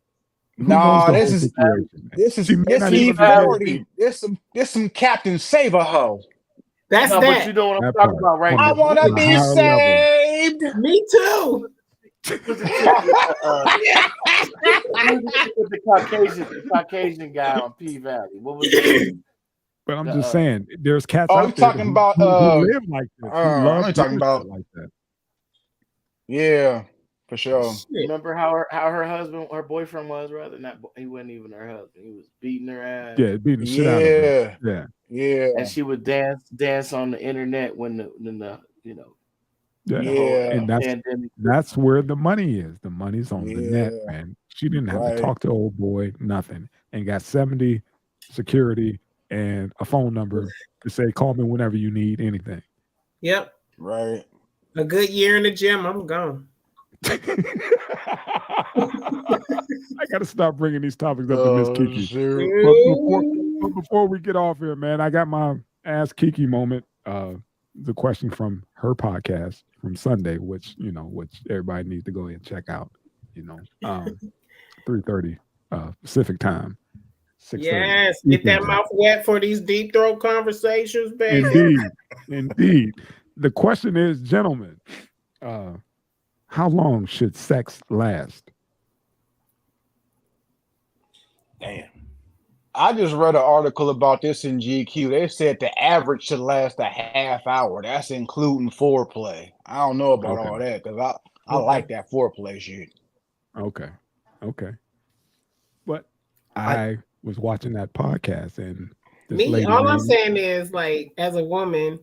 No, this is E40. This some Captain Save-A-Ho. That's that. But you know what I'm talking about, right? I want to be saved. Me too. the Caucasian guy on P Valley. What was it? But I'm just saying, there's cats out there talking about who live like this. I'm talking about like that. Yeah, for sure. Remember how her boyfriend was, rather not, he wasn't even her husband. He was beating her ass. Yeah, beating the shit out of her. Yeah. And she would dance on the internet when the and that's where the money is. The money's on the net, man. She didn't have to talk to old boy, nothing, and got 70 security and a phone number to say, call me whenever you need anything. Yep. Right. A good year in the gym, I'm gone. I got to stop bringing these topics up to Miss Kiki. But before we get off here, man, I got my Ask Kiki moment. The question from her podcast from Sunday, which everybody needs to go ahead and check out. 3:30 Pacific time. 6:30. Yes, get that mouth wet for these deep throat conversations, baby. Indeed. The question is, gentlemen, how long should sex last? Damn. I just read an article about this in GQ. They said the average should last a half hour. That's including foreplay. I don't know about all that because I like that foreplay shit. Okay. But I was watching that podcast and all I'm saying is, like, as a woman,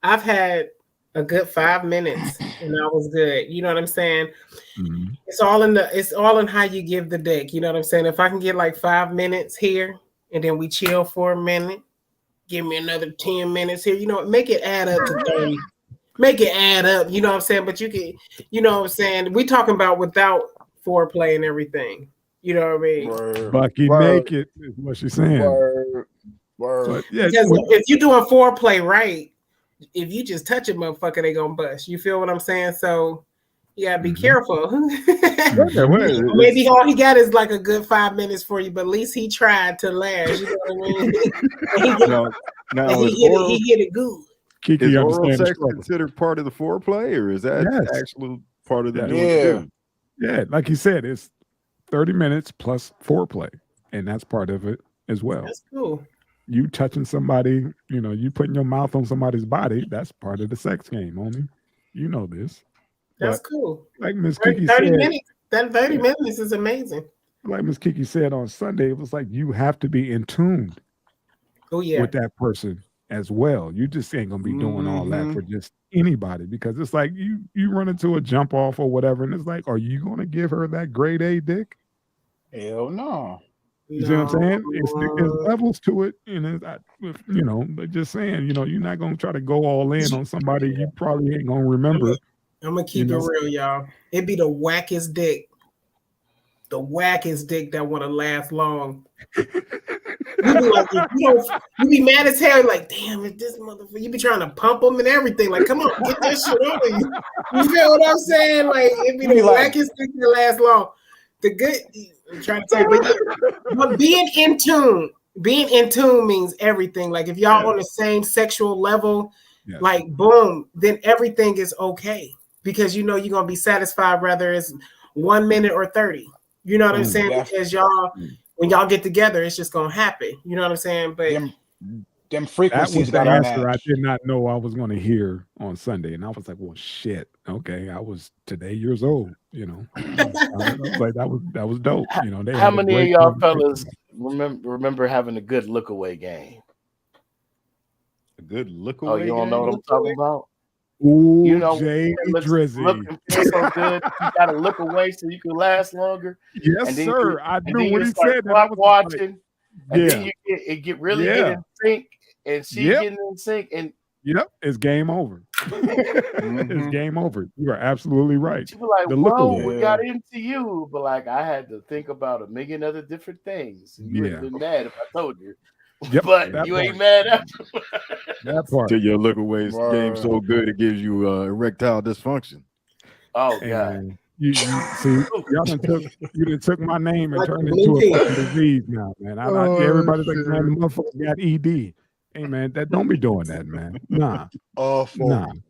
I've had a good 5 minutes and I was good. You know what I'm saying? Mm-hmm. It's all in how you give the dick. You know what I'm saying? If I can get like 5 minutes here and then we chill for a minute, give me another 10 minutes here, make it add up to 30. Make it add up, you know what I'm saying? But you can, you know what I'm saying? We talking about without foreplay and everything. You know what I mean? Bucky naked is what she's saying. Word. Yeah, because if you're doing foreplay right, if you just touch a motherfucker, they gonna bust. You feel what I'm saying? So you gotta be careful. Maybe all he got is like a good 5 minutes for you, but at least he tried to last. You know what I mean? He hit it good. Kiki, is oral sex considered part of the foreplay, or is that actual part of the doing? Yeah, like you said, it's 30 minutes plus foreplay, and that's part of it as well. That's cool. You touching somebody, you putting your mouth on somebody's body, that's part of the sex game, homie. You know this. That's cool. Like Miss Kiki 30 said, minutes. That 30 minutes is amazing. Like Miss Kiki said on Sunday, it was like you have to be in tune with that person as well. You just ain't gonna be doing all that for just anybody, because it's like you run into a jump off or whatever, and it's like, are you gonna give her that grade A dick? Hell no. You see what I'm saying? It's levels to it, and but just saying, you're not gonna try to go all in on somebody you probably ain't gonna remember. I'm gonna keep it real, y'all. It'd be the wackest dick that want to last long. You be like, you be mad as hell, like, damn, if this motherfucker, you be trying to pump them and everything. Like, come on, get that shit over you. You feel what I'm saying? Like, it'd be the wackest dick that lasts long. The good, I'm trying to say, but being in tune means everything. Like, if y'all on the same sexual level, like, boom, then everything is okay, because you're gonna be satisfied whether it's 1 minute or 30. You know what I'm saying? Because when y'all get together, it's just gonna happen. You know what I'm saying? But them frequencies that was the answer I did not know I was going to hear on Sunday, and I was like, "Well, shit, okay." I was today years old, Like that was dope. How many of y'all fellas remember having a good look away game? A good look away. Oh, you don't know what I'm talking about? Ooh, Jay Drizzy. Look so good. You gotta look away so you can last longer. Yes, sir. I knew what he said. I was watching, and then it get really get in sync, and she getting in sync, and it's game over. It's game over. You are absolutely right. She was like, "Whoa, we got into you," but like I had to think about a million other different things. You would have been mad if I told you. But you ain't mad after that part. Till your look away game so good it gives you erectile dysfunction. Oh God! You see, y'all done took my name and turned it into a fucking disease now, man. Everybody's like, man, the motherfucker got ED. Hey man, don't be doing that, man. Nah, man,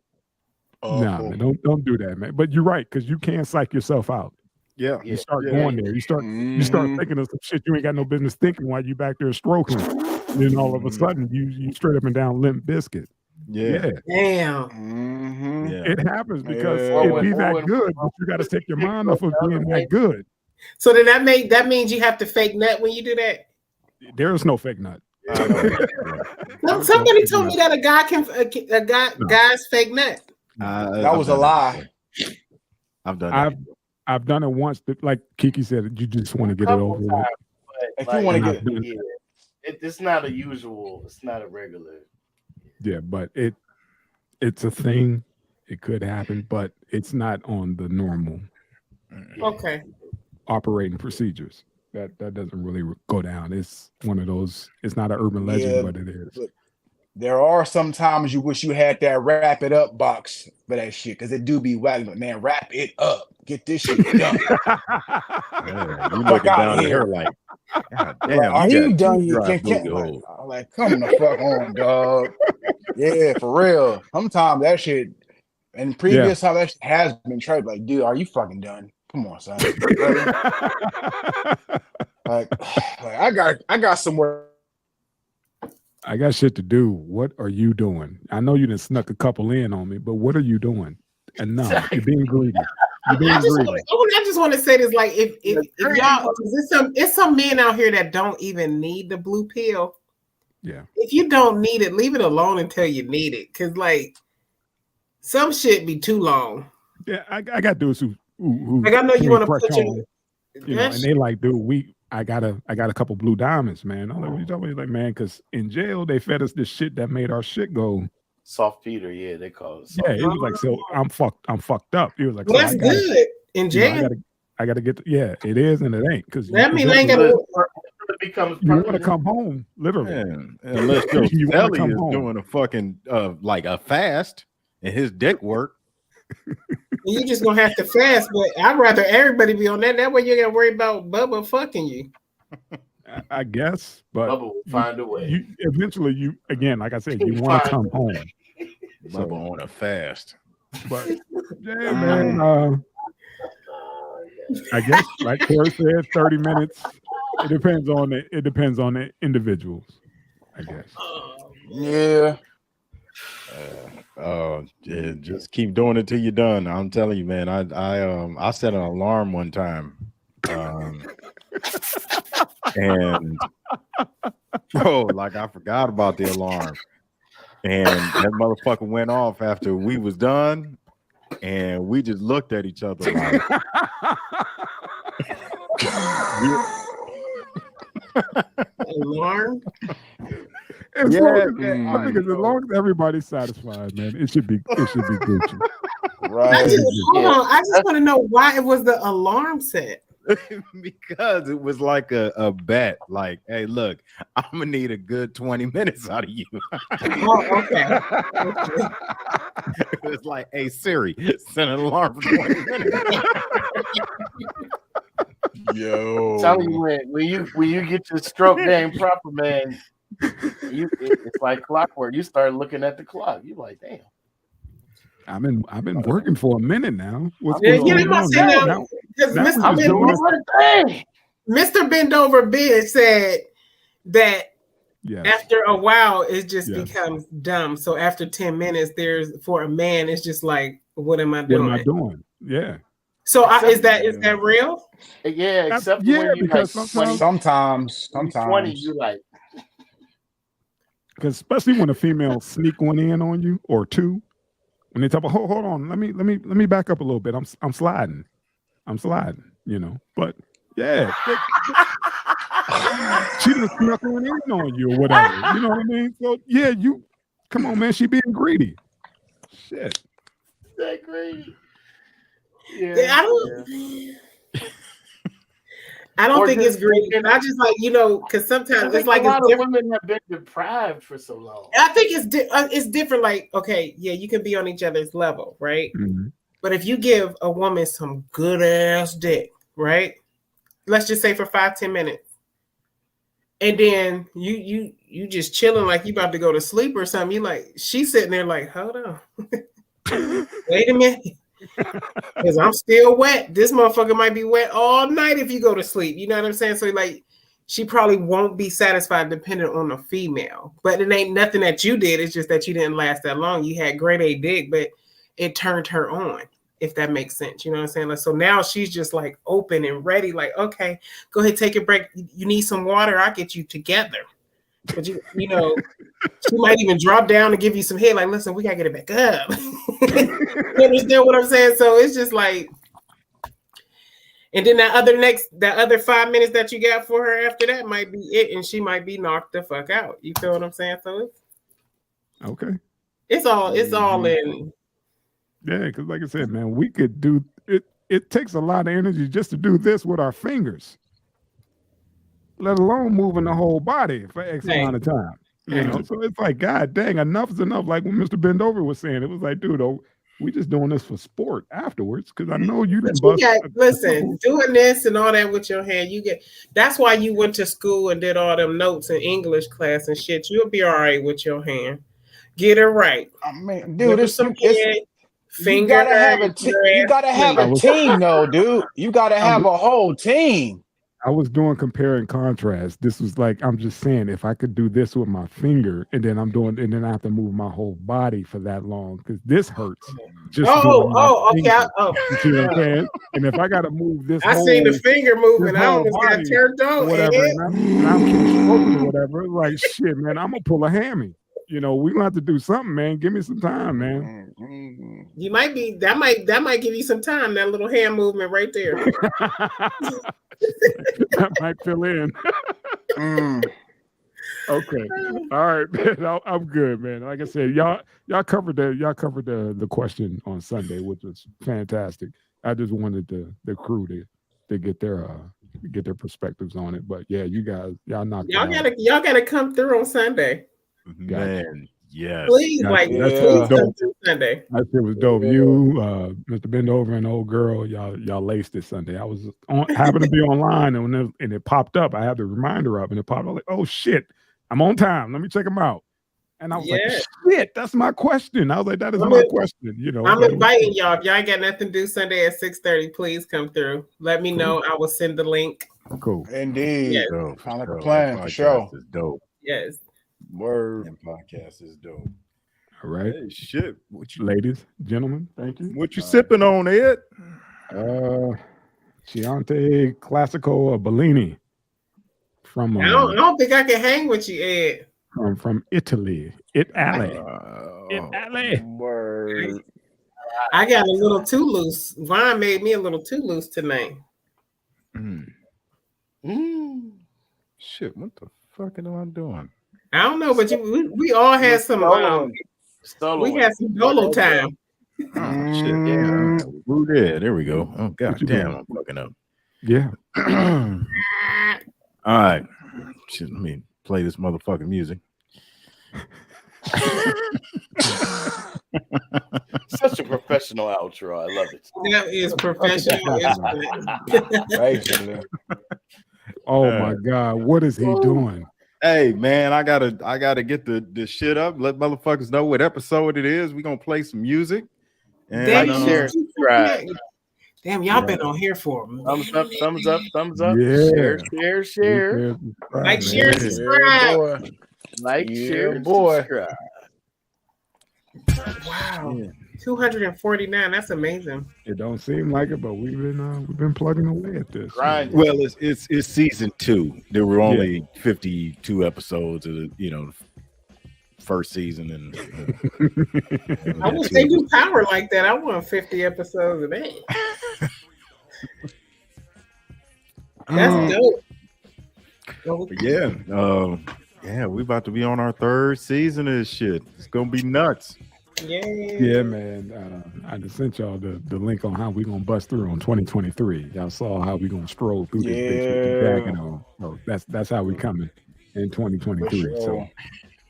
don't do that, man. But you're right, because you can't psych yourself out. You start going there. You start thinking of some shit you ain't got no business thinking while you back there stroking. Then all of a sudden you straight up and down Limp Bizkit. Damn. It happens because it be that good, but you got to take your mind off of being that good. So then that means you have to fake nut when you do that? There is no fake nut. Somebody told me that guy's fake nut. That was a lie. I've done it. I've done it once, but like Kiki said, you just want to get it over with. If you want to get it's not a usual, it's not a regular. Yeah, but it's a thing. It could happen, but it's not on the normal operating procedures. That doesn't really go down. It's one of those. It's not an urban legend, but it is. there are some times you wish you had that wrap it up box for that shit, because it do be wagging. But man, wrap it up. Get this shit done. You looking down at her like, God damn, are you done? I'm like, come the fuck on, dog. Yeah, for real. Sometimes that shit, and previous time that shit has been tried. Like, dude, are you fucking done? Come on, son. like I got somewhere. I got shit to do. What are you doing? I know you done snuck a couple in on me, but what are you doing? Enough. You're being greedy. I just want to say this, like, if y'all, it's some men out here that don't even need the blue pill. Yeah. If you don't need it, leave it alone until you need it. Cause like some shit be too long. Yeah, I got dudes who like I know you want to put you know, and they like, dude, I got a couple blue diamonds, man. I'm like, what you talking about? He's like, man, because in jail they fed us this shit that made our shit go. Soft Peter, yeah, they call it. Yeah, he was like, so I'm fucked up. He was like, well, that's good in jail. I gotta get it is and it ain't, because that means I ain't gotta. You want to come home, literally. Unless your belly is doing a fucking like a fast and his dick work. You just gonna have to fast, but I'd rather everybody be on that. That way you gotta worry about Bubba fucking you. I guess, but Bubba will find a way. Eventually, you again, like I said, you want to come home. Bubba on a fast. But yeah, man. I guess, like Corey said, 30 minutes. It depends on the individuals, I guess. Yeah. Yeah, just keep doing it till you're done. I'm telling you, man. I set an alarm one time, and like I forgot about the alarm, and that motherfucker went off after we was done, and we just looked at each other like. Alarm. I think as long as everybody's satisfied, man, it should be Gucci. Right. I just want to know why it was the alarm set. Because it was like a bet. Like, hey, look, I'm gonna need a good 20 minutes out of you. Okay. It was like, hey Siri, send an alarm for 20 minutes. Yo, I'm telling you, when you get your stroke game proper, man, it's like clockwork. You start looking at the clock. You like, damn. I've been working for a minute now. What's going on now? Mr. Bend Over Bid said that after a while it just becomes dumb. So after 10 minutes, for a man, it's just like, what am I doing? What am I doing? Yeah. So is that real? Yeah, except when you because like sometimes 20, you like. Because especially when a female sneak one in on you or two, when they talk about, hold on, let me back up a little bit. I'm sliding, you know. But yeah, she done snuck one in on you or whatever. You know what I mean? So yeah, you come on, man. She being greedy. Shit. That greedy. I don't think it's greedy. I just like, you know, because sometimes it's like a lot of women have been deprived for so long. I think it's different. Like, okay, yeah, you can be on each other's level, right? Mm-hmm. But if you give a woman some good ass dick, right? Let's just say for 5-10 minutes, and then you just chilling like you about to go to sleep or something. You like, she's sitting there like, hold on, wait a minute. Because I'm still wet. This motherfucker might be wet all night if you go to sleep. You know what I'm saying? So like, she probably won't be satisfied dependent on a female. But it ain't nothing that you did. It's just that you didn't last that long. You had grade A dick, but it turned her on, if that makes sense. You know what I'm saying? Like, so now she's just like open and ready. Like, okay, go ahead, take a break. You need some water? I'll get you together. But you know, she might even drop down and give you some head. Like, listen, we gotta get it back up. You understand what I'm saying? So it's just like, and then that other 5 minutes that you got for her after that might be it, and she might be knocked the fuck out. You feel what I'm saying? So it's all in. Yeah, because like I said, man, we could do it. It takes a lot of energy just to do this with our fingers, let alone moving the whole body for X amount of time. You know, so it's like, God dang, enough is enough. Like when Mr. Bendover was saying, it was like, dude, we just doing this for sport afterwards because I know you didn't bust. Listen, doing this and all that with your hand, that's why you went to school and did all them notes in English class and shit. You'll be all right with your hand. Get it right. I mean, dude, you gotta have a team. You gotta have a team, though, dude. You gotta have a whole team. I was doing compare and contrast. This was like, I'm just saying, if I could do this with my finger, and then I have to move my whole body for that long because this hurts. Okay. Oh. You see what I'm saying? And if I got to move this, I seen the finger moving. I almost got turned on. Whatever, and I'm keep stroking or whatever. Like shit, man, I'm gonna pull a hammy. You know, we gonna have to do something, man. Give me some time, man. You might be that might give you some time. That little hand movement right there. That might fill in. Okay, all right, man. I'm good, man. Like I said, y'all covered the question on Sunday, which was fantastic. I just wanted the crew to get their perspectives on it. But yeah, you guys, y'all gotta come through on Sunday. Man, yes. Please, please come through Sunday. That shit was dope. You, Mr. Bendover and old girl, y'all laced it Sunday. I was happened to be online and it popped up. I had the reminder up and it popped up like, oh shit, I'm on time. Let me check them out. And I was like, shit, that's my question. I was like, that is my question. You know, I'm inviting y'all. If y'all ain't got nothing to do Sunday at 6:30, please come through. Let me know. I will send the link. Cool. Indeed. Yes. Sound like a plan for sure. Is dope. Yes. Word. And podcast is dope. All right. Hey, shit. Ladies, gentlemen, thank you. What you sipping on, Ed? Chianti, Classico, or Bellini. From I don't think I can hang with you, Ed. From Italy. Italy. Word. I got a little too loose. Vine made me a little too loose tonight. Shit, what the fuck am I doing? I don't know, but we all had some. We had some Dolo time. Oh shit! Yeah, there we go. Oh god damn, I'm fucking up. Yeah. All right. Shit, let me play this motherfucking music. Such a professional outro. I love it. That is professional. Oh my god, what is he doing? Hey man, I gotta get the shit up. Let motherfuckers know what episode it is. We're gonna play some music. And share, subscribe. Damn, y'all been on here for them. Thumbs up, thumbs up, thumbs up. Yeah. Share. Like, share, subscribe. Like, share, boy. Wow. 249. That's amazing. It don't seem like it, but we've been plugging away at this. Grinding. Well, it's season 2. There were only 52 episodes of the first season, and I wish they do power like that. I want 50 episodes of that. That's dope. Yeah, we about to be on our 3rd season of this shit. It's gonna be nuts. Yeah, man. I just sent y'all the link on how we gonna bust through on 2023. Y'all saw how we gonna stroll through this bitch with the jacket on. So that's how we coming in 2023. Sure. So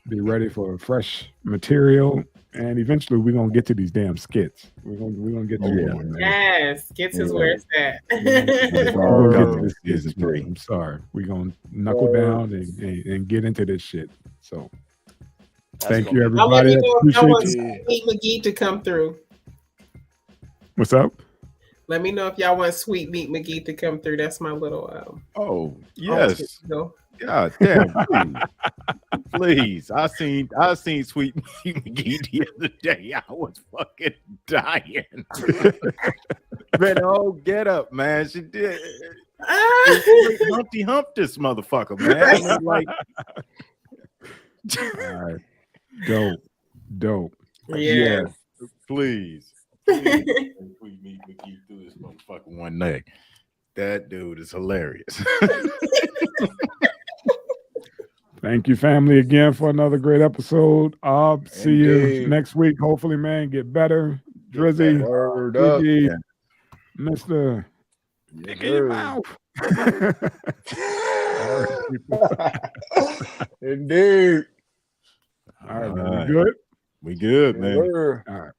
be ready for fresh material, and eventually we're gonna get to these damn skits. We're gonna get to them. Yes, skits is where it's at. We're gonna get to this season 3. I'm sorry. We're gonna knuckle down and get into this shit. So thank you, everybody. I want Sweet McGee to come through. What's up? Let me know if y'all want Sweet Meat McGee to come through. That's my little oh yes. God damn, please. I seen Sweet Meat McGee the other day. I was fucking dying. Man, get up, man. She did. Humpty Hump this motherfucker, man. Like, all right. Dope. Yeah. Please. Sweet Meat McGee through this motherfucker one day. That dude is hilarious. Thank you, family, again for another great episode. I'll see you next week. Hopefully, man, get better. Drizzy, Mr. Dick in your mouth. Indeed. All right, man. We good? We good, man. All right.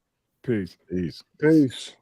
Peace. Peace. Peace.